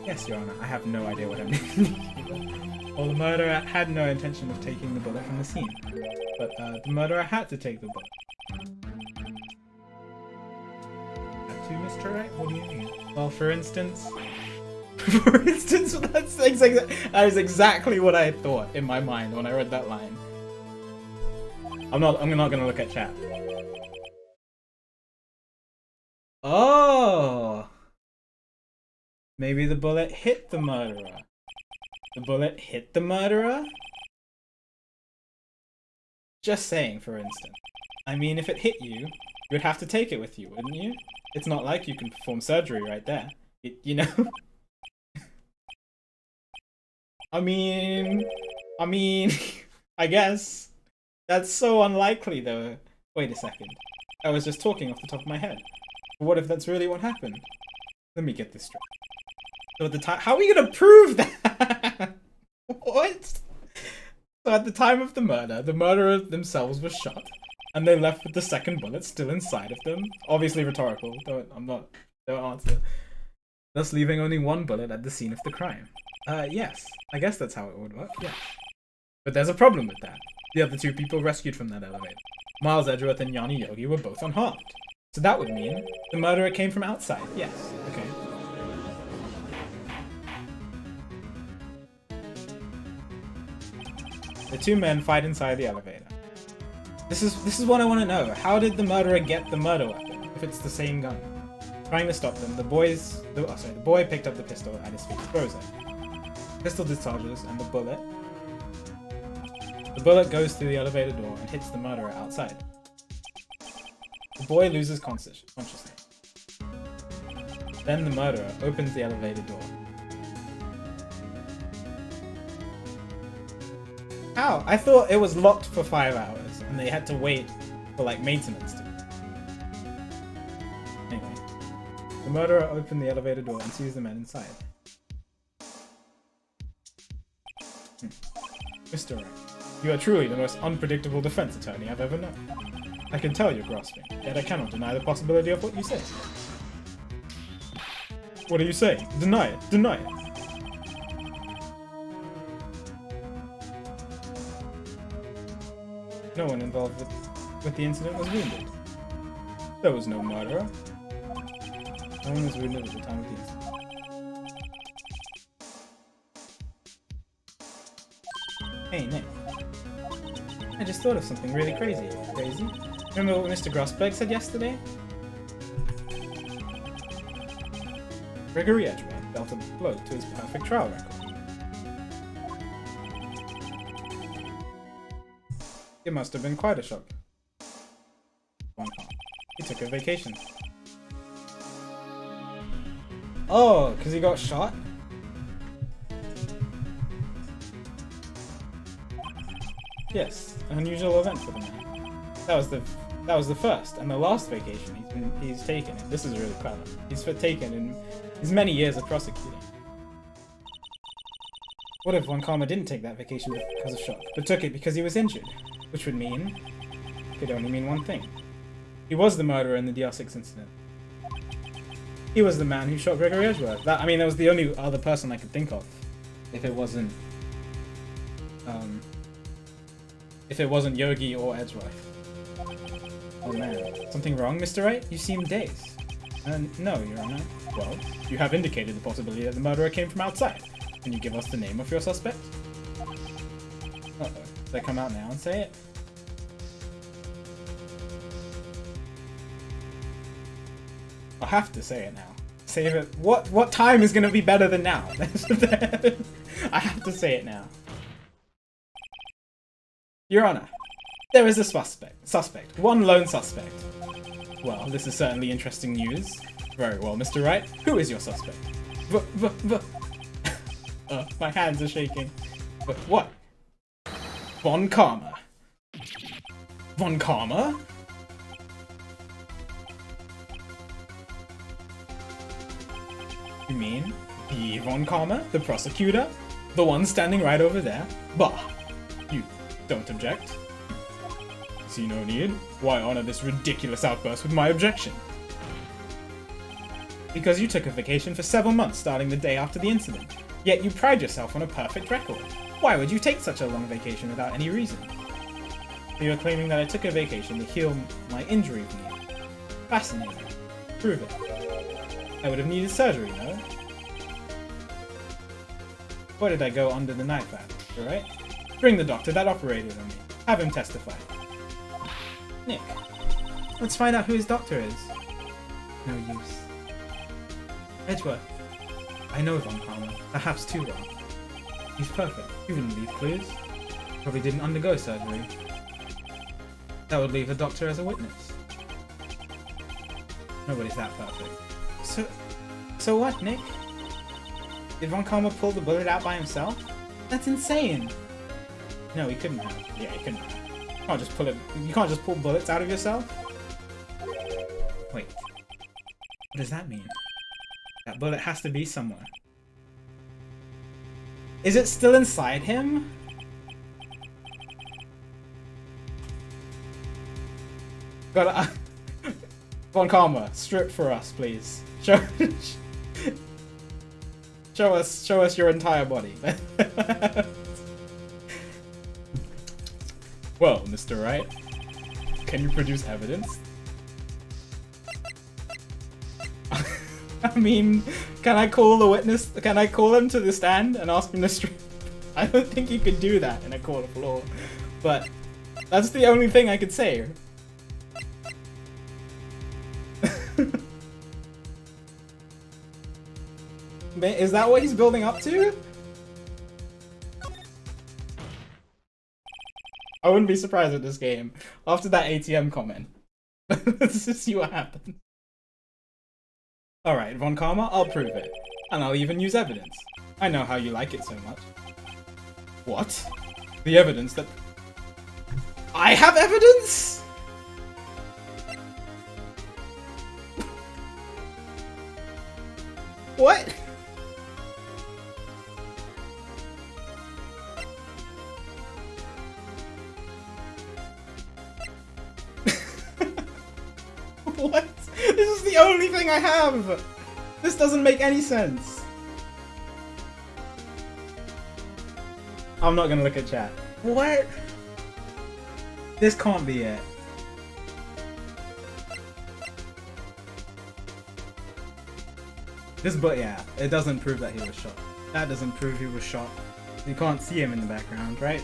Yes, Your Honor, I have no idea what I'm doing. Well, the murderer had no intention of taking the bullet from the scene, but the murderer had to take the bullet. Have to, Mr. Wright? What do you mean? Well, for instance... that is exactly what I thought in my mind when I read that line. I'm not gonna look at chat. Oh! Maybe the bullet hit the murderer. The bullet hit the murderer? Just saying, for instance. I mean, if it hit you, you would have to take it with you, wouldn't you? It's not like you can perform surgery right there. You know? I mean, I guess. That's so unlikely, though. Wait a second. I was just talking off the top of my head. But what if that's really what happened? Let me get this straight. So at the time, how are we gonna prove that? What? So at the time of the murder, the murderers themselves were shot, and they left with the second bullet still inside of them. Obviously rhetorical. Don't answer. Thus leaving only one bullet at the scene of the crime. Yes. I guess that's how it would work, yeah. But there's a problem with that. The other two people rescued from that elevator, Miles Edgeworth and Yanni Yogi, were both unharmed. So that would mean the murderer came from outside. Yes. Okay. The two men fight inside the elevator. This is what I want to know. How did the murderer get the murder weapon if it's the same gun? Trying to stop them, the boy picked up the pistol at his feet, throws it. Pistol discharges, and the bullet goes through the elevator door and hits the murderer outside. The boy loses consciousness. Then the murderer opens the elevator door. How? I thought it was locked for 5 hours, and they had to wait for, like, maintenance to... Anyway. The murderer opened the elevator door and sees the men inside. Mr. Wright, you are truly the most unpredictable defense attorney I've ever known. I can tell you're grasping, yet I cannot deny the possibility of what you say. What are you saying? Deny it! Deny it! No one involved with the incident was wounded. There was no murderer. No one was wounded at the time of the incident. Hey, Nick. I just thought of something really crazy. Crazy? Remember what Mr. Grossberg said yesterday? Gregory Edgeworth dealt a blow to his perfect trial record. It must have been quite a shock. He took a vacation. Oh, because he got shot? Yes, an unusual event for the man. That was the first and the last vacation he's taken. And this is really clever. He's taken in his many years of prosecuting. What if Von Karma didn't take that vacation because of shock, but took it because he was injured? Which would mean... could only mean one thing. He was the murderer in the DR6 incident. He was the man who shot Gregory Edgeworth. That was the only other person I could think of. If it wasn't Yogi or Edgeworth. Oh man. Something wrong, Mr. Wright? You seem dazed. No, Your Honor. Well, you have indicated the possibility that the murderer came from outside. Can you give us the name of your suspect? Uh-oh. Should I come out now and say it? I'll have to say it now. Save it. What time is gonna be better than now? I have to say it now. Your Honor, there is a suspect. One lone suspect. Well, this is certainly interesting news. Very well, Mr. Wright. Who is your suspect? My hands are shaking. But what? Von Karma. Von Karma? You mean the Von Karma, the prosecutor? The one standing right over there? Bah! You don't object? See no need? Why honor this ridiculous outburst with my objection? Because you took a vacation for several months starting the day after the incident, yet you pride yourself on a perfect record. Why would you take such a long vacation without any reason? You are claiming that I took a vacation to heal my injury from you. Fascinating. Prove it. I would have needed surgery, no? Why did I go under the knife at? Alright? Bring the doctor that operated on me. Have him testify. Nick, let's find out who his doctor is. No use. Edgeworth, I know Von Karma, perhaps too well. He's perfect. He wouldn't leave clues. Probably didn't undergo surgery. That would leave the doctor as a witness. Nobody's that perfect. So what, Nick? Did Von Karma pull the bullet out by himself? That's insane! No, he couldn't have. Yeah, he couldn't have. You can't just pull it. You can't just pull bullets out of yourself? Wait. What does that mean? That bullet has to be somewhere. Is it still inside him? Gotta... Von Karma, strip for us, please. Show us your entire body. Well, Mr. Wright, can you produce evidence? I mean, can I call the witness? Can I call him to the stand and ask him to strip? I don't think you could do that in a court of law, but that's the only thing I could say. Is that what he's building up to? I wouldn't be surprised at this game. After that ATM comment. Let's just see what happens. Alright, Von Karma, I'll prove it. And I'll even use evidence. I know how you like it so much. What? The evidence that... I have evidence?! What? What? This is the only thing I have! This doesn't make any sense. I'm not gonna look at chat. What? This can't be it. But yeah, it doesn't prove that he was shot. That doesn't prove he was shot. You can't see him in the background, right?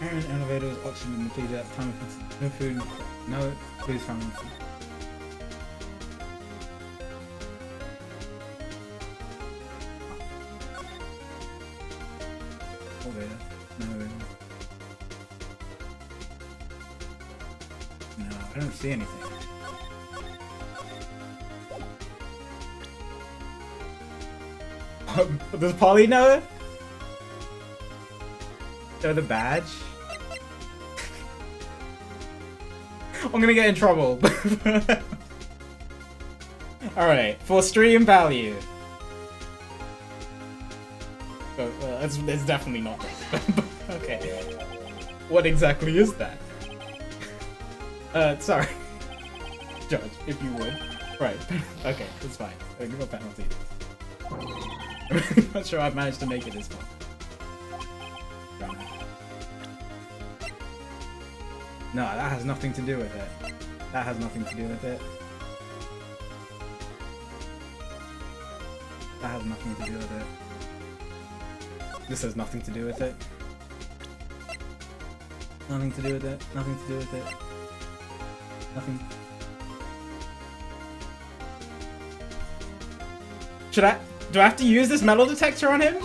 Iron elevator was auctioned in the pleasure at the time of no food, no food found in food. Elevator. No elevator. No, I don't see anything. Does Polly know it? Show the badge? I'm gonna get in trouble. Alright, for stream value. It's definitely not that. Okay. What exactly is that? Sorry. Judge, if you would. Right. Okay, that's fine. I'll give a penalty. I'm not sure I've managed to make it this far. No, that has nothing to do with it. That has nothing to do with it. That has nothing to do with it. This has nothing to do with it. Nothing to do with it. Nothing to do with it. Nothing. Should I? Do I have to use this metal detector on him?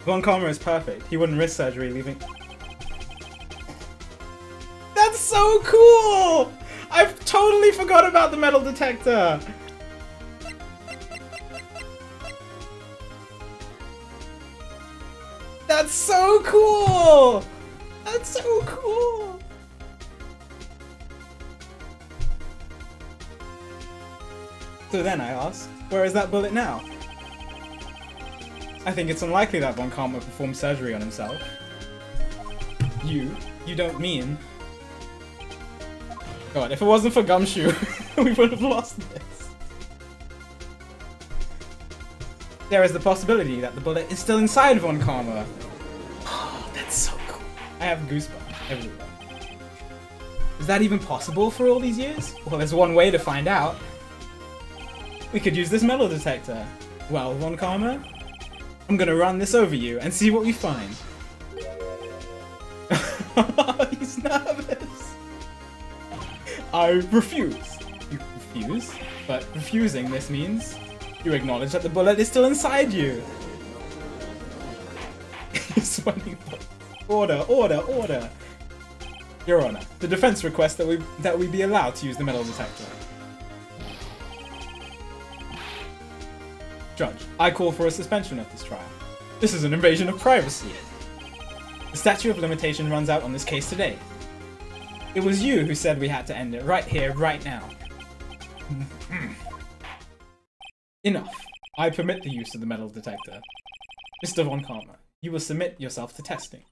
Von Karma is perfect. He wouldn't risk surgery leaving... That's so cool! I've totally forgot about the metal detector! That's so cool! That's so cool! So then I ask, where is that bullet now? I think it's unlikely that Von Karma performed surgery on himself. You don't mean... God, if it wasn't for Gumshoe, we would have lost this. There is the possibility that the bullet is still inside Von Karma. Oh, that's so cool. I have goosebumps everywhere. Is that even possible for all these years? Well, there's one way to find out. We could use this metal detector. Well, Von Karma, I'm gonna run this over you and see what we find. He's nervous. I refuse. You refuse? But refusing this means you acknowledge that the bullet is still inside you. He's sweating. Order, order, order. Your Honor, the defense requests that we be allowed to use the metal detector. Judge, I call for a suspension of this trial. This is an invasion of privacy. The statute of limitation runs out on this case today. It was you who said we had to end it right here, right now. Enough. I permit the use of the metal detector. Mr. Von Karma, you will submit yourself to testing.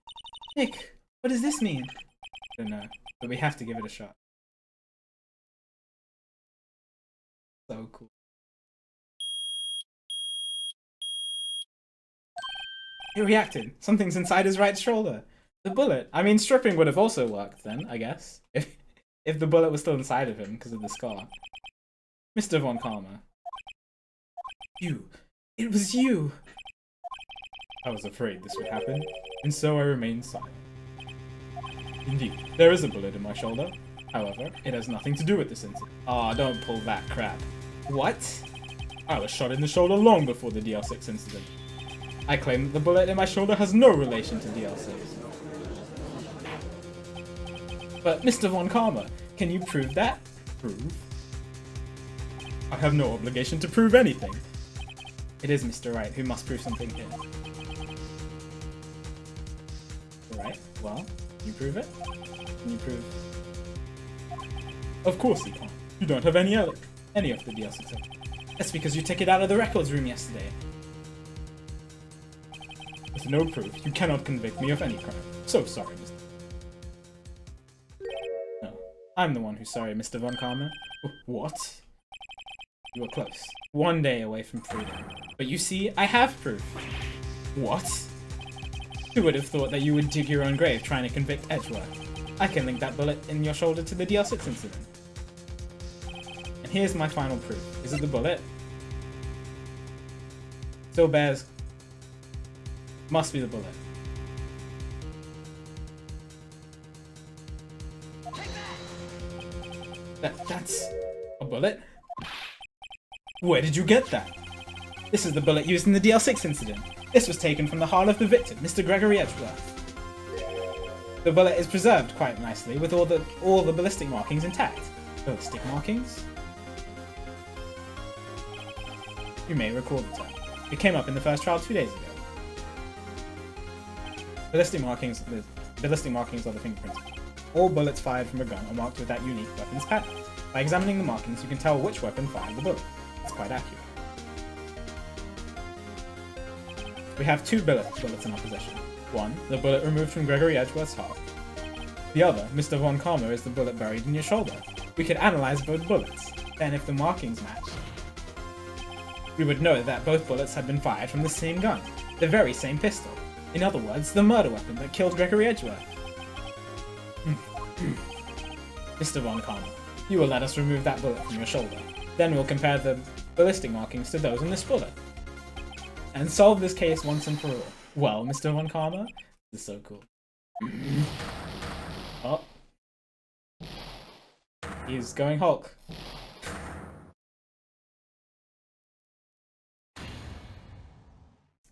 Nick, what does this mean? I don't know, but we have to give it a shot. So cool. He reacted. Something's inside his right shoulder. The bullet. I mean, stripping would have also worked then, I guess. If the bullet was still inside of him because of the scar. Mr. Von Karma. You. It was you. I was afraid this would happen, and so I remained silent. Indeed, there is a bullet in my shoulder. However, it has nothing to do with this incident. Ah, don't pull that crap. What? I was shot in the shoulder long before the DL6 incident. I claim that the bullet in my shoulder has no relation to DL6. But Mr. Von Karma, can you prove that? Prove? I have no obligation to prove anything. It is Mr. Wright who must prove something here. Alright, well, can you prove it? Can you prove... Of course you can't. You don't have any of the DL6. That's because you took it out of the records room yesterday. With no proof, you cannot convict me of any crime. So sorry, Mr. No, I'm the one who's sorry, Mr. Von Karma. What? You were close. 1 day away from freedom. But you see, I have proof. What? Who would have thought that you would dig your own grave trying to convict Edgeworth? I can link that bullet in your shoulder to the DL6 incident. And here's my final proof. Is it the bullet? Still bears... Must be the bullet. That's a bullet? Where did you get that? This is the bullet used in the DL6 incident. This was taken from the heart of the victim, Mr. Gregory Edgeworth. The bullet is preserved quite nicely with all the ballistic markings intact. Ballistic markings? You may recall the term. It came up in the first trial 2 days ago. Ballistic markings are the fingerprints. All bullets fired from a gun are marked with that unique weapon's pattern. By examining the markings, you can tell which weapon fired the bullet. It's quite accurate. We have 2 bullets in our possession. One, the bullet removed from Gregory Edgeworth's heart. The other, Mr. Von Karma, is the bullet buried in your shoulder. We could analyze both bullets. Then if the markings match, we would know that both bullets had been fired from the same gun, the very same pistol. In other words, the murder weapon that killed Gregory Edgeworth. Mr. Von Karma, you will let us remove that bullet from your shoulder. Then we'll compare the ballistic markings to those in this bullet. And solve this case once and for all. Well, Mr. Von Karma, this is so cool. Oh. He's going Hulk.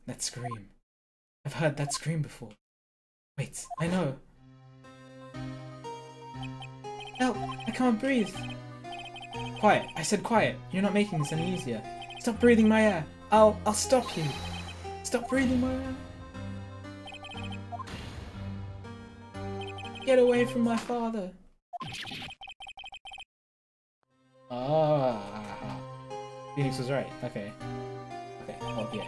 That scream. I've heard that scream before. Wait, I know. Help! I can't breathe. Quiet. I said quiet. You're not making this any easier. Stop breathing my air. I'll stop you. Stop breathing my air. Get away from my father. Ah. Phoenix was right. Okay. Okay. Oh, yeah.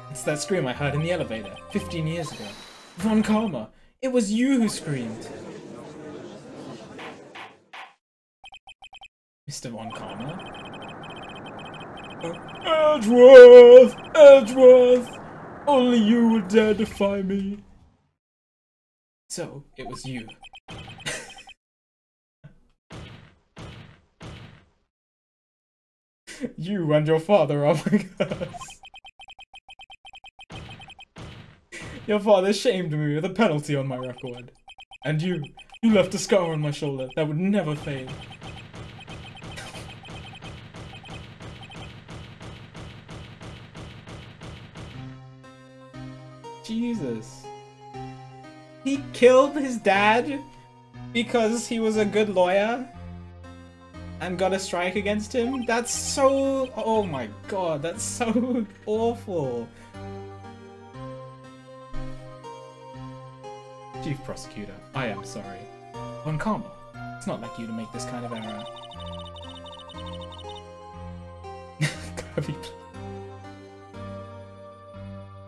It's that scream I heard in the elevator 15 years ago. Von Karma. It was you who screamed. Mr. Von Karma? Edgeworth! Edgeworth! Only you would dare defy me. So, it was you. You and your father are my curse. Your father shamed me with a penalty on my record. And you left a scar on my shoulder that would never fade. Jesus. He killed his dad because he was a good lawyer and got a strike against him? That's so... Oh my god, that's so awful. Chief Prosecutor, I am sorry. Von Karma, it's not like you to make this kind of error. Kirby,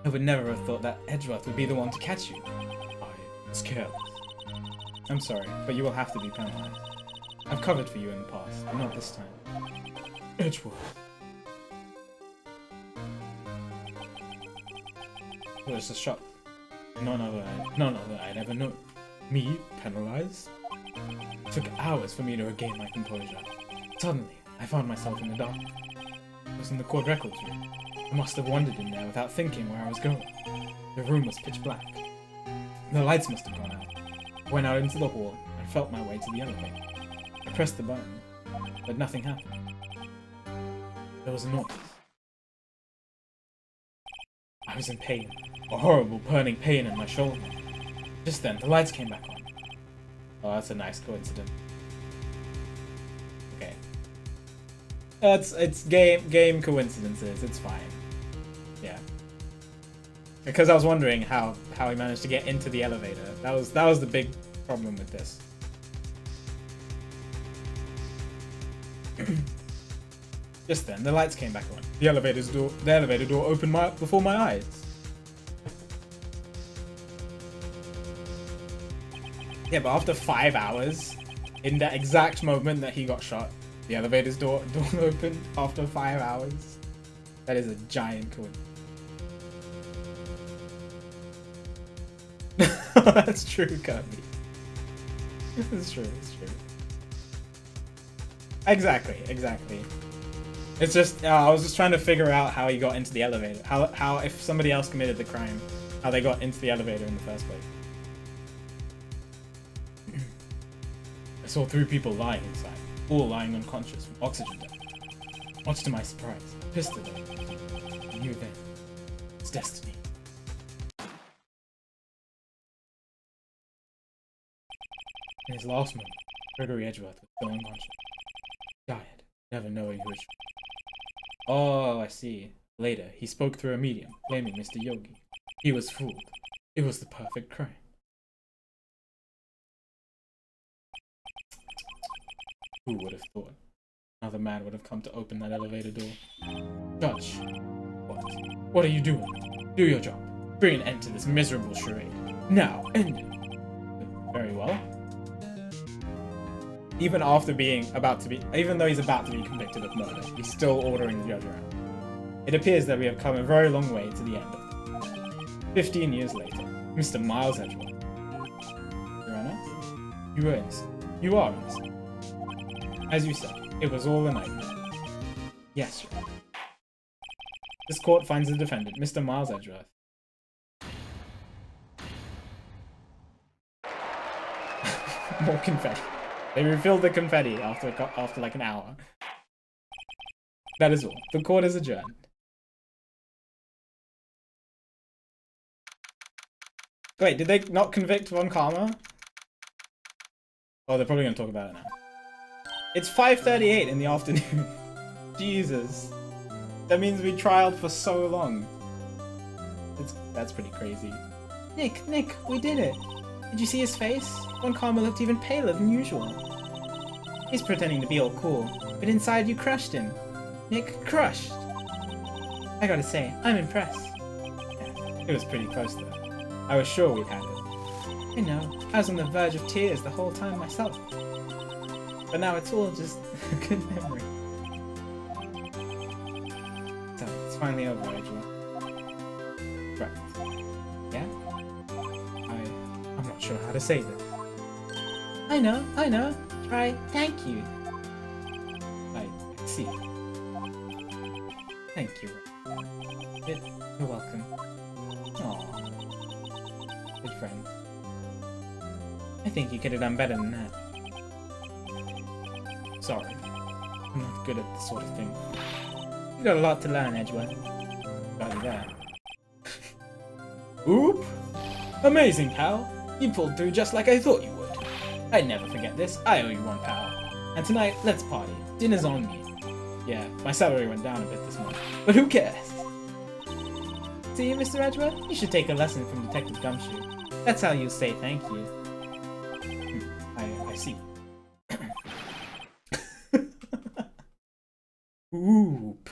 I would never have thought that Edgeworth would be the one to catch you. I was careless. I'm sorry, but you will have to be penalized. I've covered for you in the past, but not this time. Edgeworth. Well, it's a shock. None other I'd ever known. Me, penalized? It took hours for me to regain my composure. Suddenly, I found myself in the dark. I was in the court records room. I must have wandered in there without thinking where I was going. The room was pitch black. The lights must have gone out. I went out into the hall and felt my way to the elevator. I pressed the button, but nothing happened. There was a noise. I was in pain. A horrible burning pain in my shoulder. Just then, the lights came back on. Oh, that's a nice coincidence. Okay. It's game coincidences, it's fine. Yeah. Because I was wondering how he managed to get into the elevator. That was the big problem with this. Just then, the lights came back on. The elevator door opened before my eyes. Yeah, but after 5 hours, in that exact moment that he got shot, the elevator's door opened after 5 hours. That is a giant coincidence. That's true, Kirby. It's true, it's true. Exactly. It's just, I was just trying to figure out how he got into the elevator. How if somebody else committed the crime, how they got into the elevator in the first place. I saw 3 people lying inside, all lying unconscious from oxygen damage. Much to my surprise, I pissed at them. I knew then, it's destiny. In his last moment, Gregory Edgeworth was still unconscious. Died, never knowing who it should be. Oh, I see. Later, he spoke through a medium, blaming Mr. Yogi. He was fooled. It was the perfect crime. Who would have thought? Another man would have come to open that elevator door. Judge. What? What are you doing? Do your job. Bring an end to this miserable charade. Now, end it. Very well. Even though he's about to be convicted of murder, he's still ordering the judge around. It appears that we have come a very long way to the end of it. 15 years later, Mr. Miles Edgeworth. Your Honor, you are innocent. You are innocent. As you said, it was all a nightmare. Yes, Your Honor. This court finds the defendant, Mr. Miles Edgeworth. More confession. They refilled the confetti after like an hour. That is all. The court is adjourned. Wait, did they not convict Von Karma? Oh, they're probably gonna talk about it now. It's 5:38 in the afternoon. Jesus. That means we trialed for so long. That's pretty crazy. Nick, we did it. Did you see his face? Von Karma looked even paler than usual. He's pretending to be all cool, but inside you crushed him. Nick, crushed. I gotta say, I'm impressed. Yeah, it was pretty close though. I was sure we'd had it. I know, I was on the verge of tears the whole time myself. But now it's all just a good memory. So, it's finally over, Edgeworth. Right. Yeah? I'm not sure how to say this. I know. Try thank you. I see. Thank you. You're welcome. Aww. Good friend. I think you could have done better than that. Sorry. I'm not good at this sort of thing. You got a lot to learn, Edgeworth. Got you that. Oop! Amazing, pal! You pulled through just like I thought you would. I'd never forget this. I owe you one, pal. And tonight, let's party. Dinner's on me. Yeah, my salary went down a bit this month. But who cares? See, Mr. Edgeworth? You should take a lesson from Detective Gumshoe. That's how you say thank you. I see. Oop.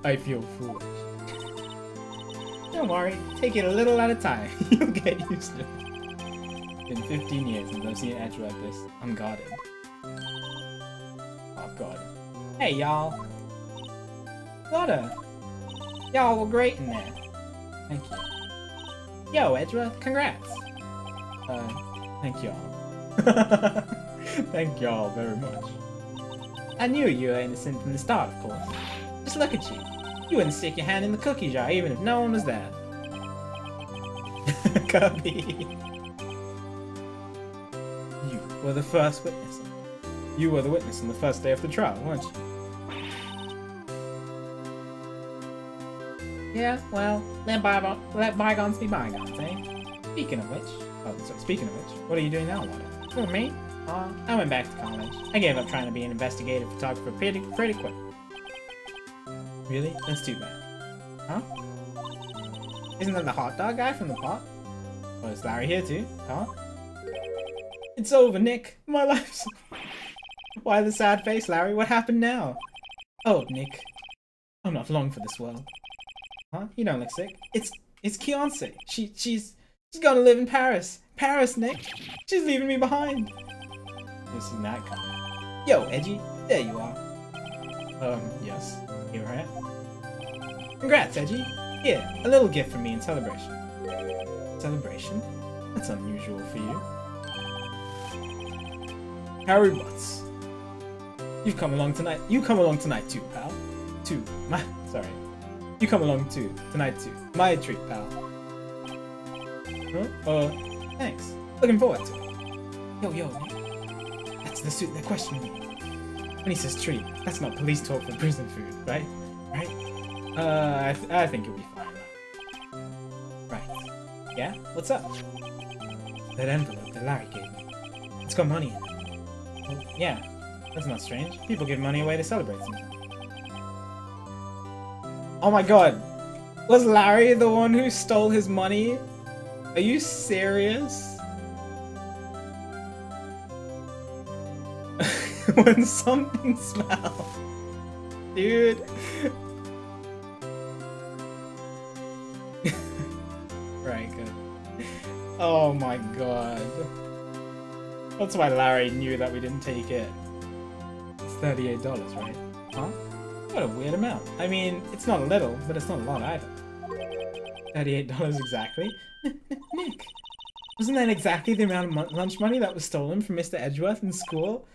I feel foolish. Don't worry, take it a little at a time. You'll get used to it. It's been 15 years since I've seen Edgeworth this unguarded. Oh god. Hey y'all. Water. Y'all were great in there. Thank you. Yo, Edgeworth, congrats. Thank y'all. Thank y'all very much. I knew you were innocent from the start, of course. Just look at you. You wouldn't stick your hand in the cookie jar even if no one was there. Kirby. You were the first witness. You were the witness on the first day of the trial, weren't you? Yeah, well, let bygones be bygones, eh? Speaking of which, what are you doing now, Water? For me? I went back to college. I gave up trying to be an investigative photographer pretty quick. Really? That's too bad. Huh? Isn't that the hot dog guy from the pot? Oh, is Larry here too? Huh? It's over, Nick. My life's... Why the sad face, Larry? What happened now? Oh, Nick. I'm not long for this world. Huh? You don't look sick. It's Kianse. She's gonna live in Paris. Paris, Nick. She's leaving me behind. This is that coming. Yo, Edgy. There you are. Yes. Here I am. Congrats, Edgy. Here, a little gift from me in celebration. Celebration? That's unusual for you. Harry Butts. You've come along tonight. You come along tonight too, pal. Sorry. You come along too. Tonight too. My treat, pal. Huh? Thanks. Looking forward to it. Yo, that's the suit they're questioning me. When he says treat, that's not police talk for prison food, right? Right? I think you'll be fine now. Right. Yeah? What's up? That envelope that Larry gave me. It's got money in it. Well, yeah. That's not strange. People give money away to celebrate something. Oh my god! Was Larry the one who stole his money? Are you serious? When something smells. Dude. Right, good. Oh my god. That's why Larry knew that we didn't take it. It's $38, right? Huh? What a weird amount. I mean, it's not a little, but it's not a lot either. $38 exactly? Nick, wasn't that exactly the amount of lunch money that was stolen from Mr. Edgeworth in school?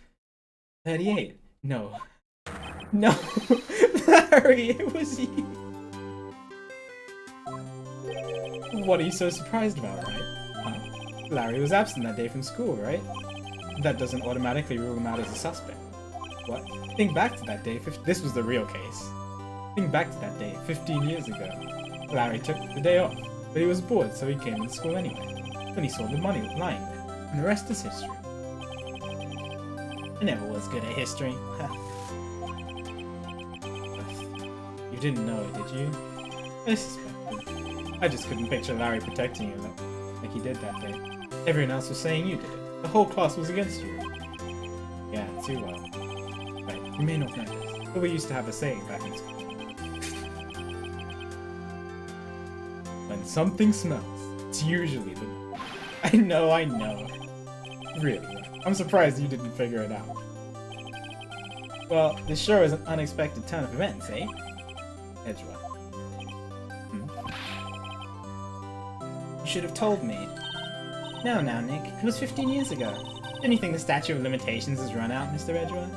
38. No. No! Larry, it was you! What are you so surprised about, right? Huh? Larry was absent that day from school, right? That doesn't automatically rule him out as a suspect. What? Think back to that day. This was the real case. Think back to that day, 15 years ago. Larry took the day off, but he was bored, so he came to school anyway. Then he saw the money lying there, and the rest is history. I never was good at history. You didn't know it, did you? I suspected. I just couldn't picture Larry protecting you like he did that day. Everyone else was saying you did it. The whole class was against you. Yeah, too well. Right, you may not know this, but we used to have a saying back in school. When something smells, it's usually the... I know. Really, I'm surprised you didn't figure it out. Well, this sure is an unexpected turn of events, eh? Edgeworth. You should have told me. No, Nick. It was 15 years ago. Don't you think the statute of limitations has run out, Mr. Edgeworth?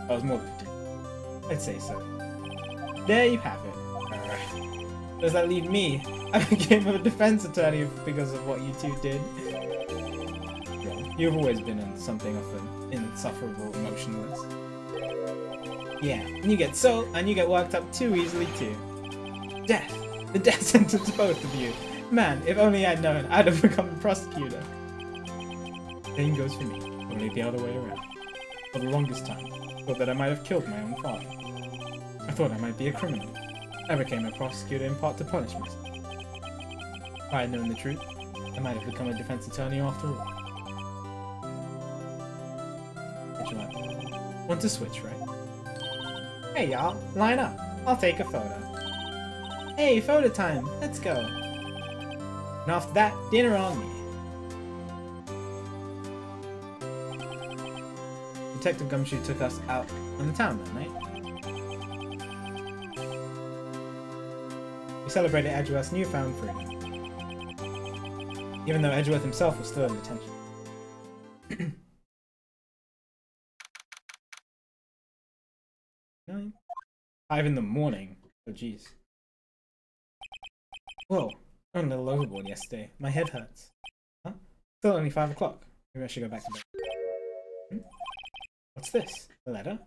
I was more than 15. I'd say so. There you have it. Does that leave me? I became a defense attorney because of what you two did. Yeah, you've always been in something of an insufferable emotionalist. Yeah, and you get worked up too easily too. Death! The death sentence both of you. Man, if only I'd known, I'd have become a prosecutor. Same goes for me, only the other way around. For the longest time, I thought that I might have killed my own father. I thought I might be a criminal. I became a prosecutor in part to punish myself. If I had known the truth, I might have become a defense attorney after all. Which one? Want to switch, right? Hey y'all, line up. I'll take a photo. Hey, photo time. Let's go. And after that, dinner on me. Detective Gumshoe took us out on the town that night. We celebrated Edgeworth's newfound freedom, even though Edgeworth himself was still in detention. 5 in the morning. Oh jeez. Whoa, I went a little overboard yesterday. My head hurts. Huh? Still only 5 o'clock. Maybe I should go back to bed. What's this? A letter?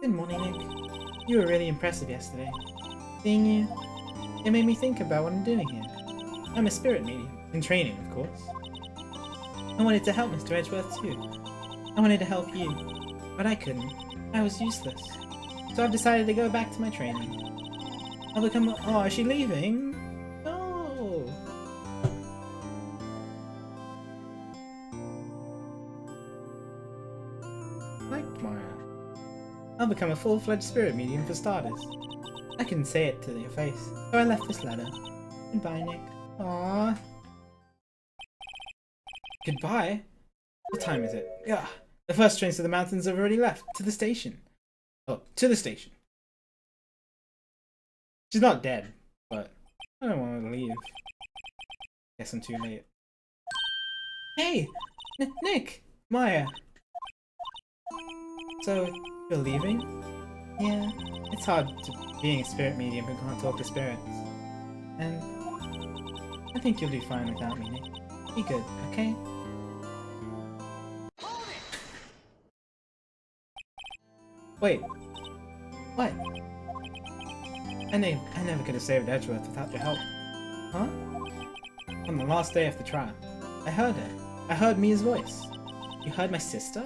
Good morning, Nick. You were really impressive yesterday. Seeing you, it made me think about what I'm doing here. I'm a spirit medium, in training, of course. I wanted to help Mr. Edgeworth too. I wanted to help you, but I couldn't. I was useless. So I've decided to go back to my training. I'll become oh, is she leaving? No! Like Maya. I'll become a full-fledged spirit medium for starters. I couldn't say it to your face, so I left this letter. Goodbye, Nick. Aww. Goodbye? What time is it? Ugh. The first trains to the mountains have already left. To the station. Oh, to the station. She's not dead, but I don't want her to leave. Guess I'm too late. Hey! Nick! Maya! So, you're leaving? Yeah, it's hard being a spirit medium who can't talk to spirits. And I think you'll do fine without me, Nick. Be good, okay? Wait. What? I never could have saved Edgeworth without your help. Huh? On the last day of the trial, I heard her. I heard Mia's voice. You heard my sister?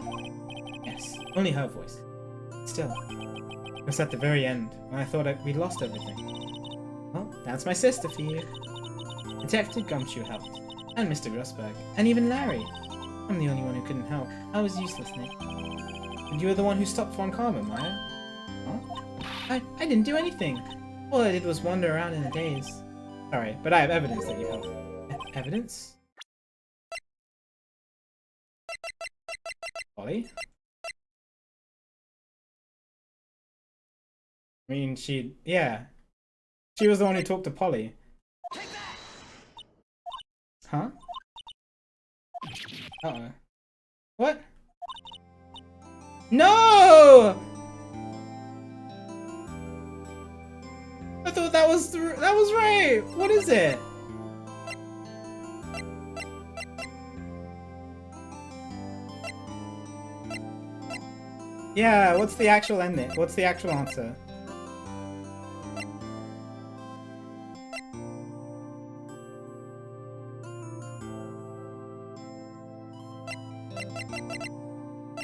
Yes, only her voice. Still, it was at the very end, when I thought we'd lost everything. Well, that's my sister for you. Detective Gumshoe helped, and Mr. Grossberg, and even Larry. I'm the only one who couldn't help. I was useless, Nick. And you were the one who stopped Von Karma, Maya. Huh? I didn't do anything. All I did was wander around in a daze. Sorry, but I have evidence that you helped. Evidence? Polly? I mean, yeah. She was the one who talked to Polly. Huh? Uh-oh. What? No! thought that was right. What is it? Yeah, what's the actual ending? What's the actual answer?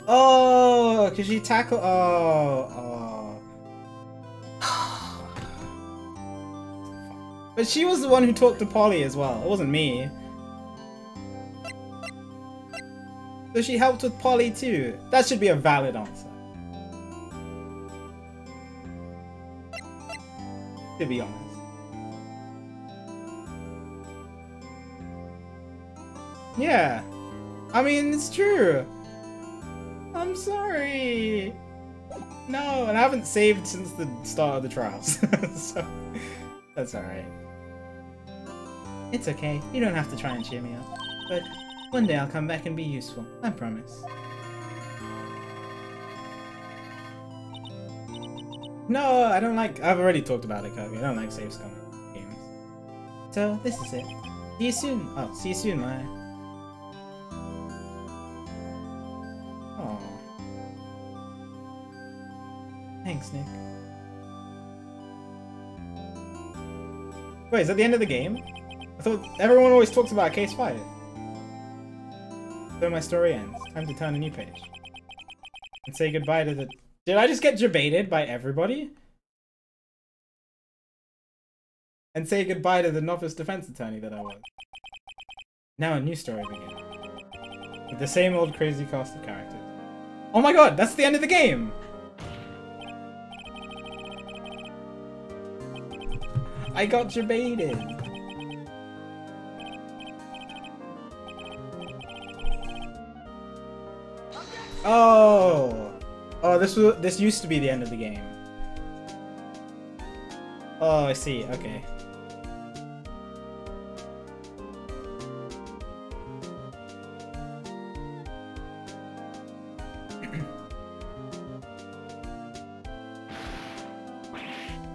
Oh, cause she tackled. Oh. But she was the one who talked to Polly as well. It wasn't me. So she helped with Polly too. That should be a valid answer. To be honest. Yeah. I mean, it's true. I'm sorry. No, and I haven't saved since the start of the trials. So, that's alright. It's okay. You don't have to try and cheer me up. But one day I'll come back and be useful. I promise. No, I don't like... I've already talked about it, Kirby. I don't like save scumming games. So, this is it. See you soon. Oh, see you soon, Maya. Thanks, Nick. Wait, is that the end of the game? I thought everyone always talks about Case 5. So my story ends. Time to turn a new page. And say goodbye to the... Did I just get debated by everybody? And say goodbye to the novice defense attorney that I was. Now a new story begins. With the same old crazy cast of characters. Oh my god, that's the end of the game! I got debated. Oh, this used to be the end of the game. Oh, I see. Okay.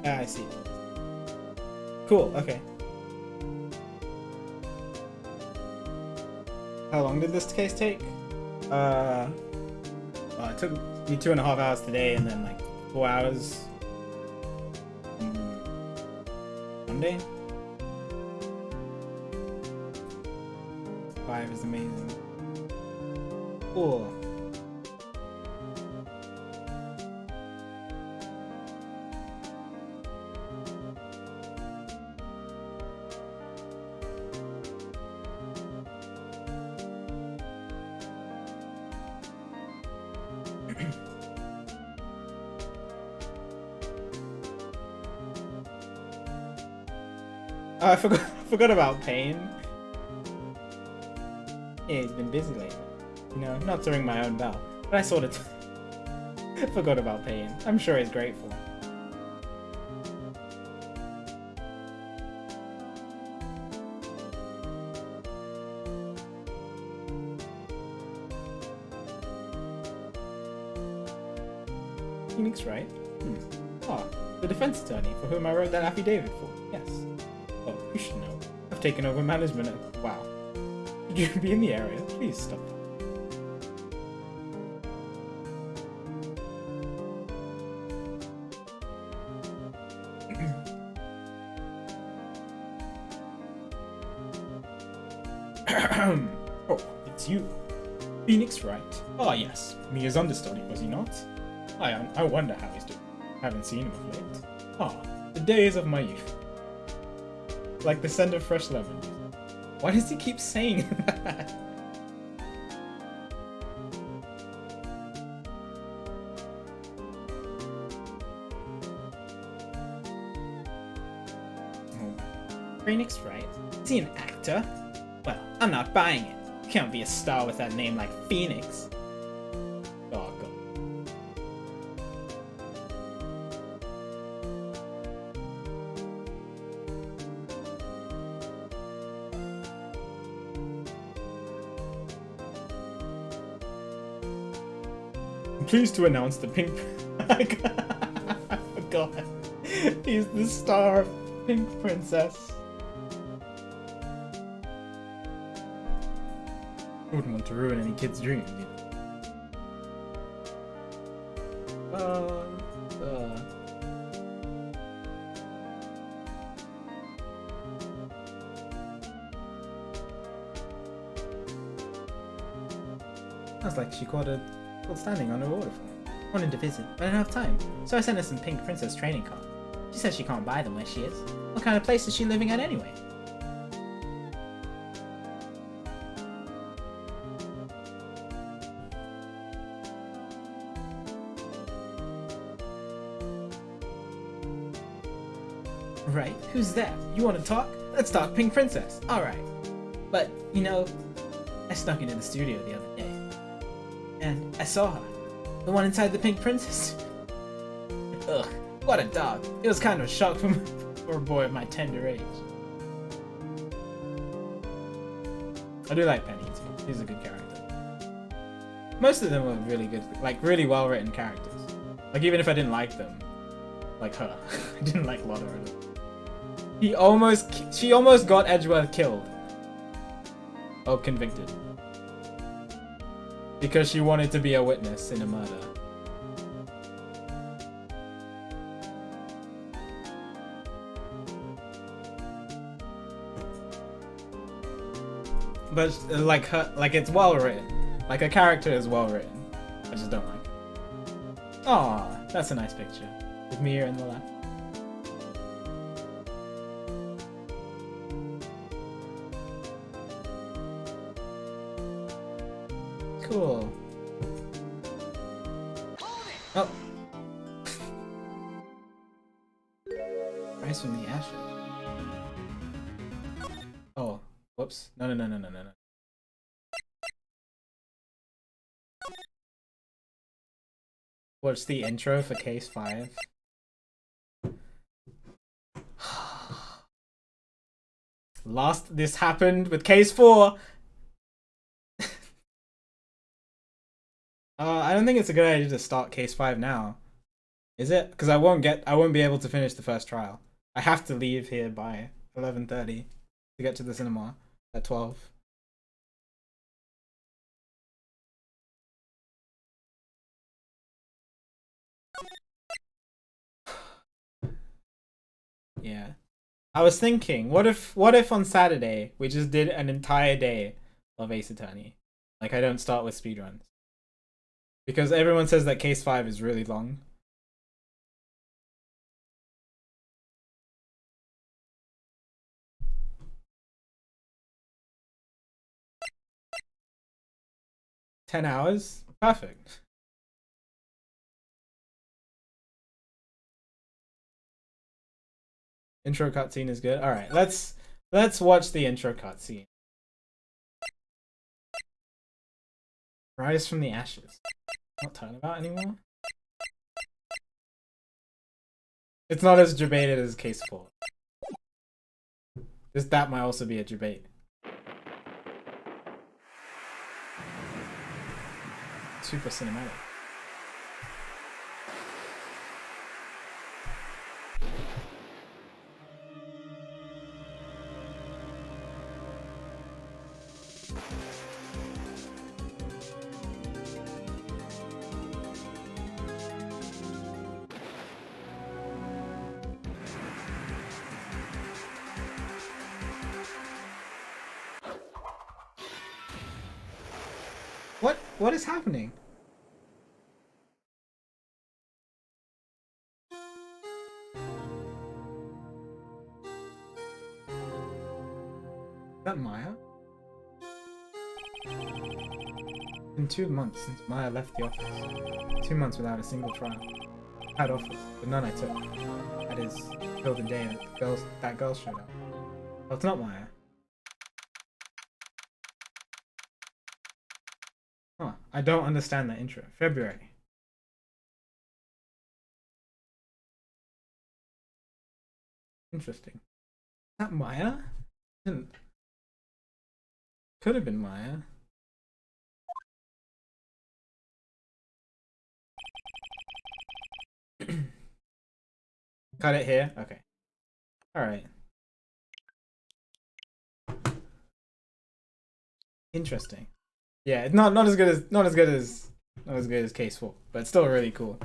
Ah, I see. Cool, okay. How long did this case take? Well, it took me 2.5 hours today and then like 4 hours Monday. 5 is amazing. Cool. Oh, I forgot about Payne. Yeah, he's been busy lately. You know, not to ring my own bell, but I sort of forgot about Payne. I'm sure he's grateful. Phoenix Wright? Ah, the defense attorney for whom I wrote that affidavit for. Yes. Oh, you should know. I've taken over management of... Wow. Should you be in the area? Please stop. Oh, it's you. Phoenix Wright. Ah, yes. Mia's understudy, was he not? I wonder how he's doing. Haven't seen him of late. Ah, the days of my youth. Like the scent of fresh lemon. Why does he keep saying that? Phoenix Wright? Is he an actor? Well, I'm not buying it. You can't be a star with that name like Phoenix. Oh, God. I'm pleased to announce the pink... I forgot. He's the star of Pink Princess. Wouldn't want to ruin any kid's dreams, you know. Sounds like she caught standing on her order form. Wanted to visit, but I didn't have time, so I sent her some Pink Princess training cards. She says she can't buy them where she is. What kind of place is she living at anyway? Right, who's there? You want to talk? Let's talk Pink Princess. Alright. But, you know, I snuck into the studio the other day. And I saw her. The one inside the Pink Princess. Ugh, what a dog. It was kind of a shock for a boy of my tender age. I do like Penny too. She's a good character. Most of them were really good, like really well written characters. Like even if I didn't like them, like her. I didn't like Lotta at all. She almost got Edgeworth killed. Or convicted. Because she wanted to be a witness in a murder. But like her, like it's well written. Like her character is well written. I just don't like it. Aw, that's a nice picture. With Mia in the left. Cool. Oh. Rise from the ashes. Oh, whoops. No. What's the intro for Case 5? This happened with Case 4. I don't think it's a good idea to start Case 5 now. Is it? Because I won't be able to finish the first trial. I have to leave here by 11:30 to get to the cinema at 12. Yeah. I was thinking, what if on Saturday we just did an entire day of Ace Attorney? Like I don't start with speedruns. Because everyone says that Case 5 is really long. $10? Perfect. Intro cutscene is good. Alright, let's watch the intro cutscene. Rise from the ashes. Not Turnabout anymore? It's not as debated as Case 4. That might also be a debate. Super cinematic. What is happening? Is that Maya? In 2 months since Maya left the office. 2 months without a single trial. I had offers, but none I took. That is, till the day that girl showed up. Oh, it's not Maya. Huh, I don't understand that intro. February. Interesting. Is that Maya? Could have been Maya. Cut it here? Okay. Alright. Interesting. Yeah, it's not as good as Case 4, but still really cool.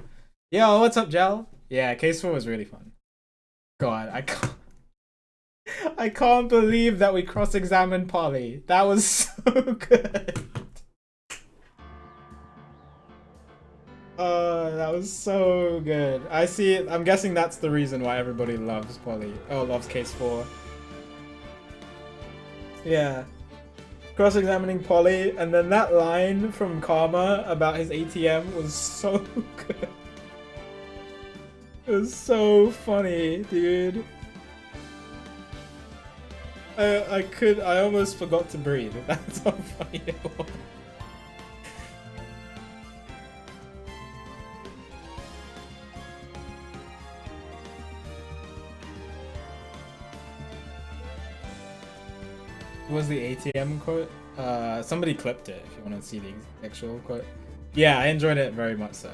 Yo, what's up, Gel? Yeah, Case 4 was really fun. God, I can't believe that we cross-examined Polly. That was so good. Oh, that was so good. I see it. I'm guessing that's the reason why everybody loves Polly. Oh, loves Case 4. Yeah. Cross-examining Polly, and then that line from Karma about his ATM was so good. It was so funny, dude. I almost forgot to breathe. That's how funny it was. What was the ATM quote? Somebody clipped it if you want to see the actual quote. Yeah, I enjoyed it very much so.